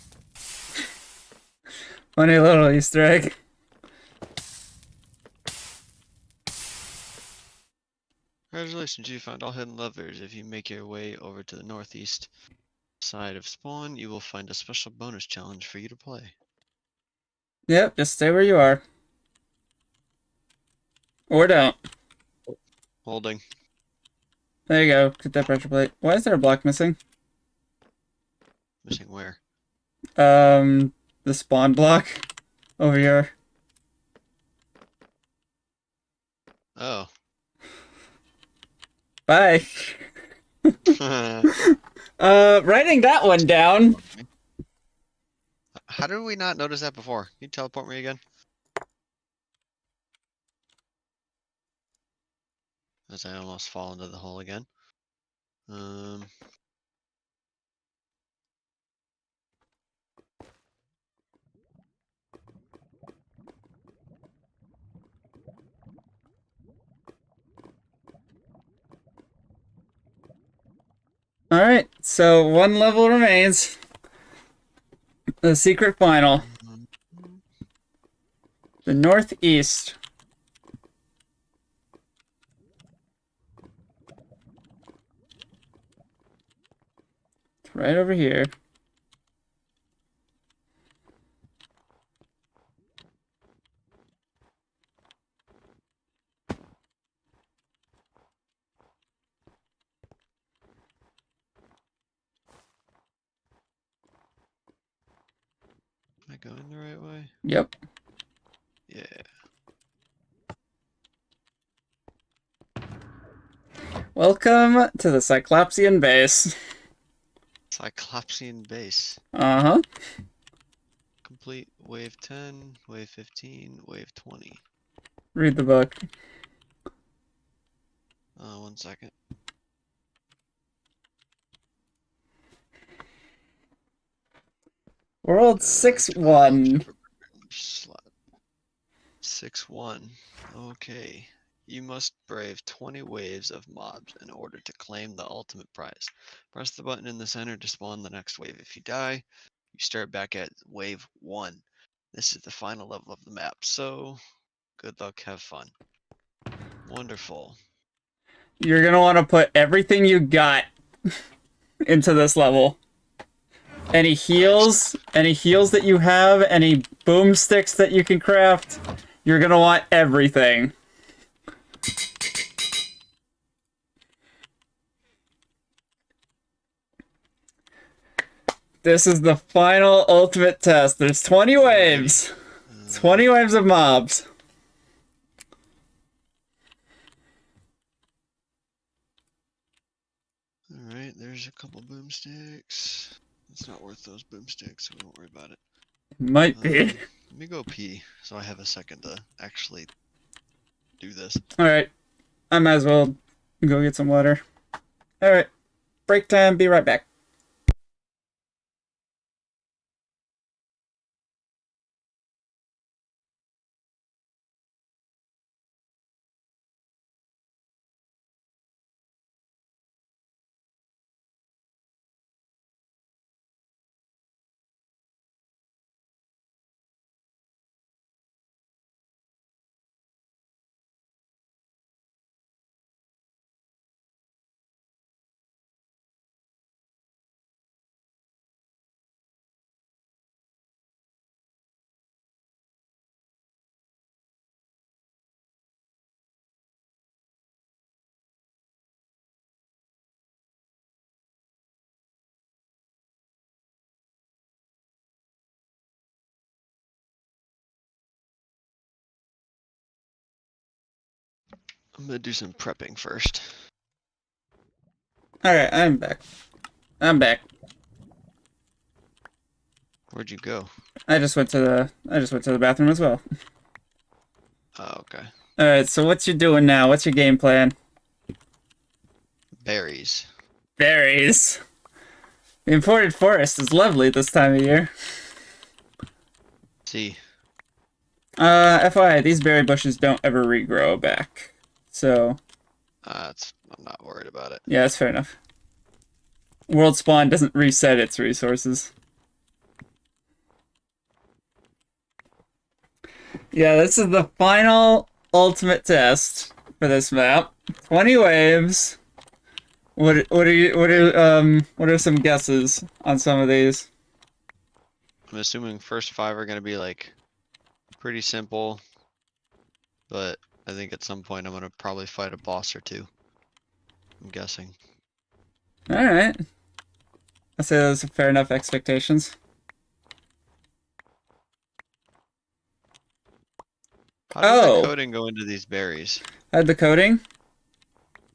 Funny little Easter egg. Congratulations, you found all hidden levers. If you make your way over to the northeast side of spawn, you will find a special bonus challenge for you to play. Yep, just stay where you are. Or don't. Holding. There you go. Get that pressure plate. Why is there a block missing? Missing where? The spawn block. Over here. Oh. Bye. Writing that one down. How did we not notice that before? Can you teleport me again? As I almost fall into the hole again. Alright, so one level remains. The secret final. The northeast. It's right over here. going the right way? Yep. Yeah. Welcome to the Cyclopsian base. Cyclopsian base. Uh-huh. Complete wave 10, wave 15, wave 20. Read the book. 1 second. World 6-1. 6-1. Okay. You must brave 20 waves of mobs in order to claim the ultimate prize. Press the button in the center to spawn the next wave. If you die, you start back at wave 1. This is the final level of the map, so good luck, have fun. Wonderful. You're gonna want to put everything you got into this level. Any heals that you have, any boomsticks that you can craft, you're gonna want everything. This is the final ultimate test. There's 20 waves. 20 waves of mobs. Alright, there's a couple boomsticks. It's not worth those boomsticks, so we won't worry about it. Might be. Let me go pee, so I have a second to actually do this. Alright. I might as well go get some water. Alright. Break time, be right back. I'm gonna do some prepping first. Alright, I'm back. I'm back. Where'd you go? I just went to the bathroom as well. Oh, okay. Alright, so what you doing now? What's your game plan? Berries. Berries. The imported forest is lovely this time of year. See. FYI, these berry bushes don't ever regrow back. So, I'm not worried about it. yeah, that's fair enough. World Spawn doesn't reset its resources. Yeah, this is the final ultimate test for this map. 20 waves. What are some guesses on some of these? I'm assuming first 5 are gonna be like pretty simple, but I think at some point I'm gonna probably fight a boss or two. I'm guessing. Alright. I'd say those are fair enough expectations. How does Oh. the coding go into these berries? Had the coding.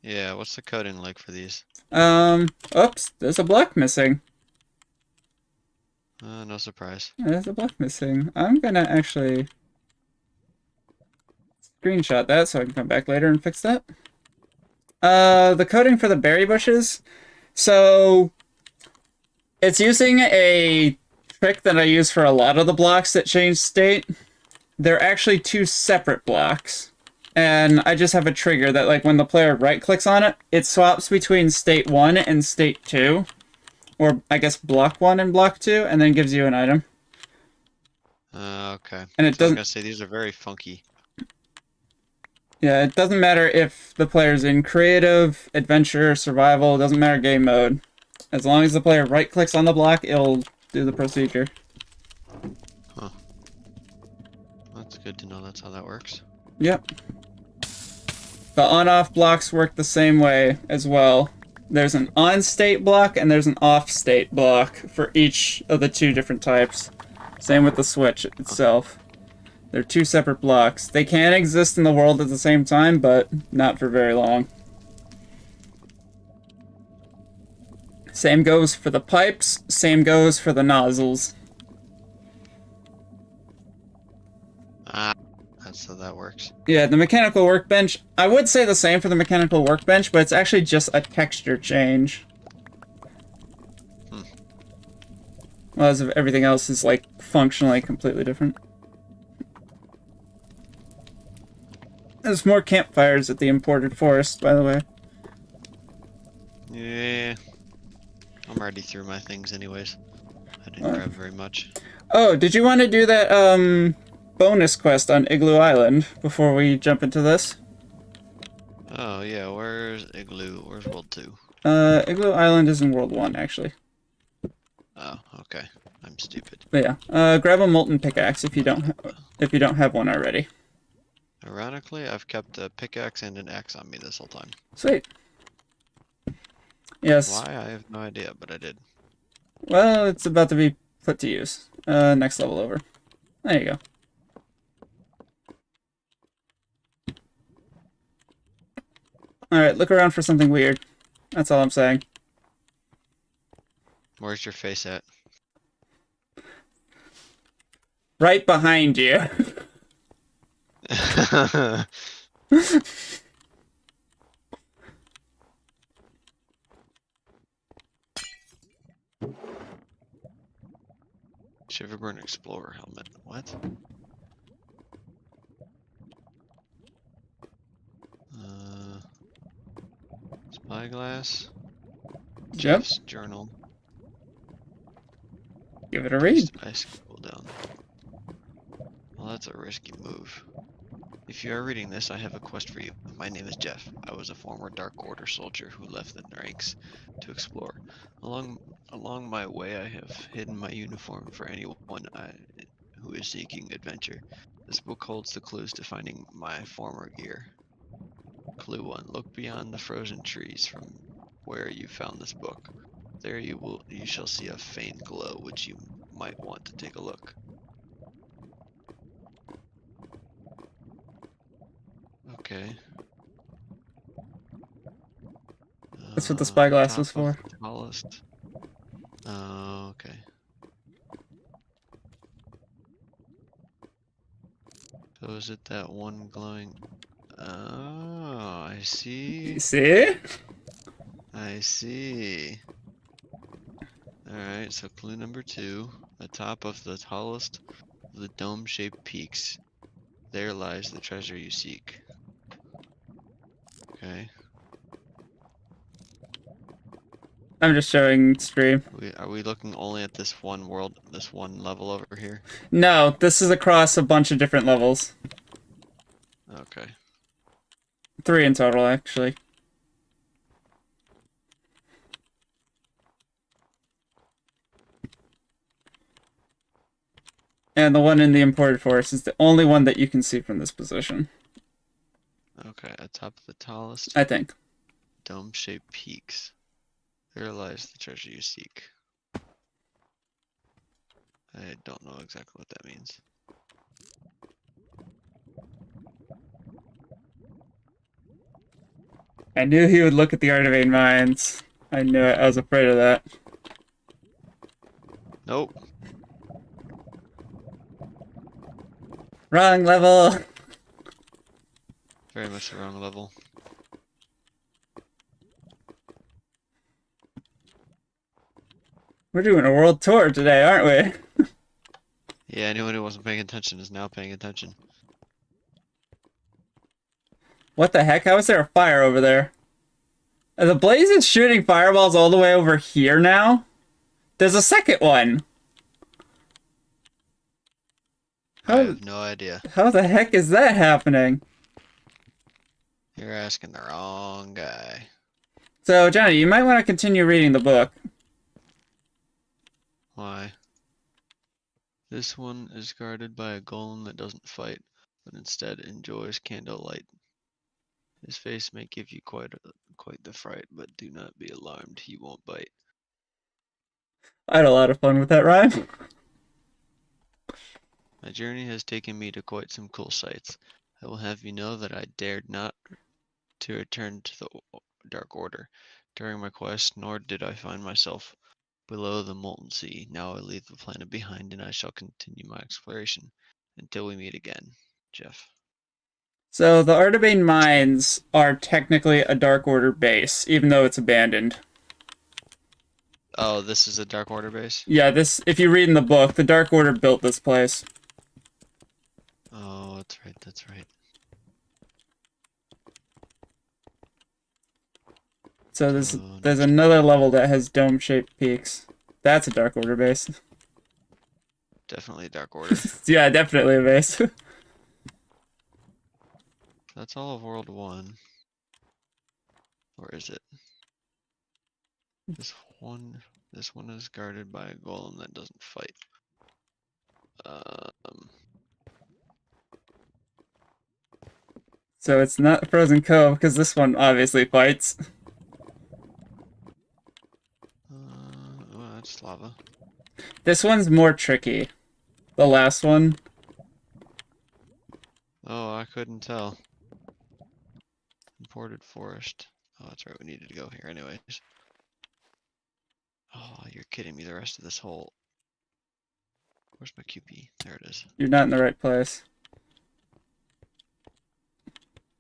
Yeah, what's the coding like for these? Oops, there's a block missing. No surprise. There's a block missing. I'm gonna actually screenshot that so I can come back later and fix that. The coding for the berry bushes. So, it's using a trick that I use for a lot of the blocks that change state. They're actually 2 separate blocks. And I just have a trigger that, like, when the player right-clicks on it, it swaps between state 1 and state 2. Or, I guess, block 1 and block 2, and then gives you an item. Okay. And it So I was doesn't... gonna say these are very funky. Yeah, it doesn't matter if the player's in creative, adventure, survival, it doesn't matter game mode. As long as the player right-clicks on the block, it'll do the procedure. Huh. That's good to know that's how that works. Yep. The on-off blocks work the same way as well. There's an on-state block and there's an off-state block for each of the 2 different types. Same with the switch itself. They're two separate blocks. They can exist in the world at the same time, but not for very long. Same goes for the pipes, same goes for the nozzles. Ah, that's how that works. Yeah, the mechanical workbench, I would say the same for the mechanical workbench, but it's actually just a texture change. Whereas everything else is, like, functionally completely different. There's more campfires at the imported forest, by the way. Yeah. I'm already through my things anyways. I didn't grab very much. Oh, did you want to do that, bonus quest on Igloo Island before we jump into this? Oh yeah, where's Igloo? Where's World 2? Igloo Island is in World 1, actually. Oh, okay. I'm stupid. But yeah, grab a molten pickaxe if you don't have one already. Ironically, I've kept a pickaxe and an axe on me this whole time. Sweet. Yes. Why? I have no idea, but I did. Well, it's about to be put to use. Next level over. There you go. Alright, look around for something weird. That's all I'm saying. Where's your face at? Right behind you. Shiverburn Explorer helmet. What? Spyglass. Yep. Jeff's journal. Give it a read. Ice cool down. Well, that's a risky move. If you are reading this, I have a quest for you. My name is Jeff. I was a former Dark Order soldier who left the ranks to explore. Along my way, I have hidden my uniform for anyone who is seeking adventure. This book holds the clues to finding my former gear. Clue 1. Look beyond the frozen trees from where you found this book. There you shall see a faint glow, which you might want to take a look. Okay. That's what the spyglass Top was for. of the tallest. Oh, okay. So is it that one glowing? Oh, I see. You see? I see. Alright, so clue number 2. Atop of the tallest of the dome-shaped peaks, there lies the treasure you seek. Okay. I'm just showing stream. Are we looking only at this one world, this one level over here? No, this is across a bunch of different levels. Okay. 3 in total, actually. And the one in the imported forest is the only one that you can see from this position. Okay, atop of the tallest I think. dome-shaped peaks, there lies the treasure you seek. I don't know exactly what that means. I knew he would look at the Artivane mines. I knew it. I was afraid of that. Nope. Wrong level! Very much the wrong level. We're doing a world tour today, aren't we? Yeah, anyone who wasn't paying attention is now paying attention. What the heck? How is there a fire over there? Are the blazes shooting fireballs all the way over here now? There's a second one! I have no idea. How the heck is that happening? You're asking the wrong guy. So, Johnny, you might want to continue reading the book. Why? This one is guarded by a golem that doesn't fight, but instead enjoys candlelight. His face may give you quite the fright, but do not be alarmed, he won't bite. I had a lot of fun with that rhyme. My journey has taken me to quite some cool sights. I will have you know that I dared not to return to the Dark Order during my quest, nor did I find myself below the molten sea. Now I leave the planet behind, and I shall continue my exploration until we meet again. Jeff. So the Artebane mines are technically a Dark Order base, even though it's abandoned. Oh, this is a Dark Order base? Yeah, this, if you read in the book, the Dark Order built this place. Oh, that's right, that's right. So there's another level that has dome-shaped peaks. That's a Dark Order base. Definitely Dark Order. Yeah, definitely a base. That's all of World 1. Or is it? This one is guarded by a golem that doesn't fight. So it's not Frozen Cove, because this one obviously fights. Oh, that's lava. This one's more tricky. The last one. Oh, I couldn't tell. Imported forest. Oh, that's right, we needed to go here anyways. Oh, you're kidding me, the rest of this whole... Where's my QP? There it is. You're not in the right place.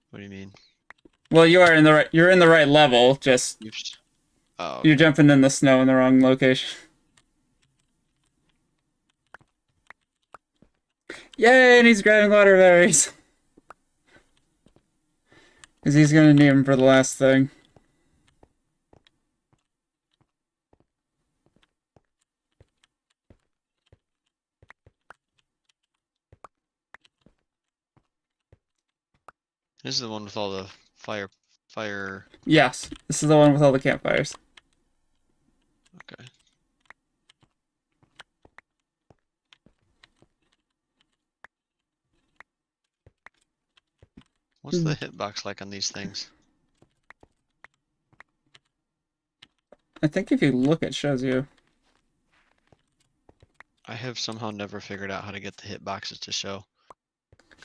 What do you mean? Well, you're in the right level, just Oh, you're jumping in the snow in the wrong location. Yay, and he's grabbing water berries. Because he's gonna need them for the last thing. this is the one with all the fire. Yes, this is the one with all the campfires. Okay. What's the hitbox like on these things? I think if you look, it shows you. I have somehow never figured out how to get the hitboxes to show.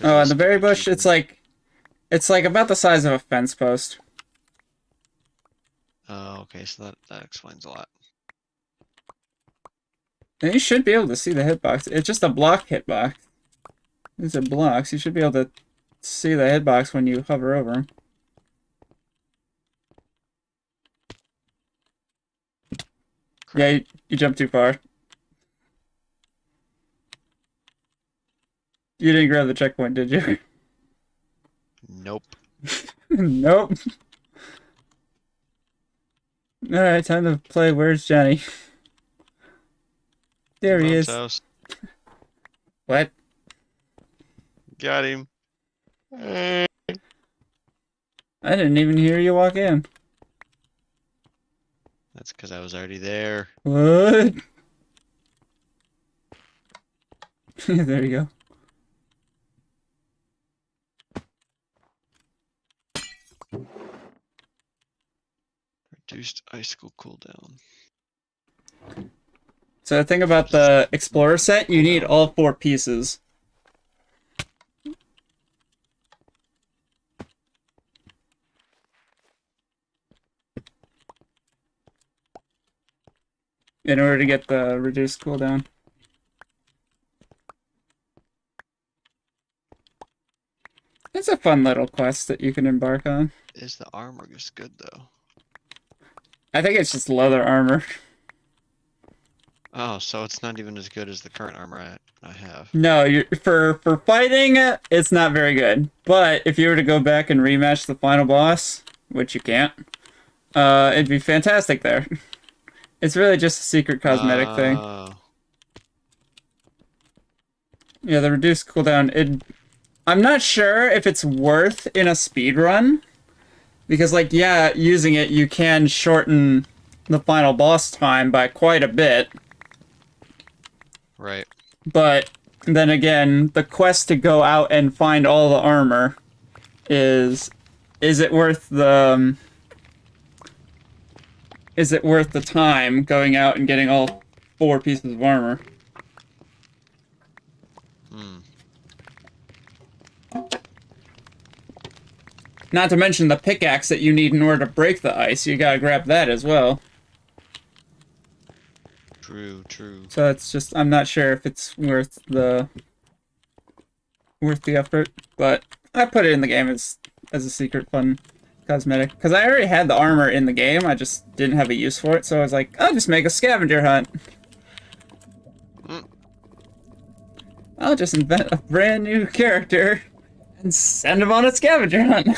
Oh, and the berry bush, it's like about the size of a fence post. Oh, okay, so that explains a lot. And you should be able to see the hitbox. It's just a block hitbox. These are blocks. You should be able to see the hitbox when you hover over them. Yeah, you jumped too far. You didn't grab the checkpoint, did you? Nope. Nope. Alright, time to play Where's Johnny? There he Mom's is. house. What? Got him. I didn't even hear you walk in. That's because I was already there. What? There you go. Reduced icicle cooldown. So the thing about the Explorer set, you need all 4 pieces. In order to get the reduced cooldown. It's a fun little quest that you can embark on. Is the armor just good though? I think it's just leather armor. Oh, so it's not even as good as the current armor I have. No, for fighting, it's not very good. But if you were to go back and rematch the final boss, which you can't, it'd be fantastic there. It's really just a secret cosmetic thing. Yeah, the reduced cooldown, I'm not sure if it's worth in a speed run. Because, like, yeah, using it, you can shorten the final boss time by quite a bit. Right. But then again, the quest to go out and find all the armor is it worth the time going out and getting all 4 pieces of armor? Hmm. Not to mention the pickaxe that you need in order to break the ice. You gotta grab that as well. True, true. So it's just, I'm not sure if it's worth the effort, but I put it in the game as a secret fun cosmetic because I already had the armor in the game. I just didn't have a use for it, so I was like, I'll just make a scavenger hunt. Mm. I'll just invent a brand new character and send him on a scavenger hunt.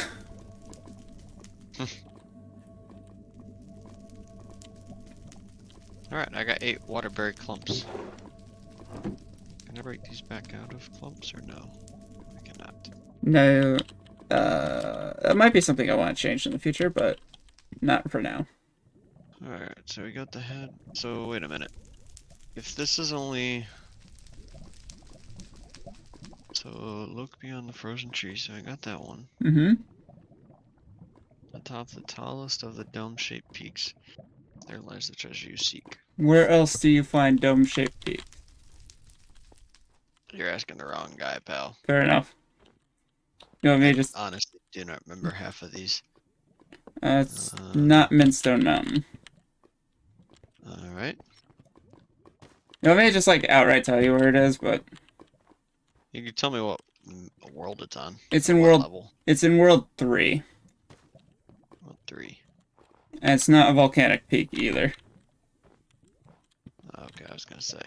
Alright, I got 8 waterberry clumps. Can I break these back out of clumps or no? I cannot. No, that might be something I want to change in the future, but not for now. Alright, so we got the head. So, wait a minute. If this is only... So, look beyond the frozen trees. So I got that one. Mm-hmm. Atop the tallest of the dome-shaped peaks, there lies the treasure you seek. Where else do you find dome-shaped peak? You're asking the wrong guy, pal. Fair enough. You want me to just... Honestly, do not remember half of these. It's not Minstone Mountain. Alright. You want me to just, like, outright tell you where it is, but... You can tell me what world it's on. It's in What world... level. It's in World 3. World 3. And it's not a volcanic peak, either. Okay, I was gonna say.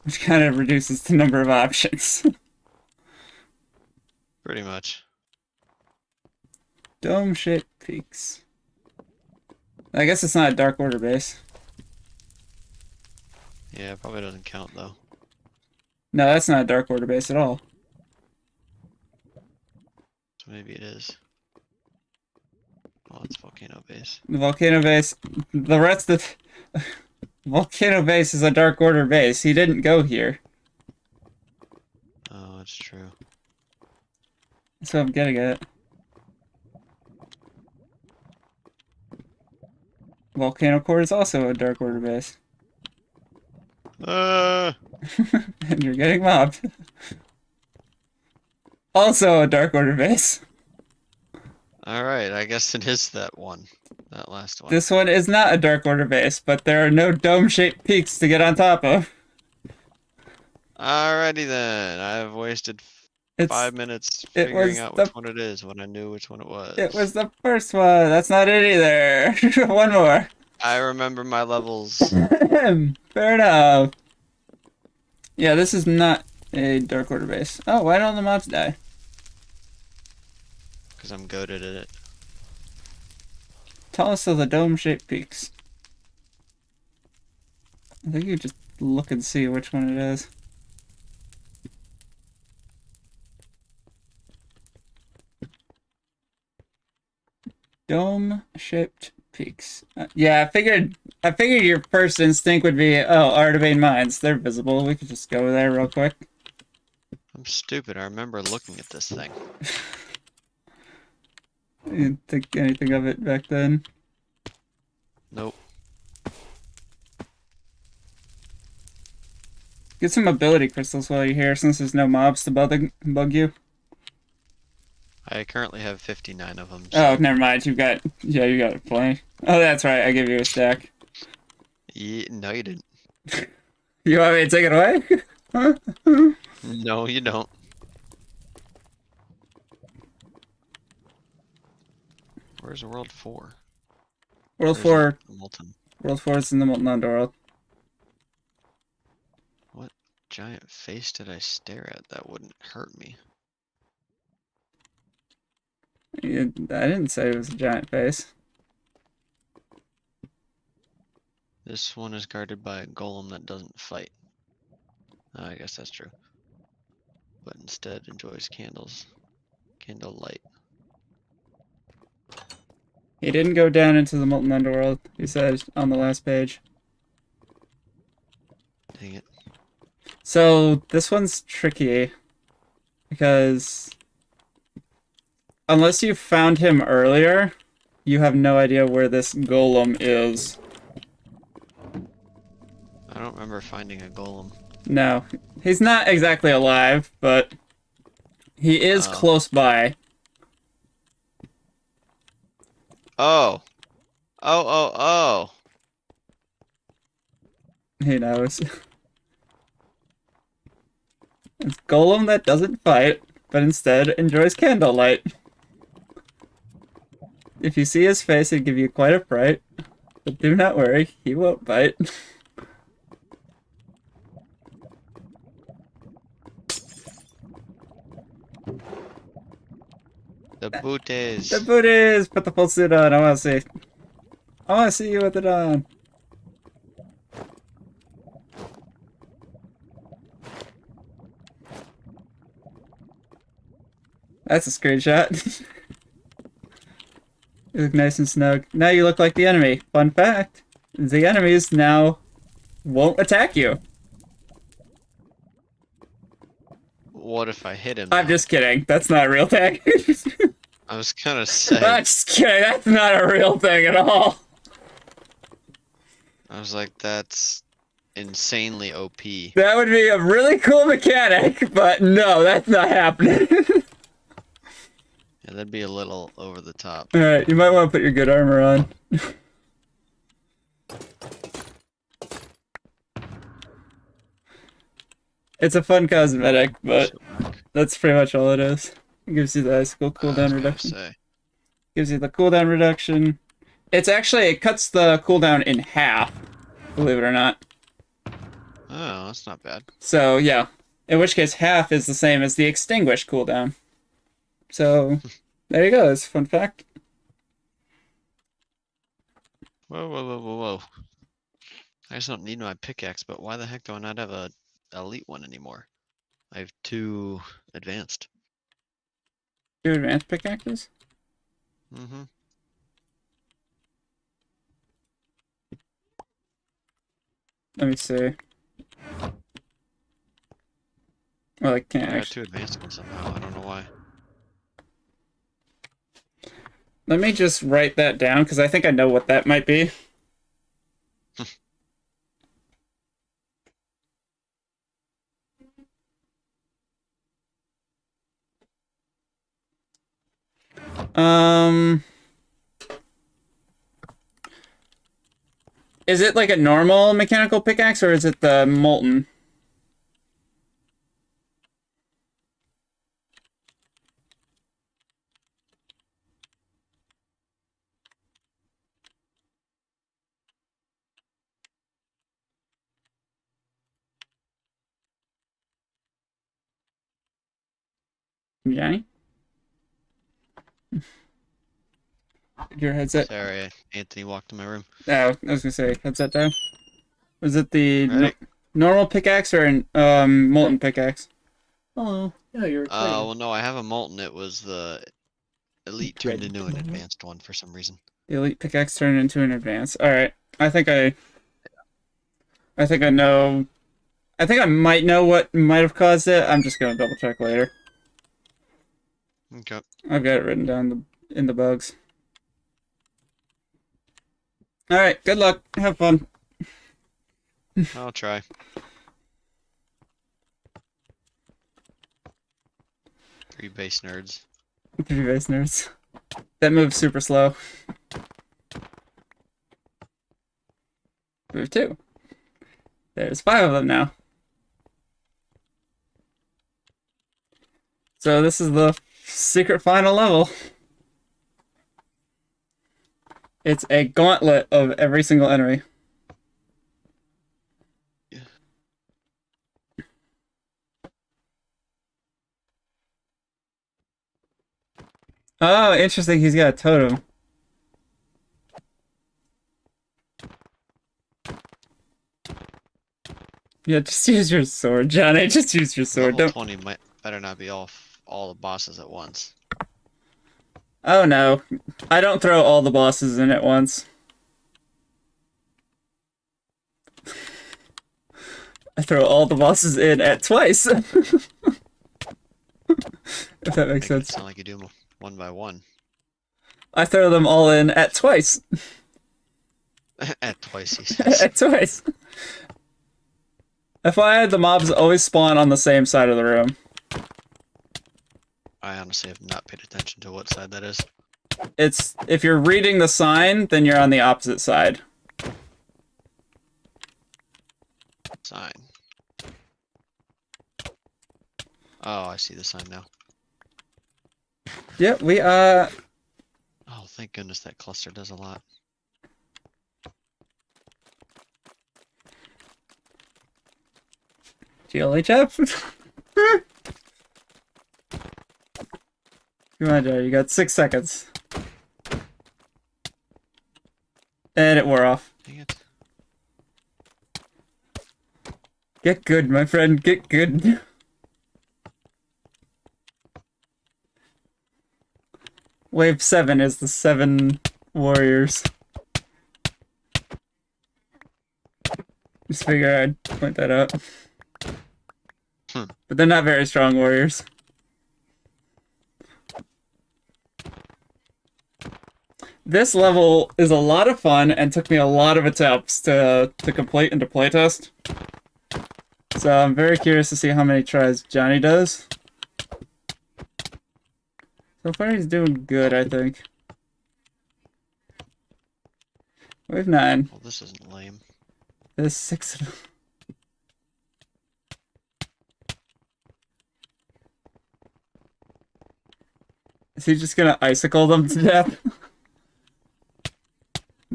Which kind of reduces the number of options. Pretty much. Dome-shaped peaks. I guess it's not a Dark Order base. Yeah, it probably doesn't count, though. No, that's not a Dark Order base at all. So maybe it is. Oh, it's volcano base. The volcano base... The rest of... Volcano base is a Dark Order base. He didn't go here. Oh, it's true. That's what I'm getting at. Volcano Core is also a Dark Order base. And you're getting mobbed. Also a Dark Order base. Alright, I guess it is that one. That last one. This one is not a Dark Order base, but there are no dome-shaped peaks to get on top of. Alrighty then. I've wasted It's 5 minutes it figuring was out the- which one it is when I knew which one it was. It was the first one. That's not it either. One more. I remember my levels. Fair enough. Yeah, this is not a Dark Order base. Oh, why don't the mobs die? Because I'm goated at it. Tallest of the dome-shaped peaks. I think you just look and see which one it is. Dome-shaped peaks. Yeah, I figured your first instinct would be, oh, Artevane Mines. They're visible. We could just go there real quick. I'm stupid. I remember looking at this thing. You didn't think anything of it back then. Nope. Get some ability crystals while you're here, since there's no mobs to bug you. I currently have 59 of them. Oh, never mind. You got plenty. Oh, that's right. I gave you a stack. No, you didn't. You want me to take it away? No, you don't. Where's World 4? World Where's 4. Molten. World 4 is in the Molten Underworld. What giant face did I stare at that wouldn't hurt me? I didn't say it was a giant face. This one is guarded by a golem that doesn't fight. I guess that's true. But instead enjoys candle light. He didn't go down into the Molten Underworld, he said on the last page. Dang it. So, this one's tricky. Because... unless you found him earlier, you have no idea where this golem is. I don't remember finding a golem. No. He's not exactly alive, but he is Oh. close by. Oh. Oh. He knows. It's Golem that doesn't fight, but instead enjoys candlelight. If you see his face, it'd give you quite a fright. But do not worry, he won't bite. The booties. The booties! Put the full suit on, I wanna see. I wanna see you with it on. That's a screenshot. You look nice and snug. Now you look like the enemy. Fun fact, the enemies now won't attack you. What if I hit him? I'm though? just kidding. That's not a real thing. I was gonna say. I'm just kidding. That's not a real thing at all. I was like, that's insanely OP. That would be a really cool mechanic, but no, that's not happening. Yeah, that'd be a little over the top. Alright, you might want to put your good armor on. It's a fun cosmetic, but that's pretty much all it is. It gives you the icicle I was cooldown gonna reduction. say. Gives you the cooldown reduction. It's actually, it cuts the cooldown in half, believe it or not. Oh, that's not bad. So, yeah. In which case, half is the same as the extinguish cooldown. So, there you go. That's a fun fact. Whoa. I just don't need my pickaxe, but why the heck do I not have a elite one anymore? I have 2 advanced. 2 advanced pickaxes? Mm-hmm. Let me see. Well, I can't I got actually. 2 advanced ones somehow. I don't know why. Let me just write that down, because I think I know what that might be. Is it like a normal mechanical pickaxe, or is it the molten? Johnny? Your headset? Sorry, Anthony walked in my room. Oh, I was gonna say, headset down. Was it the Ready? normal pickaxe or an molten pickaxe? Oh, yeah, you're Well, no, I have a molten. It was the elite turned into an advanced one for some reason. The elite pickaxe turned into an advance. Alright. I think I know. I think I might know what might have caused it. I'm just gonna double check later. Okay. I've got it written down in the bugs. Alright, good luck. Have fun. I'll try. Three base nerds. 3 base nerds. That move's super slow. Move 2. There's 5 of them now. So this is the secret final level. It's a gauntlet of every single enemy. Yeah. Oh, interesting. He's got a totem. Yeah, just use your sword, Johnny. Just use your sword. Level Don't. 20 might better not be all the bosses at once. Oh no, I don't throw all the bosses in at once. I throw all the bosses in at twice. If that makes Make it sense. sound like you do them one by one. I throw them all in at twice. At twice, he says. At twice. FYI, the mobs always spawn on the same side of the room. I honestly have not paid attention to what side that is. It's if you're reading the sign, then you're on the opposite side. Sign. Oh, I see the sign now. Yep, we Oh, thank goodness that cluster does a lot. GLA chap. Come on, Joe. You got 6 seconds. And it wore off. Dang it. Get good, my friend. Get good. Wave 7 is the 7 warriors. Just figure I'd point that out. But they're not very strong warriors. This level is a lot of fun and took me a lot of attempts to complete and to playtest. So I'm very curious to see how many tries Jonny does. So far he's doing good, I think. Wave 9. Well, this isn't lame. There's 6 of them. Is he just gonna icicle them to death?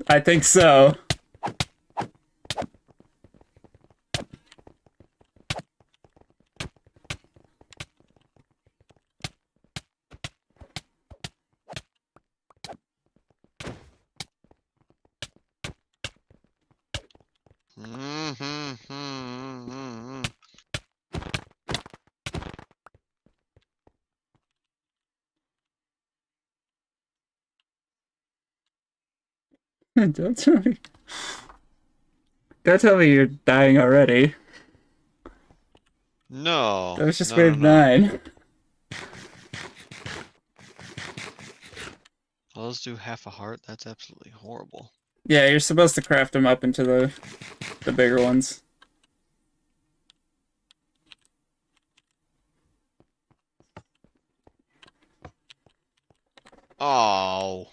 I think so. Don't tell me. Don't tell me you're dying already. No. That was just no, wave no, no. 9. Well, let's do half a heart. That's absolutely horrible. Yeah, you're supposed to craft them up into the bigger ones. Oh.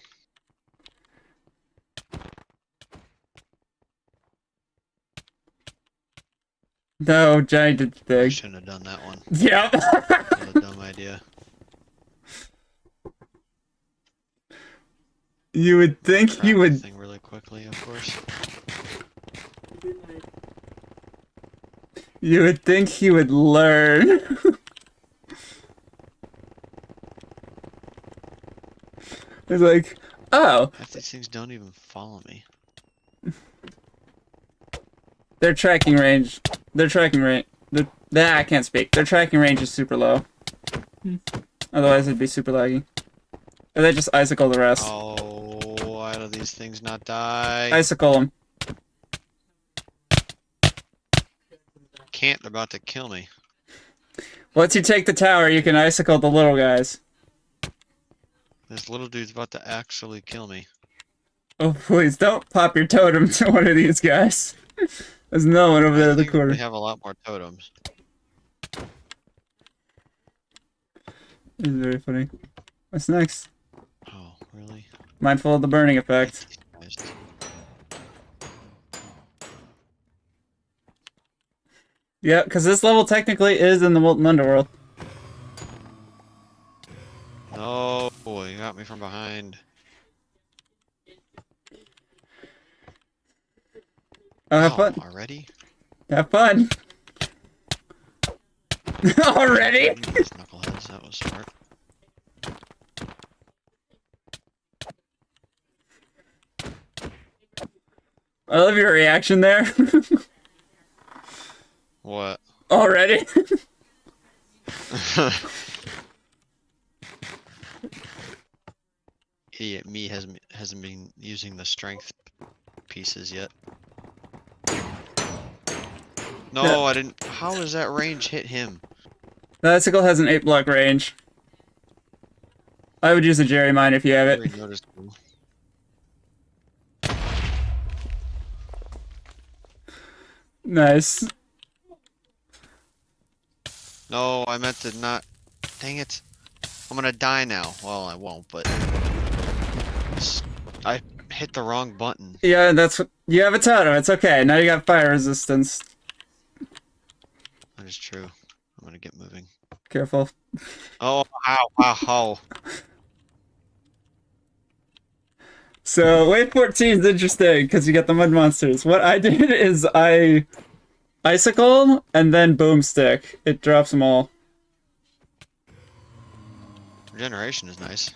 No, Jonny did the I thing. shouldn't have done that one. Yep. What a dumb idea. You would think he Craft the would. thing really quickly, of course. You would think he would learn. It's like, oh, Half these things don't even follow me. their tracking range. Their tracking range. I can't speak. Their tracking range is super low. Otherwise, it'd be super laggy. Or they just icicle the rest. Oh, why do these things not die? Icicle them. Can't, they're about to kill me. Once you take the tower, you can icicle the little guys. This little dude's about to actually kill me. Oh, please don't pop your totem to one of these guys. There's no one over there in the I think corner. we have a lot more totems. This is very funny. What's next? Oh, really? Mindful of the burning effect. Guys. Yeah, because this level technically is in the Molten Underworld. No, you got me from behind. Oh, have fun. Already? Have fun. Already? These knuckleheads, that was smart. I love your reaction there. What? Already? Idiot me hasn't been using the strength pieces yet. No, Yeah. I didn't. How does that range hit him? The icicle has an 8-block range. I would use a Jerry mine if you have it. Very noticeable. Nice. No, I meant to not. Dang it. I'm gonna die now. Well, I won't, but I hit the wrong button. Yeah, that's what you have a totem. It's okay. Now you got fire resistance. That is true. I'm gonna get moving. Careful. Oh, ow, ow, ow. So wave 14 is interesting because you get the mud monsters. What I did is I icicle and then boomstick. It drops them all. Regeneration is nice.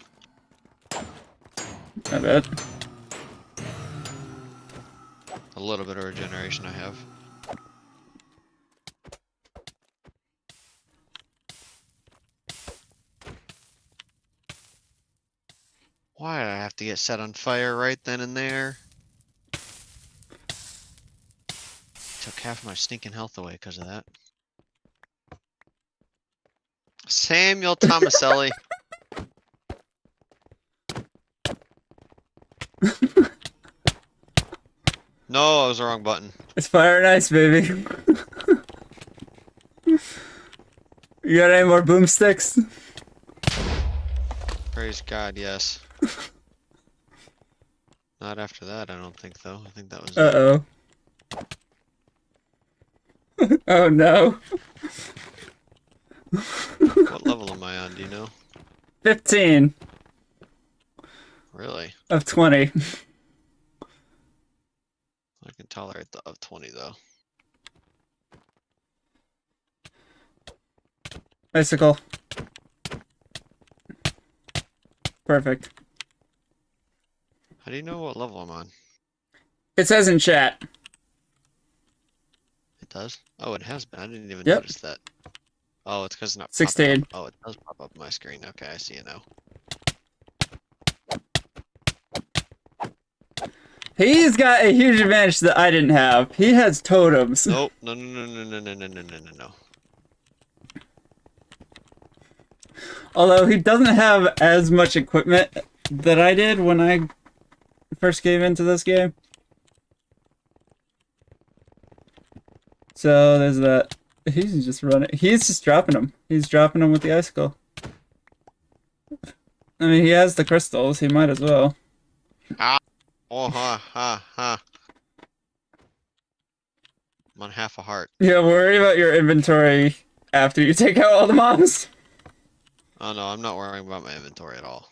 I bet. A little bit of regeneration I have. Why did I have to get set on fire right then and there? Took half my stinking health away because of that. Samuel Tomaselli. No, I was the wrong button. It's fire and ice, baby. You got any more boomsticks? Praise God, yes. Not after that, I don't think, though. I think that was it. Uh-oh. Oh no. What level am I on, do you know? 15 Really? of 20. I can tolerate the of 20, though. Icicle. Perfect. How do you know what level I'm on? It says in chat. It does? Oh, it has been. I didn't even Yep. notice that. Oh, it's because it's not 16. popping up. Oh, it does pop up on my screen. Okay, I see it now. He's got a huge advantage that I didn't have. He has totems. Nope. No, no, no, no, no, no, no, no, no, no. Although he doesn't have as much equipment that I did when I first came into this game. So there's that. He's just running. He's just dropping them. He's dropping them with the icicle. I mean, he has the crystals. He might as well. Ah! Oh, ha, ha, ha. I'm on half a heart. Yeah, worry about your inventory after you take out all the mobs. Oh, no, I'm not worrying about my inventory at all.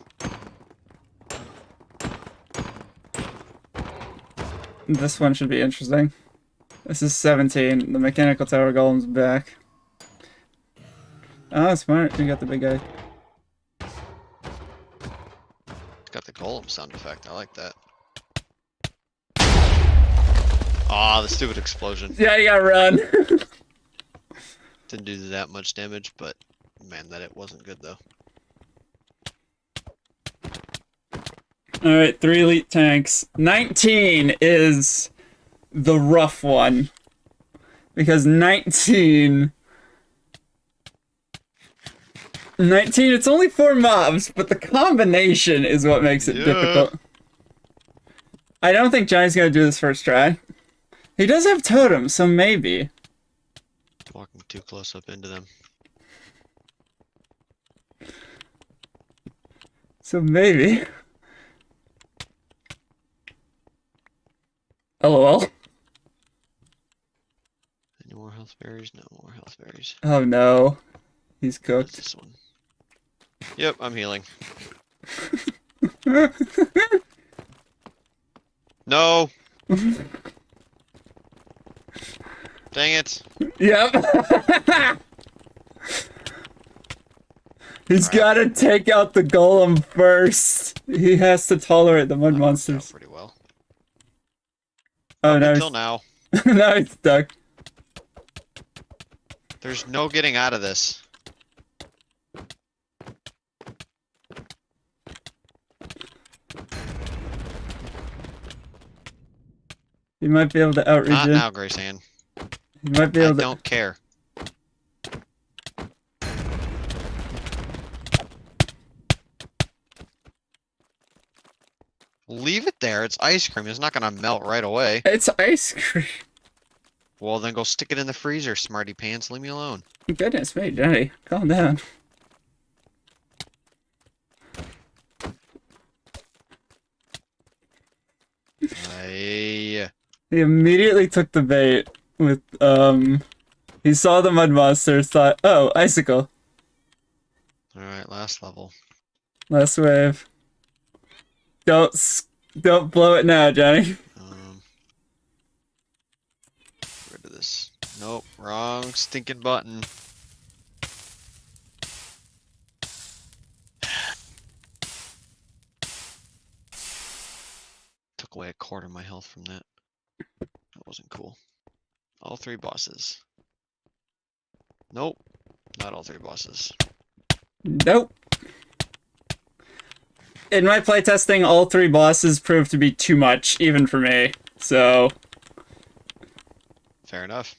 This one should be interesting. This is 17. The mechanical tower golem's back. Oh, smart. You got the big guy. It's got the golem sound effect. I like that. Ah, the stupid explosion. Yeah, you gotta run. Didn't do that much damage, but man, that it wasn't good though. Alright, 3 elite tanks. 19 is the rough one. Because 19, it's only 4 mobs, but the combination is what makes it difficult. I don't think Johnny's gonna do this first try. He does have totems, so maybe. Walking too close up into them. So maybe. LOL. Any more health berries? No more health berries. Oh no. He's What's cooked. this one? Yep, I'm healing. No! Dang it! Yep. He's Crap. gotta take out the golem first. He has to tolerate the mud That worked out monsters. pretty well. Oh no, Until now. now he's stuck. There's no getting out of this. He might be able to Not outregen. now, Grace Ann. He might be I able to. don't care. Leave it there. It's ice cream. It's not gonna melt right away. It's ice cream. Well, then go stick it in the freezer, smarty pants. Leave me alone. Goodness me, Jonny. Calm down. I... He immediately took the bait with, he saw the mud monsters, thought, oh, icicle. Alright, last level. Last wave. Don't blow it now, Jonny. Get rid of this. Nope, wrong stinking button. Took away a quarter of my health from that. That wasn't cool. All 3 bosses. Nope, not all 3 bosses. Nope. In my playtesting, all 3 bosses proved to be too much, even for me. So, Fair enough.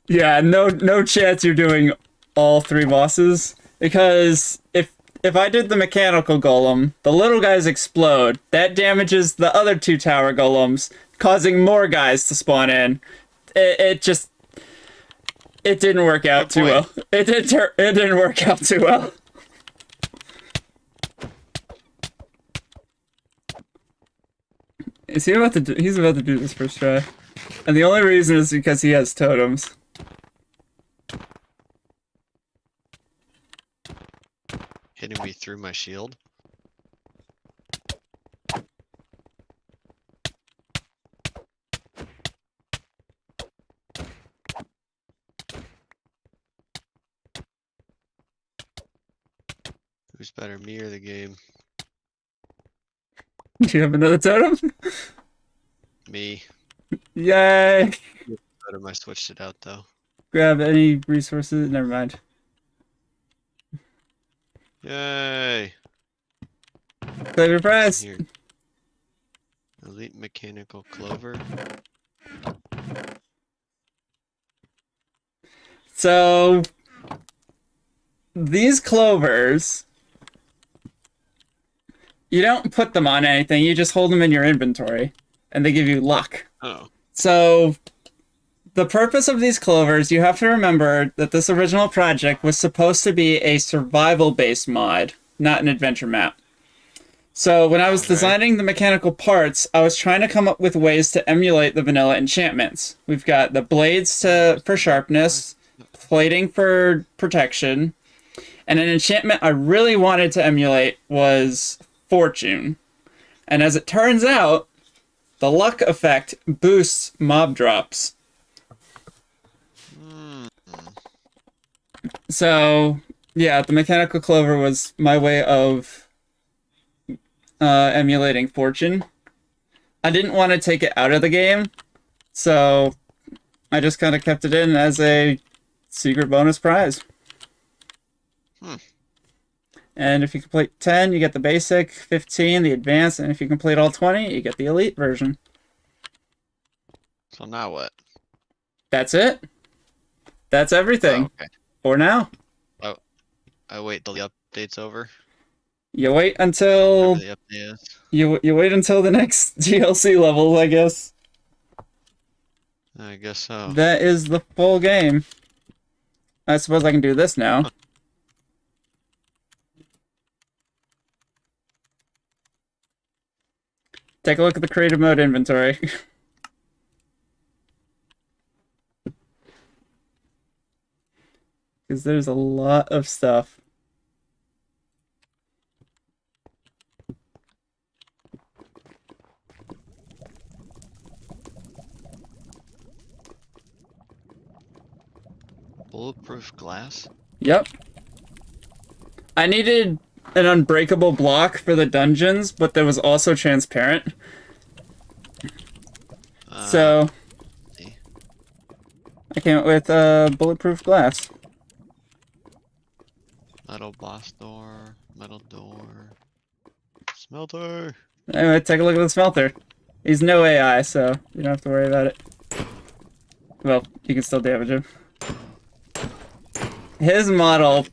yeah, no chance you're doing all 3 bosses. Because if I did the mechanical golem, the little guys explode. That damages the other 2 tower golems, causing more guys to spawn in. It didn't work out too well. It didn't work out too well. He's about to do this first try. And the only reason is because he has totems. Hitting me through my shield. Who's better, me or the game? Do you have another totem? Me. Yay! Better I switched it out though. Grab any resources. Never mind. Yay! Claim your prize. Here. Elite mechanical clover. So these clovers, you don't put them on anything, you just hold them in your inventory, and they give you luck. Oh. So the purpose of these clovers, you have to remember that this original project was supposed to be a survival-based mod, not an adventure map. So when I was designing the mechanical parts, I was trying to come up with ways to emulate the vanilla enchantments. We've got the blades for sharpness, plating for protection, and an enchantment I really wanted to emulate was Fortune. And as it turns out, the luck effect boosts mob drops. So, yeah, the mechanical clover was my way of emulating Fortune. I didn't want to take it out of the game, so I just kind of kept it in as a secret bonus prize. And if you complete 10, you get the basic, 15, the advanced, and if you complete all 20, you get the elite version. So now what? That's it. That's everything. Oh, okay. For now. Oh, I wait till the update's over. You wait until Whatever the update is. you wait until the next DLC level, I guess. I guess so. That is the full game. I suppose I can do this now. Take a look at the creative mode inventory. Because there's a lot of stuff. Bulletproof glass? Yep. I needed an unbreakable block for the dungeons, but that was also transparent. So see. I came up with bulletproof glass. Metal blast door, metal door, smelter. Anyway, take a look at the smelter. He's no AI, so you don't have to worry about it. Well, you can still damage him. His model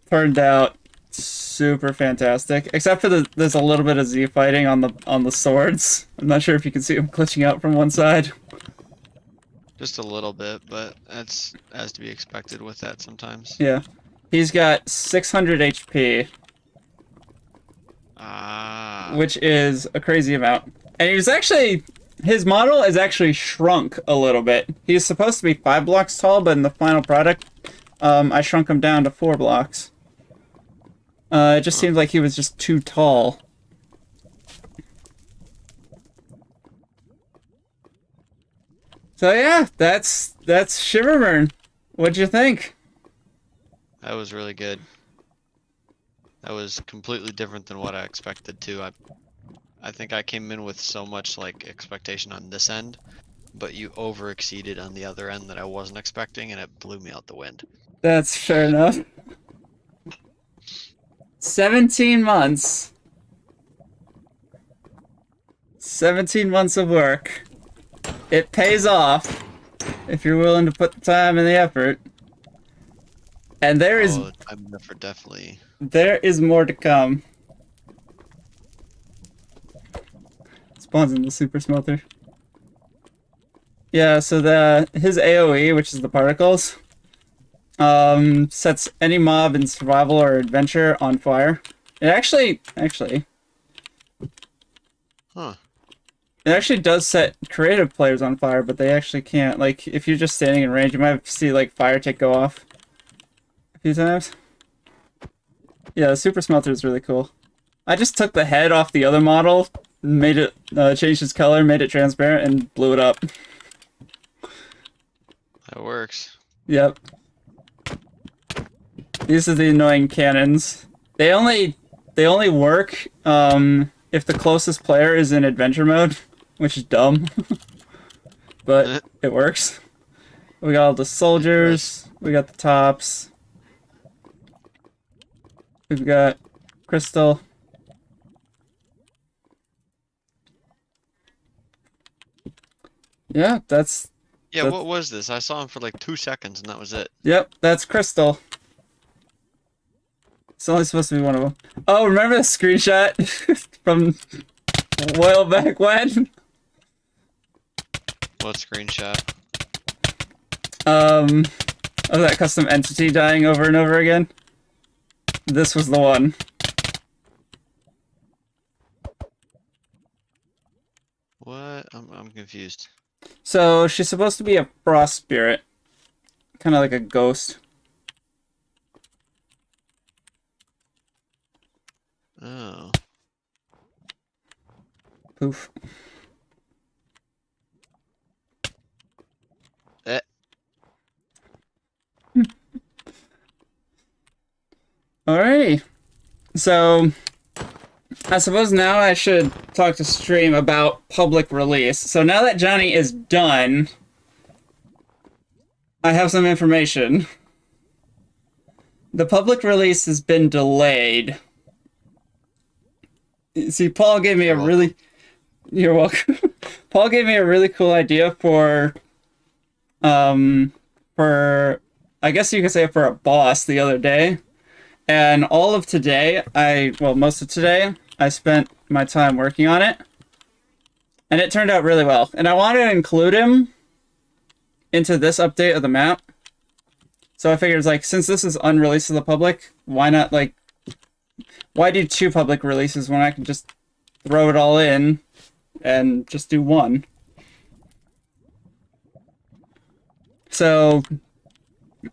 turned out super fantastic, except for there's a little bit of Z fighting on the swords. I'm not sure if you can see him glitching out from one side. Just a little bit, but that's as to be expected with that sometimes. Yeah. He's got 600 HP, Ah. which is a crazy amount. And his model is actually shrunk a little bit. He's supposed to be 5 blocks tall, but in the final product, I shrunk him down to 4 blocks. It just seemed like he was just too tall. So yeah, that's Shiverburn. What'd you think? That was really good. That was completely different than what I expected too. I think I came in with so much like expectation on this end, but you over exceeded on the other end that I wasn't expecting, and it blew me out the wind. That's fair enough. 17 months. 17 months of work. It pays off if you're willing to put the time and the effort. And there is I'm for definitely. there is more to come. Spawns in the super smelter. Yeah, so his AoE, which is the particles, sets any mob in survival or adventure on fire. It actually, Huh. it actually does set creative players on fire, but they actually can't. Like, if you're just standing in range, you might see, like, fire tick go off a few times. Yeah, the super smelter is really cool. I just took the head off the other model, made it, changed its color, made it transparent, and blew it up. That works. Yep. These are the annoying cannons. They only work if the closest player is in adventure mode, which is dumb. But it works. We got all the soldiers, we got the tops. We've got Crystal. Yeah, that's What was this? I saw him for like 2 seconds, and that was it. Yep, that's Crystal. It's only supposed to be one of them. Oh, remember the screenshot from well back when? What screenshot? Of that custom entity dying over and over again. This was the one. What? I'm confused. So she's supposed to be a frost spirit, kind of like a ghost. Oh. Poof. Eh. Alrighty. So I suppose now I should talk to stream about public release. So now that Jonny is done, I have some information. The public release has been delayed. See, Paul gave me a really... You're welcome. Paul gave me a really cool idea for, I guess you could say for a boss the other day. And all of today, most of today, I spent my time working on it. And it turned out really well. And I wanted to include him into this update of the map. So I figured, like, since this is unreleased to the public, why not, like, why do 2 public releases when I can just throw it all in and just do one? So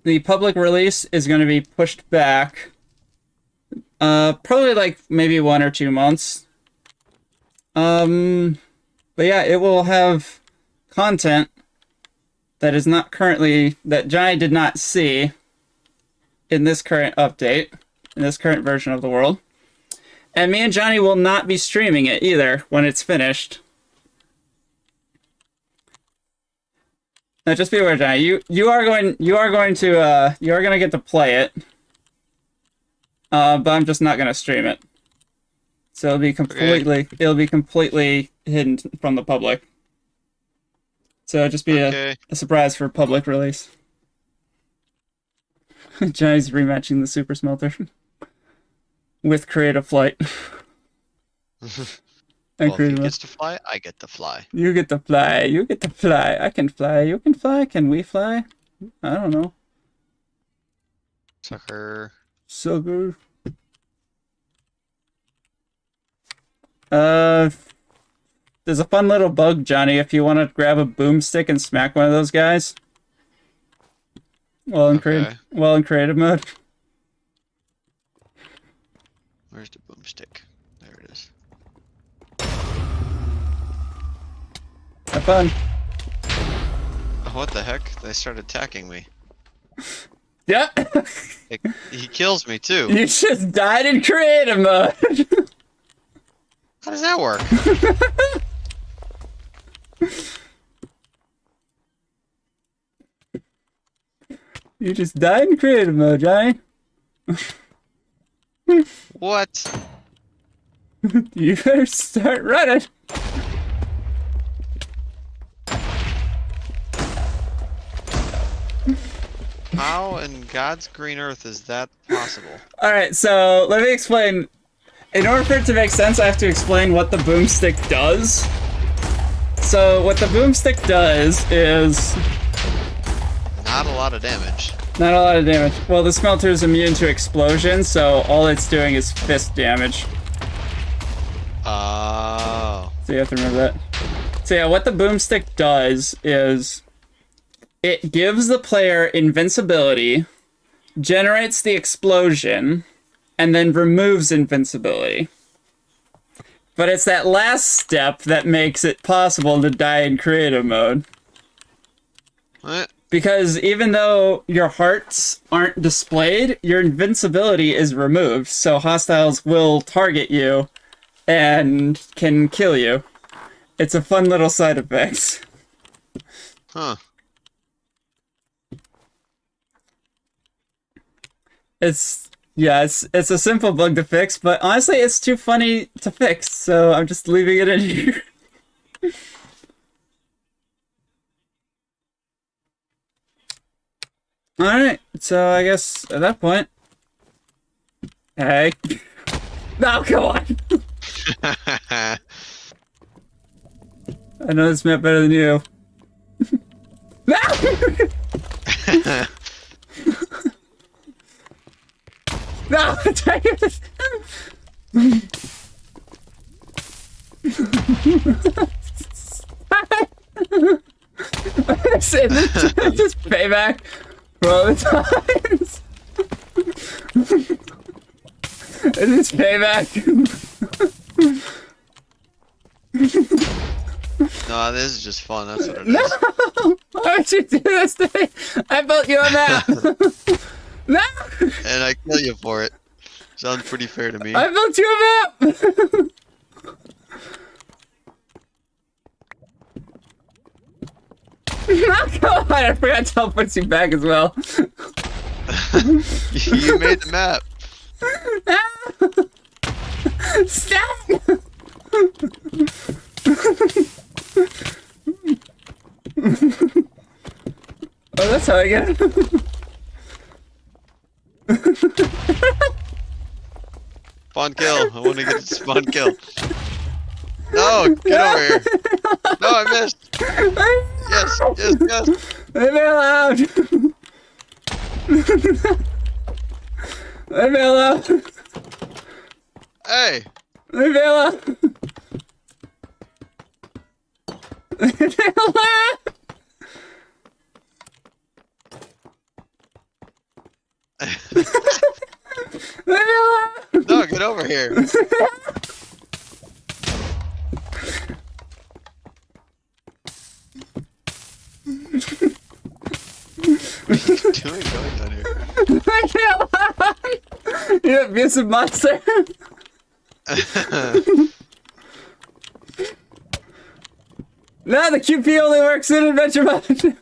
the public release is going to be pushed back probably like maybe 1 or 2 months. But yeah, it will have content that is not currently, that Jonny did not see in this current update, in this current version of the world. And me and Jonny will not be streaming it either when it's finished. Now just be aware, Jonny, you are going to get to play it. But I'm just not gonna stream it. So it'll be completely hidden from the public. So it'll just be a surprise for public release. Jonny's rematching the super smelter with creative flight. And Well, if he creative mode. gets to fly, I get to fly. You get to fly. You get to fly. I can fly. You can fly. Can we fly? I don't know. Sucker. Sugar. There's a fun little bug, Johnny, if you want to grab a boomstick and smack one of those guys. While in Okay. creative mode. Where's the boomstick? There it is. Have fun. Oh, what the heck? They started attacking me. Yeah. He kills me too. You just died in creative mode. How does that work? You just died in creative mode, Johnny. What? You better start running. How in God's green earth is that possible? Alright, so let me explain. In order for it to make sense, I have to explain what the boomstick does. So, what the boomstick does is Not a lot of damage. not a lot of damage. Well, the smelter is immune to explosions, so all it's doing is fist damage. Oh. So you have to remember that. So yeah, what the boomstick does is it gives the player invincibility, generates the explosion, and then removes invincibility. But it's that last step that makes it possible to die in creative mode. What? Because even though your hearts aren't displayed, your invincibility is removed, so hostiles will target you and can kill you. It's a fun little side effect. Huh. It's a simple bug to fix, but honestly it's too funny to fix, so I'm just leaving it in here. Alright, so I guess at that point... Hey. No, come on! I know this map better than you. No! No! Dang it! Just payback for all the times. It's payback. No, this is just fun. That's what it is. No! Why would you do this to me? I built you a map. No! And I kill you for it. Sounds pretty fair to me. I built you a map. No, come on! I forgot to teleport you back as well. You made the map. Stop! Oh, that's how I get it. Spawn kill. I want to get a spawn kill. No, get over here. No, I missed. Yes, yes, yes. Leave me alone! Leave me alone! Hey. Leave me alone! Leave me alone! Leave me alone! No, get over here. What are you doing going down here? Leave me alone! You abusive monster! No, the QP only works in adventure mode!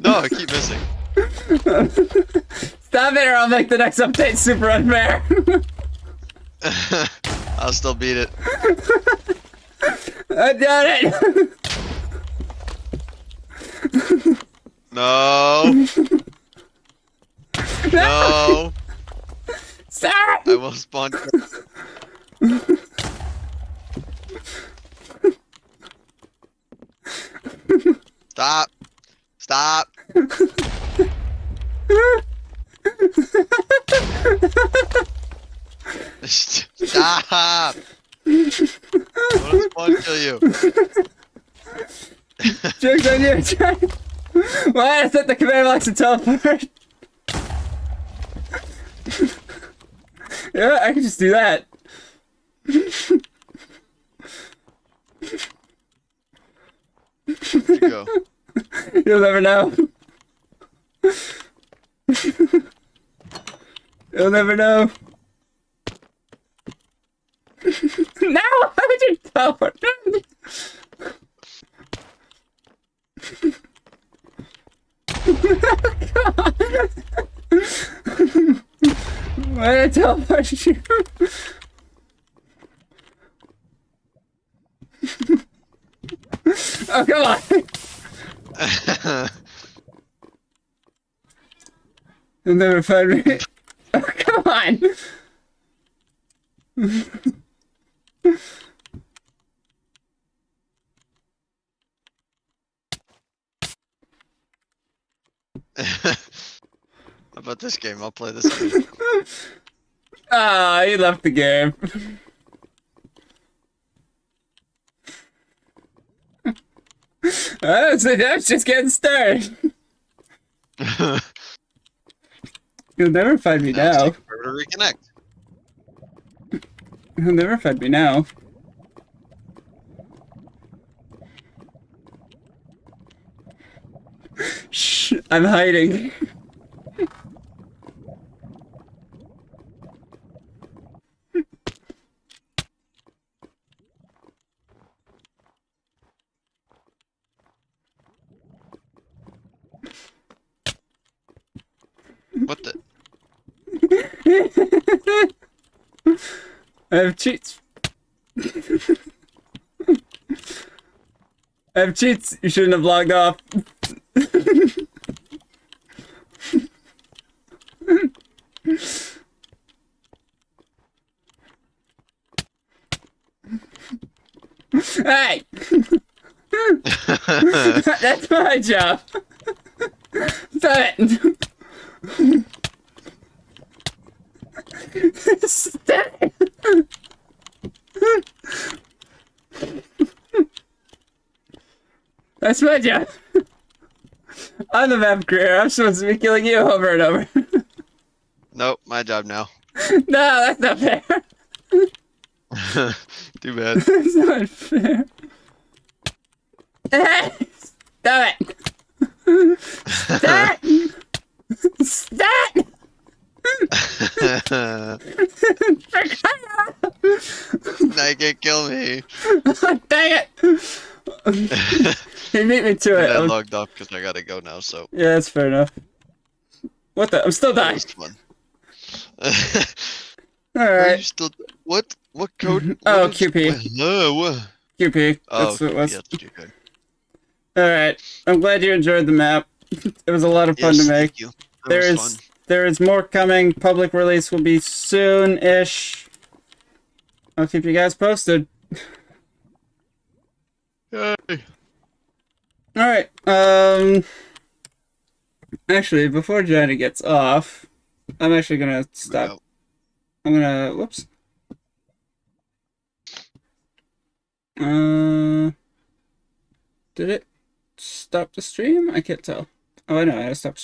No, I keep missing. Stop it or I'll make the next update super unfair! I'll still beat it. I done it! No. will spawn. Stop! Stop! Stop! Don't spawn kill you. Joke's on you, Johnny. Why? I set the command box to teleport. Yeah, I can just do that. Where'd you go? You'll never know. You'll never know. No! How would you teleport? Why did I teleport you? Oh, come on! You'll never find me. Oh, come on! How about this game? I'll play this game. Ah, he left the game. So that's just getting started. You'll never find me Now it's now. taking forever to reconnect. You'll never find me now. Shh, I'm hiding. What the? I have cheats. I have cheats. You shouldn't have logged off. Hey! That's my job. Stop it. Stop it. That's my job. I'm the map creator. I'm supposed to be killing you over and over. Nope, my job now. No, that's not fair. Too bad. That's not fair. Stop it. Stop. Stop. Now you can't kill me. Dang it. He beat me to it. I logged off because I gotta go now, so. Yeah, that's fair enough. What the? I'm still That dying. was fun. Alright. Are you still? What code? Oh, what is- QP. Hello. QP. Oh, That's what it was. yeah, that's your code. Alright. I'm glad you enjoyed the map. It was a lot of fun Yes, to make. thank you. That was fun. There is more coming. Public release will be soon-ish. I'll keep you guys posted. Yay. Alright, actually, before Jonny gets off, I'm actually gonna stop. Wow. I'm gonna, whoops. Did it stop the stream? I can't tell. Oh, I know, I had to stop